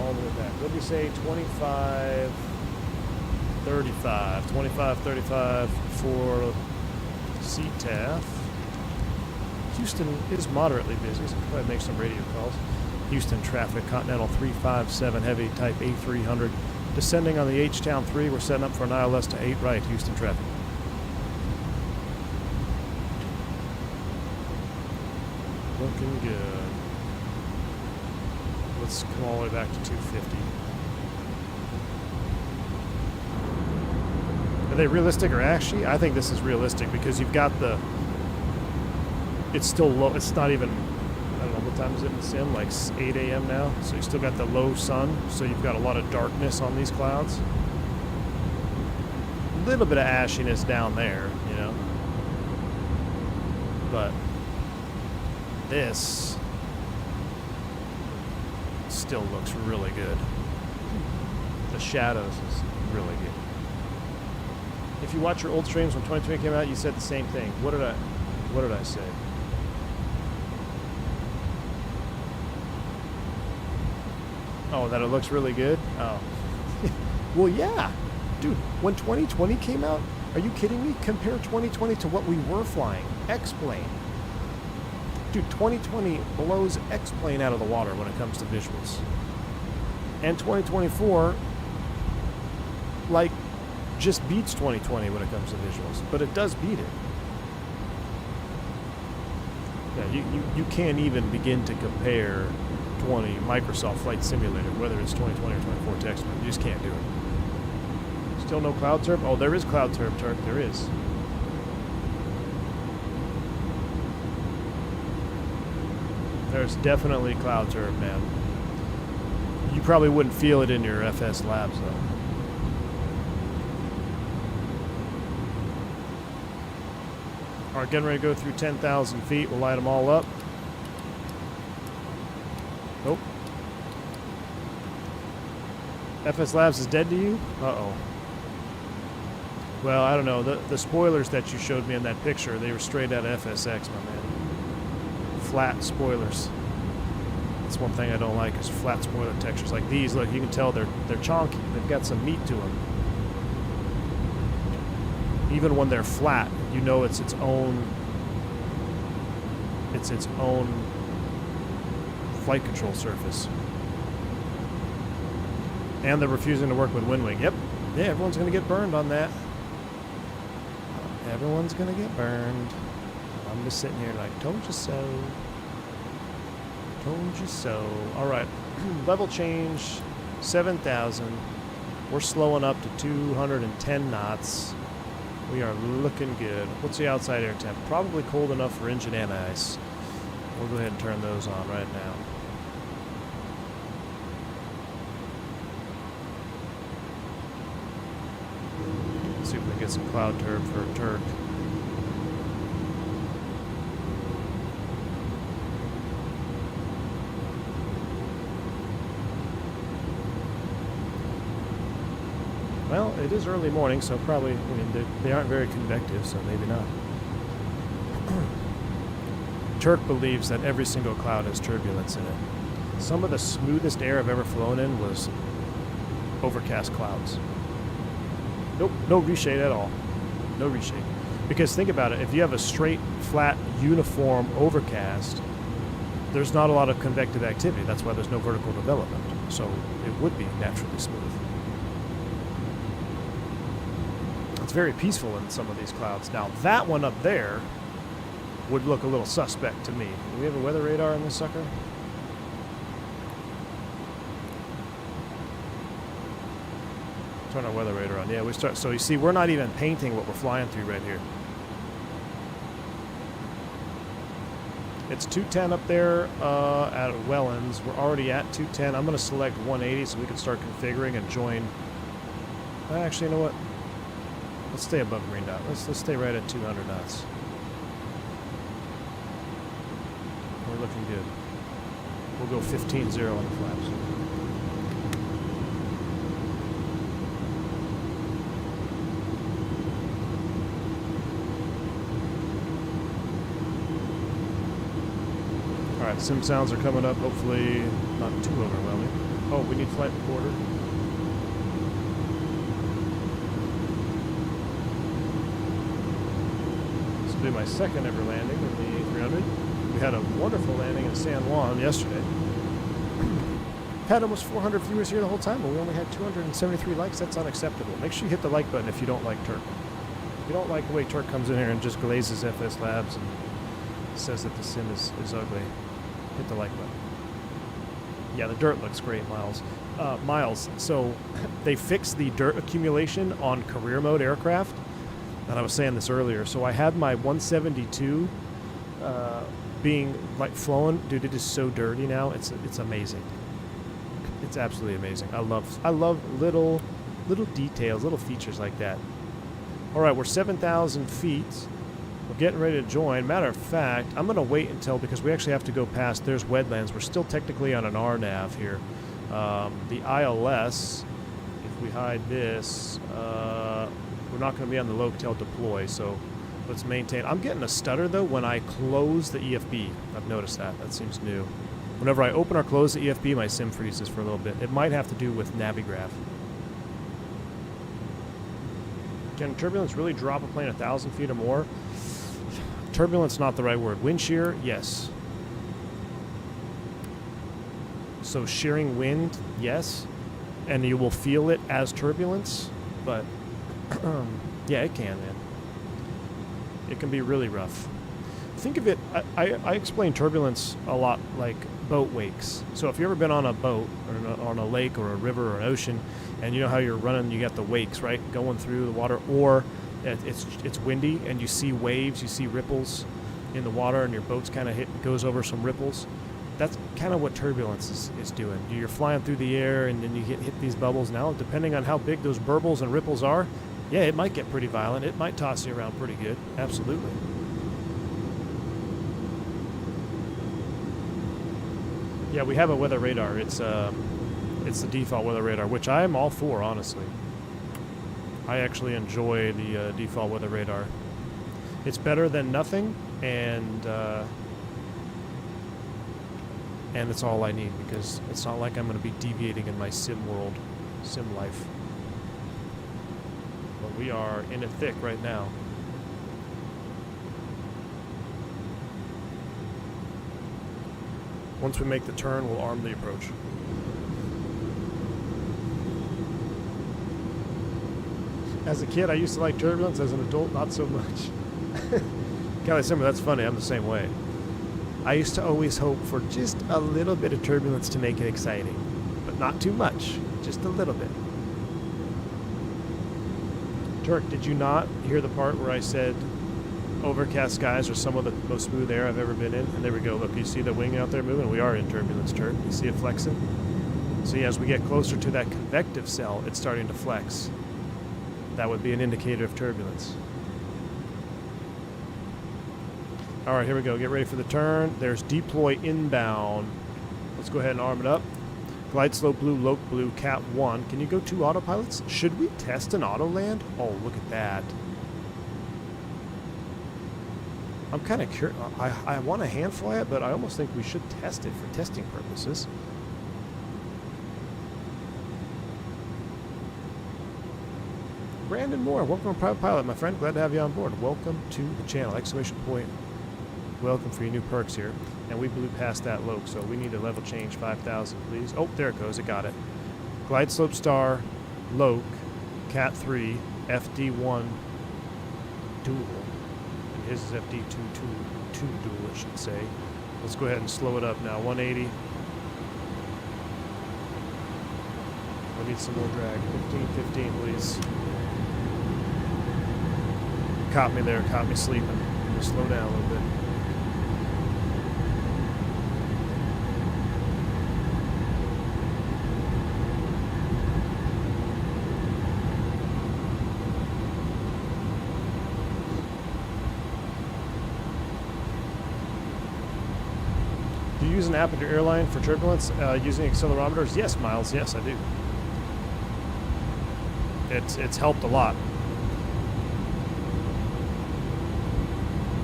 All the way back. What did we say? 25, 35. 25, 35 for CTAF. Houston is moderately busy, so we'll probably make some radio calls. Houston traffic, Continental 357 heavy, type A300. Descending on the H-Town 3, we're setting up for an ILS to 8 right, Houston traffic. Looking good. Let's come all the way back to 250. Are they realistic or ashy? I think this is realistic because you've got the... It's still low. It's not even, I don't know, what time is it in the sim? Like 8 a.m. now? So you still got the low sun. So you've got a lot of darkness on these clouds. A little bit of ashiness down there, you know. But this still looks really good. The shadows is really good. If you watch your old streams when 2020 came out, you said the same thing. What did I say? Oh, that it looks really good? Oh. Well, yeah. Dude, when 2020 came out, are you kidding me? Compare 2020 to what we were flying. X-Plane. Dude, 2020 blows X-Plane out of the water when it comes to visuals. And 2024, like, just beats 2020 when it comes to visuals. But it does beat it. Yeah, you can't even begin to compare 20 Microsoft Flight Simulator, whether it's 2020 or 24 text. You just can't do it. Still no cloud turb? Oh, there is cloud turb, Turk. There is. There's definitely cloud turb, man. You probably wouldn't feel it in your FS labs, though. All right, getting ready to go through 10,000 feet. We'll light them all up. Nope. FS Labs is dead to you? Uh-oh. Well, I don't know. The spoilers that you showed me in that picture, they were straight out of FSX, my man. Flat spoilers. That's one thing I don't like is flat spoiler textures like these. Look, you can tell they're chonky. They've got some meat to them. Even when they're flat, you know it's its own flight control surface. And they're refusing to work with WindWing. Yep. Yeah, everyone's going to get burned on that. Everyone's going to get burned. I'm just sitting here like, told you so. Told you so. All right. Level change, 7,000. We're slowing up to 210 knots. We are looking good. What's the outside air temp? Probably cold enough for engine and ice. We'll go ahead and turn those on right now. Let's see if we can get some cloud turb for Turk. Well, it is early morning, so probably, I mean, they aren't very convective, so maybe not. Turk believes that every single cloud has turbulence in it. Some of the smoothest air I've ever flown in was overcast clouds. Nope, no reshade at all. No reshade. Because think about it, if you have a straight, flat, uniform overcast, there's not a lot of convective activity. That's why there's no vertical development. So it would be naturally smooth. It's very peaceful in some of these clouds. Now, that one up there would look a little suspect to me. Do we have a weather radar in this sucker? Turn our weather radar on. Yeah, we start. So you see, we're not even painting what we're flying through right here. It's 210 up there at Wellens. We're already at 210. I'm going to select 180 so we can start configuring and join. Actually, you know what? Let's stay above green dot. Let's stay right at 200 knots. We're looking good. We'll go 15-0 on the flaps. Alright, sim sounds are coming up. Hopefully not too overwhelming. Oh, we need flight recorder. Do my second ever landing in the A300. We had a wonderful landing in San Juan yesterday. Had almost 400 viewers here the whole time, but we only had 273 likes. That's unacceptable. Make sure you hit the like button if you don't like Turk. If you don't like the way Turk comes in here and just glazes FS Labs and says that the sim is ugly, hit the like button. Yeah, the dirt looks great, Miles. Miles, so they fixed the dirt accumulation on career mode aircraft. And I was saying this earlier. So I had my 172 being like flowing. Dude, it is so dirty now. It's amazing. It's absolutely amazing. I love little details, little features like that. All right, we're 7,000 feet. We're getting ready to join. Matter of fact, I'm going to wait until, because we actually have to go past, there's Wedlands. We're still technically on an RNAV here. The ILS, if we hide this, we're not going to be on the local deploy, so let's maintain. I'm getting a stutter, though, when I close the EFB. I've noticed that. That seems new. Whenever I open or close the EFB, my sim freezes for a little bit. It might have to do with Navigraph. Can turbulence really drop a plane 1,000 feet or more? Turbulence, not the right word. Wind shear, yes. So shearing wind, yes. And you will feel it as turbulence, but yeah, it can, man. It can be really rough. Think of it, I explain turbulence a lot like boat wakes. So if you've ever been on a boat or on a lake or a river or an ocean, and you know how you're running, you got the wakes, right, going through the water, or it's windy and you see waves, you see ripples in the water, and your boat's kind of goes over some ripples. That's kind of what turbulence is doing. You're flying through the air, and then you hit these bubbles. Now, depending on how big those burbles and ripples are, yeah, it might get pretty violent. It might toss you around pretty good. Absolutely. Yeah, we have a weather radar. It's the default weather radar, which I am all for, honestly. I actually enjoy the default weather radar. It's better than nothing, and it's all I need, because it's not like I'm going to be deviating in my sim world, sim life. But we are in it thick right now. Once we make the turn, we'll arm the approach. As a kid, I used to like turbulence. As an adult, not so much. Kelly Simmer, that's funny. I'm the same way. I used to always hope for just a little bit of turbulence to make it exciting. But not too much. Just a little bit. Turk, did you not hear the part where I said overcast skies are some of the most smooth air I've ever been in? And there we go. Look, you see the wing out there moving? We are in turbulence, Turk. You see it flexing? See, as we get closer to that convective cell, it's starting to flex. That would be an indicator of turbulence. All right, here we go. Get ready for the turn. There's deploy inbound. Let's go ahead and arm it up. Glide slope blue, loc blue, cat 1. Can you go 2 autopilots? Should we test an auto land? Oh, look at that. I'm kind of curious. I want to hand fly it, but I almost think we should test it for testing purposes. Brandon Moore, welcome to Private Pilot, my friend. Glad to have you on board. Welcome to the channel. Exclamation point. Welcome for your new perks here. And we blew past that loc, so we need a level change 5,000, please. Oh, there it goes. It got it. Glide slope star, loc, cat 3, FD1 dual. And his is FD2 dual, I should say. Let's go ahead and slow it up now. 180. I need some more drag. 15, please. Caught me there, caught me sleeping. Just slow down a little bit. Do you use an app at your airline for turbulence using accelerometers? Yes, Miles. Yes, I do. It's helped a lot.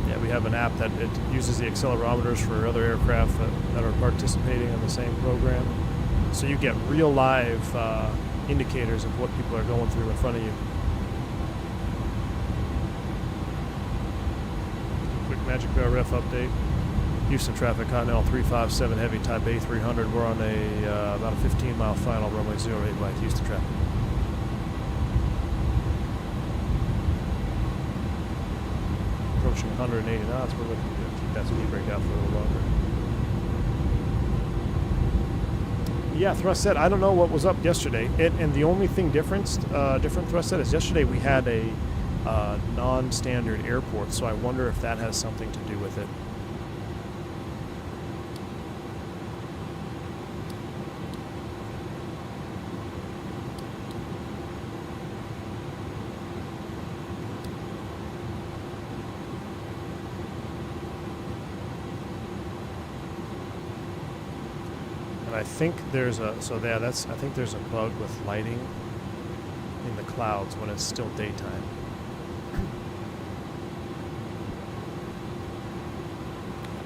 Yeah, we have an app that it uses the accelerometers for other aircraft that are participating in the same program. So you get real live indicators of what people are going through in front of you. Quick Magic Barrel Ref update. Houston traffic, Continental 357 Heavy Type A300. We're on about a 15-mile final, runway 08 by Houston traffic. Approaching 180 knots. We're looking to keep that speed break out for a little longer. Yeah, Thrust said, I don't know what was up yesterday. And the only thing different, Thrust said, is yesterday we had a non-standard airport, so I wonder if that has something to do with it. I think there's a I think there's a bug with lighting in the clouds when it's still daytime.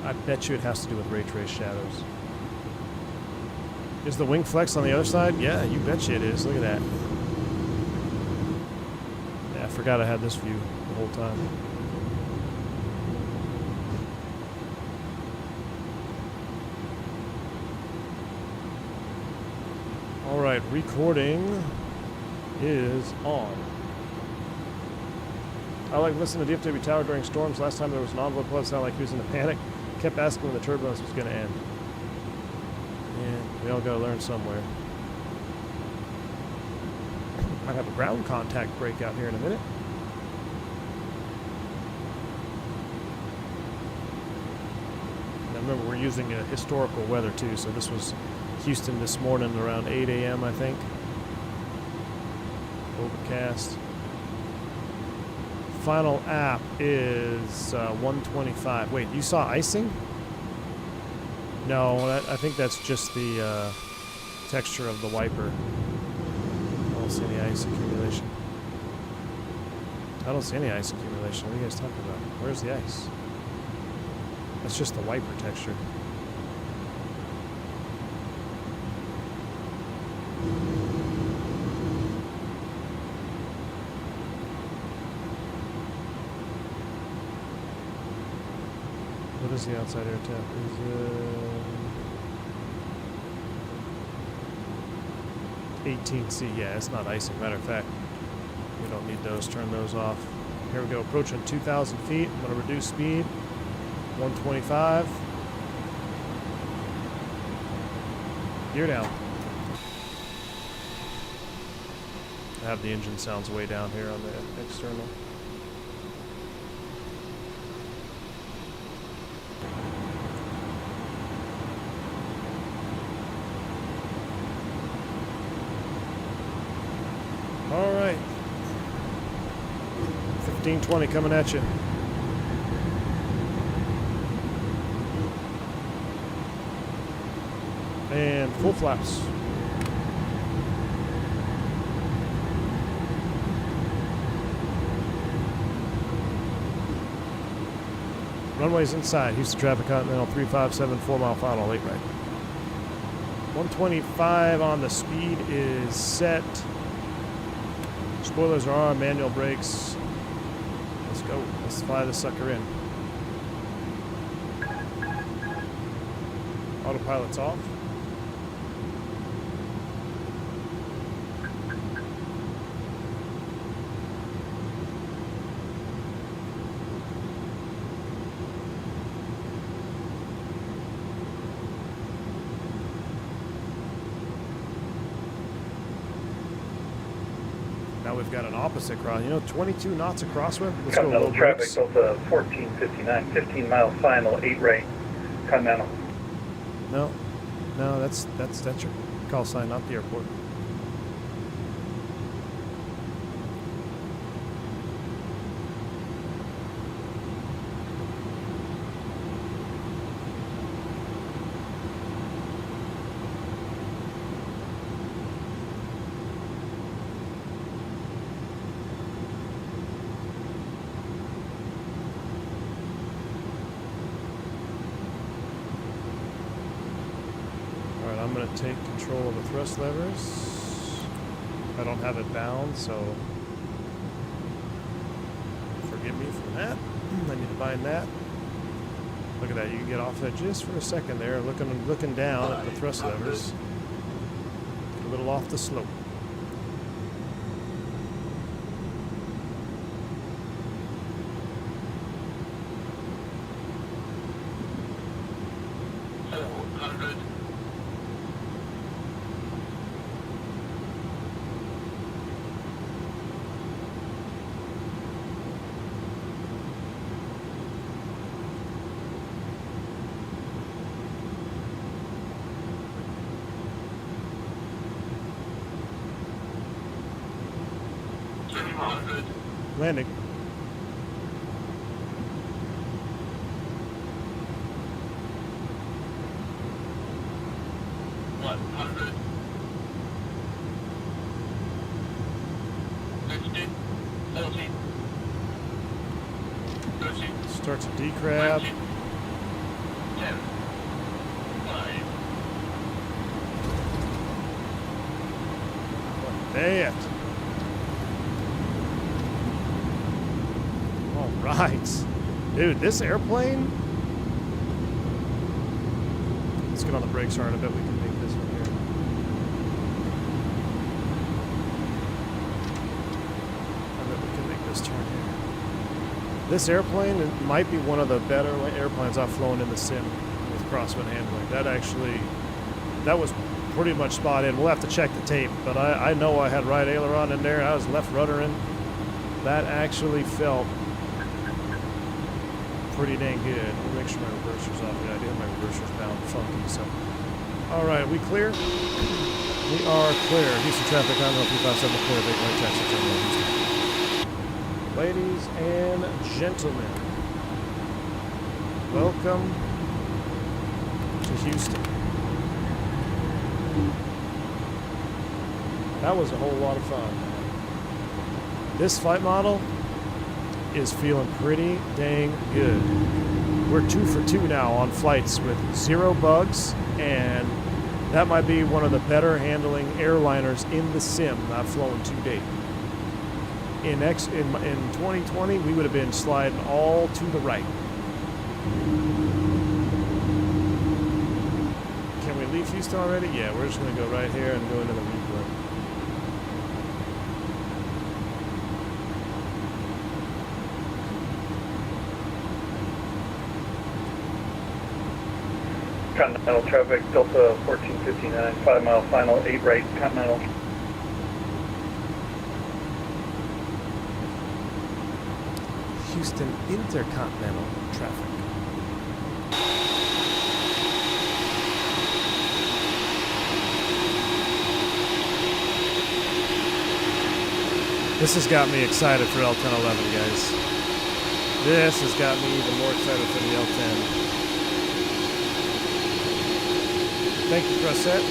I bet you it has to do with ray trace shadows. Is the wing flex on the other side? Yeah, you betcha it is. Look at that. Yeah, I forgot I had this view the whole time. Alright, recording is on. I like listening to DFW Tower during storms. Last time there was an envelope pilot, sounded like he was in a panic. Kept asking when the turbulence was going to end. Yeah, we all got to learn somewhere. Might have a ground contact breakout here in a minute. Now remember, we're using historical weather too, so this was Houston this morning around 8 a.m. I think. Overcast. Final app is 125. Wait, you saw icing? No, I think that's just the texture of the wiper. I don't see any ice accumulation. I don't see any ice accumulation. What are you guys talking about? Where's the ice? That's just the wiper texture. What is the outside air temp? Is 18C. Yeah, it's not icing. Matter of fact, We don't need those. Turn those off. Here we go. Approaching 2,000 feet. I'm going to reduce speed. 125. Gear down. I have the engine sounds way down here on the external. All right. 1520 coming at you. And full flaps. Runways inside. Houston Traffic Continental 357, 4 mile final, 8 right. 125 on the speed is set. Spoilers are on, manual brakes. Let's go. Let's fly the sucker in. Autopilot's off. Now we've got an opposite cross. You know, 22 knots of crosswind. Let's go Continental low traffic, brakes. Delta 1459, 15 mile final, 8 right. Continental. No, that's your call sign, not the airport. I'm going to take control of the thrust levers. I don't have it bound, so forgive me for that. I need to bind that. Look at that. You can get off that just for a second there, looking down at the thrust levers. A little off the slope. Landing. Starts a decrab. 10, 9. There. All right. Dude, this airplane. Let's get on the brakes hard. I bet we can make this one here. I bet we can make this turn here. This airplane it might be one of the better airplanes I've flown in the sim with crosswind handling. That was pretty much spot in. We'll have to check the tape, but I know I had right aileron in there. I was left ruddering. That actually felt pretty dang good. We'll make sure my reverser's off. Yeah, I do have my reversers bound funky. So, all right, we clear? We are clear. Houston traffic on 357 clear. Big right taxi terminal, Houston. Ladies and gentlemen, welcome to Houston. That was a whole lot of fun. This flight model is feeling pretty dang good. We're 2 for 2 now on flights with 0 bugs, and that might be one of the better handling airliners in the sim I've flown to date. In 2020, we would have been sliding all to the right. Can we leave Houston already? Yeah, we're just going to go right here and go into the replay. Continental traffic, Delta 1459, 5 mile final, 8 right, Continental. Houston Intercontinental traffic. This has got me excited for L1011, guys. This has got me even more excited for the L10. Thank you, Crosset. I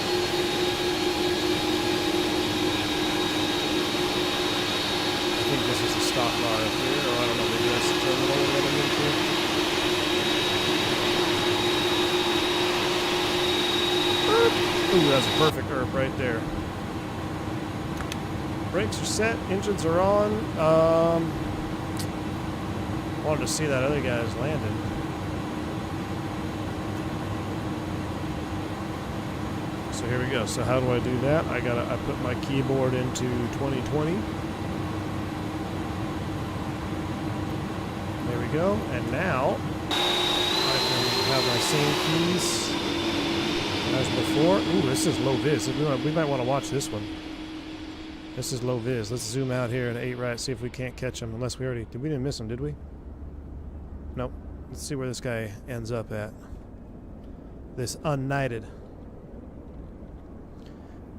think this is a stop bar up here, or I don't know, maybe that's the terminal that I'm into. Ooh, that's a perfect herb right there. Brakes are set, engines are on. Wanted to see that other guy's landing. So here we go. So how do I do that? I put my keyboard into 2020. There we go. And now I can have my same keys as before. Ooh, this is low vis. We might want to watch this one. This is low vis. Let's zoom out here at 8 right, see if we can't catch him. Unless we didn't miss him, did we? Nope. Let's see where this guy ends up at. This unknighted.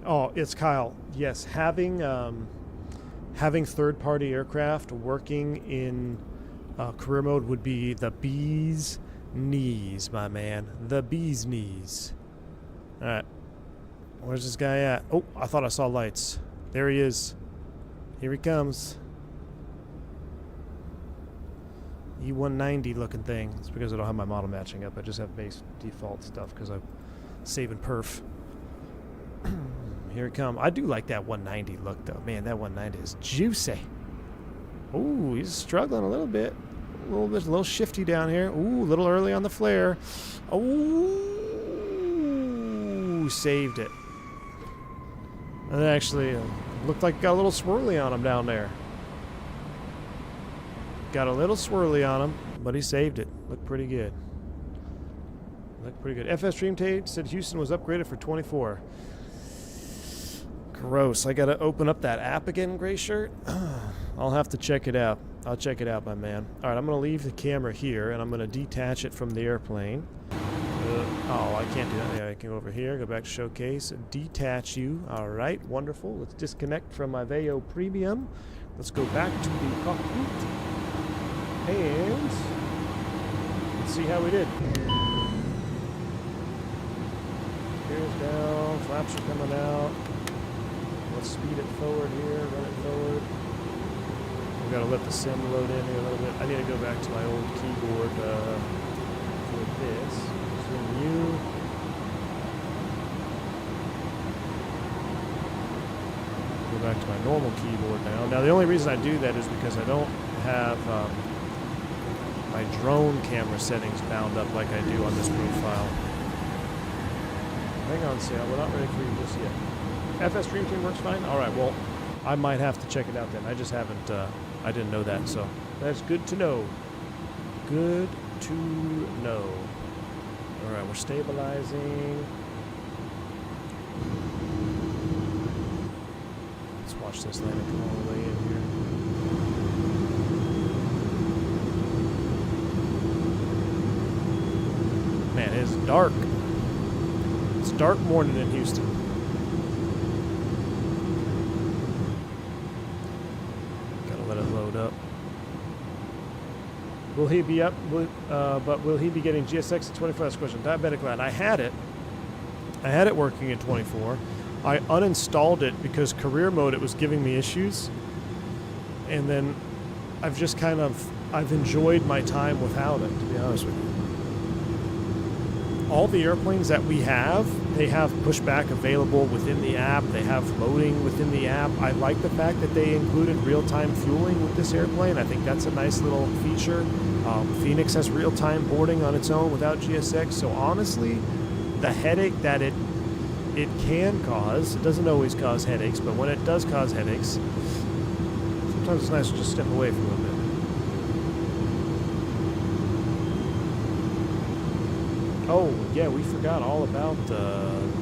Oh, it's Kyle. Yes, having third-party aircraft working in career mode would be the bee's knees, my man. The bee's knees. All right. Where's this guy at? Oh, I thought I saw lights. There he is. Here he comes. E190 looking thing. It's because I don't have my model matching up. I just have base default stuff because I'm saving perf. Here it comes. I do like that 190 look though. Man, that 190 is juicy. Ooh, he's struggling a little bit. A little shifty down here. Ooh, a little early on the flare. Ooh, saved it. And actually looked like it got a little swirly on him down there. Got a little swirly on him, but he saved it. Looked pretty good. Looked pretty good. FS Dream Tate said Houston was upgraded for 24. Gross. I gotta open up that app again, Gray Shirt. I'll have to check it out. I'll check it out, my man. All right, I'm gonna leave the camera here, and I'm gonna detach it from the airplane. Oh, I can't do that. Yeah, I can go over here, go back to showcase, detach you. All right, wonderful. Let's disconnect from my Veo Premium. Let's go back to the cockpit. And let's see how we did. Gears down, flaps are coming out. Let's speed it forward here, run it forward. We've got to let the sim load in here a little bit. I need to go back to my old keyboard for this. Zoom U. Go back to my normal keyboard now. Now the only reason I do that is because I don't have my drone camera settings bound up like I do on this profile. Hang on, Sal. We're not ready for you just yet. FS Stream Team works fine? Alright, well, I might have to check it out then. I just haven't, I didn't know that, so that's good to know. Good to know. Alright, we're stabilizing. Let's watch this landing come all the way in here. Man, it is dark. It's dark morning in Houston. Gotta let it load up. Will he be up? But will he be getting GSX at 24? That's the question. Diabetic Lad. I had it working at 24. I uninstalled it because career mode it was giving me issues. And then I've enjoyed my time without it, to be honest with you. All the airplanes that we have, they have pushback available within the app. They have loading within the app. I like the fact that they included real-time fueling with this airplane. I think that's a nice little feature. Fenix has real-time boarding on its own without GSX. So honestly, the headache that it can cause, it doesn't always cause headaches, but when it does cause headaches, sometimes it's nice to just step away for a little bit. Oh, yeah, we forgot all about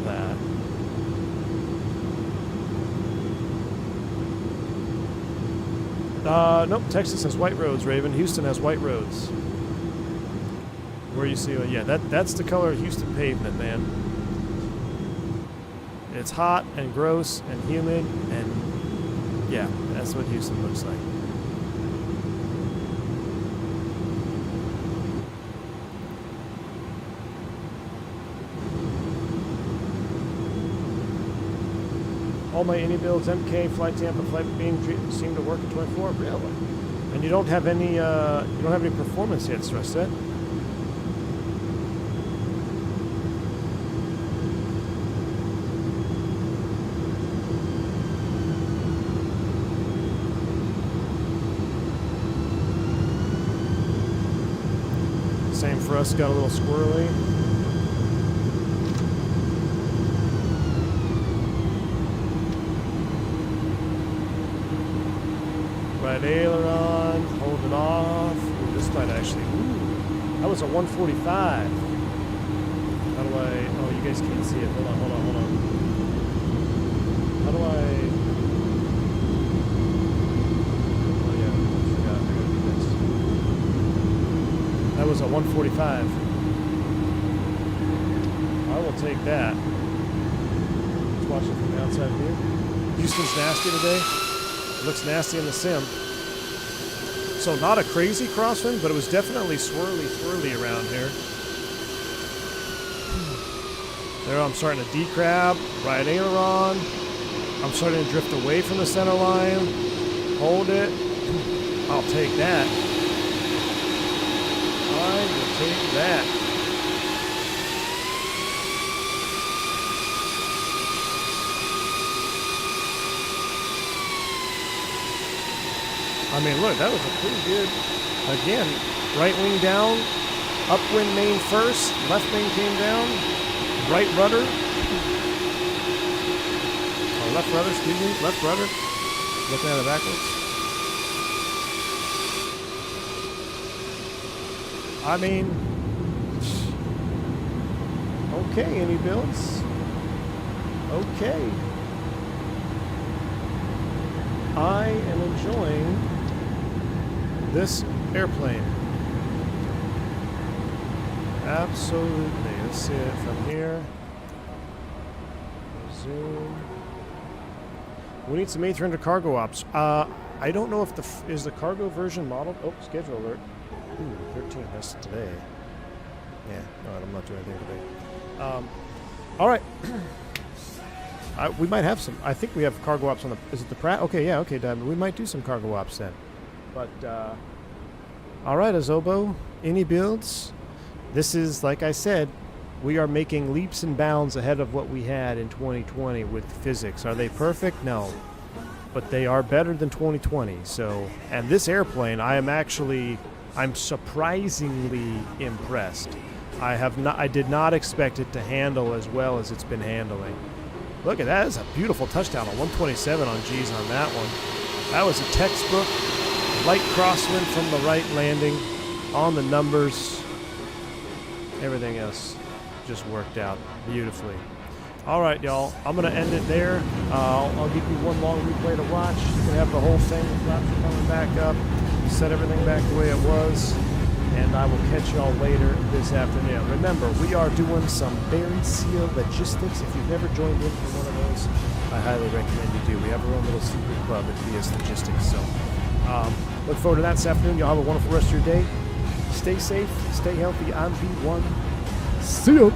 that. Nope, Texas has white roads, Raven. Houston has white roads. Where you see, yeah, that's the color of Houston pavement, man. It's hot and gross and humid, and yeah, that's what Houston looks like. All my iniBuilds, MK, Flight Tampa, Flight Beam seem to work at 24. Really? And you don't have any performance yet, Throttletek. Same for us. Got a little squirrely. Right aileron, hold it off. Ooh, this might actually, that was a 145. How do I, oh, you guys can't see it. Hold on. How do I, oh yeah, I forgot. I gotta do this. That was a 145. I will take that. Let's watch it from the outside view. Houston's nasty today. Looks nasty in the sim. So not a crazy crosswind, but it was definitely swirly around here. There I'm starting to decrab, right aileron. I'm starting to drift away from the center line. Hold it. I'll take that. I will take that. I mean, look, that was a pretty good, again, right wing down, upwind main first, left wing came down, right rudder, oh, left rudder, excuse me, left rudder, looking at it backwards. I mean, okay, iniBuilds, okay. I am enjoying this airplane. Absolutely. Let's see it from here. Zoom. We need some A300 cargo ops. I don't know if is the cargo version modeled. Oh, schedule alert. Ooh, 13. That's today. Yeah. No, I'm not doing anything today. All right. We might have some. I think we have cargo ops on the. Is it the Pratt? Okay, yeah, okay, Diamond. We might do some cargo ops then. But, all right, Azobo, iniBuilds. This is, like I said, we are making leaps and bounds ahead of what we had in 2020 with physics. Are they perfect? No. But they are better than 2020. So, and this airplane, I'm surprisingly impressed. I did not expect it to handle as well as it's been handling. Look at that. That's a beautiful touchdown. A 127 on G's on that one. That was a textbook. Light crosswind from the right landing. On the numbers. Everything else just worked out beautifully. All right, y'all. I'm going to end it there. I'll give you one long replay to watch. You can have the whole thing. The flaps are coming back up. Set everything back the way it was. And I will catch y'all later this afternoon. Remember, we are doing some Barry Seal logistics. If you've never joined in for one of those, I highly recommend you do. We have our own little secret club at BS Logistics. So look forward to that this afternoon. Y'all have a wonderful rest of your day. Stay safe, stay healthy. I'm V1. See ya.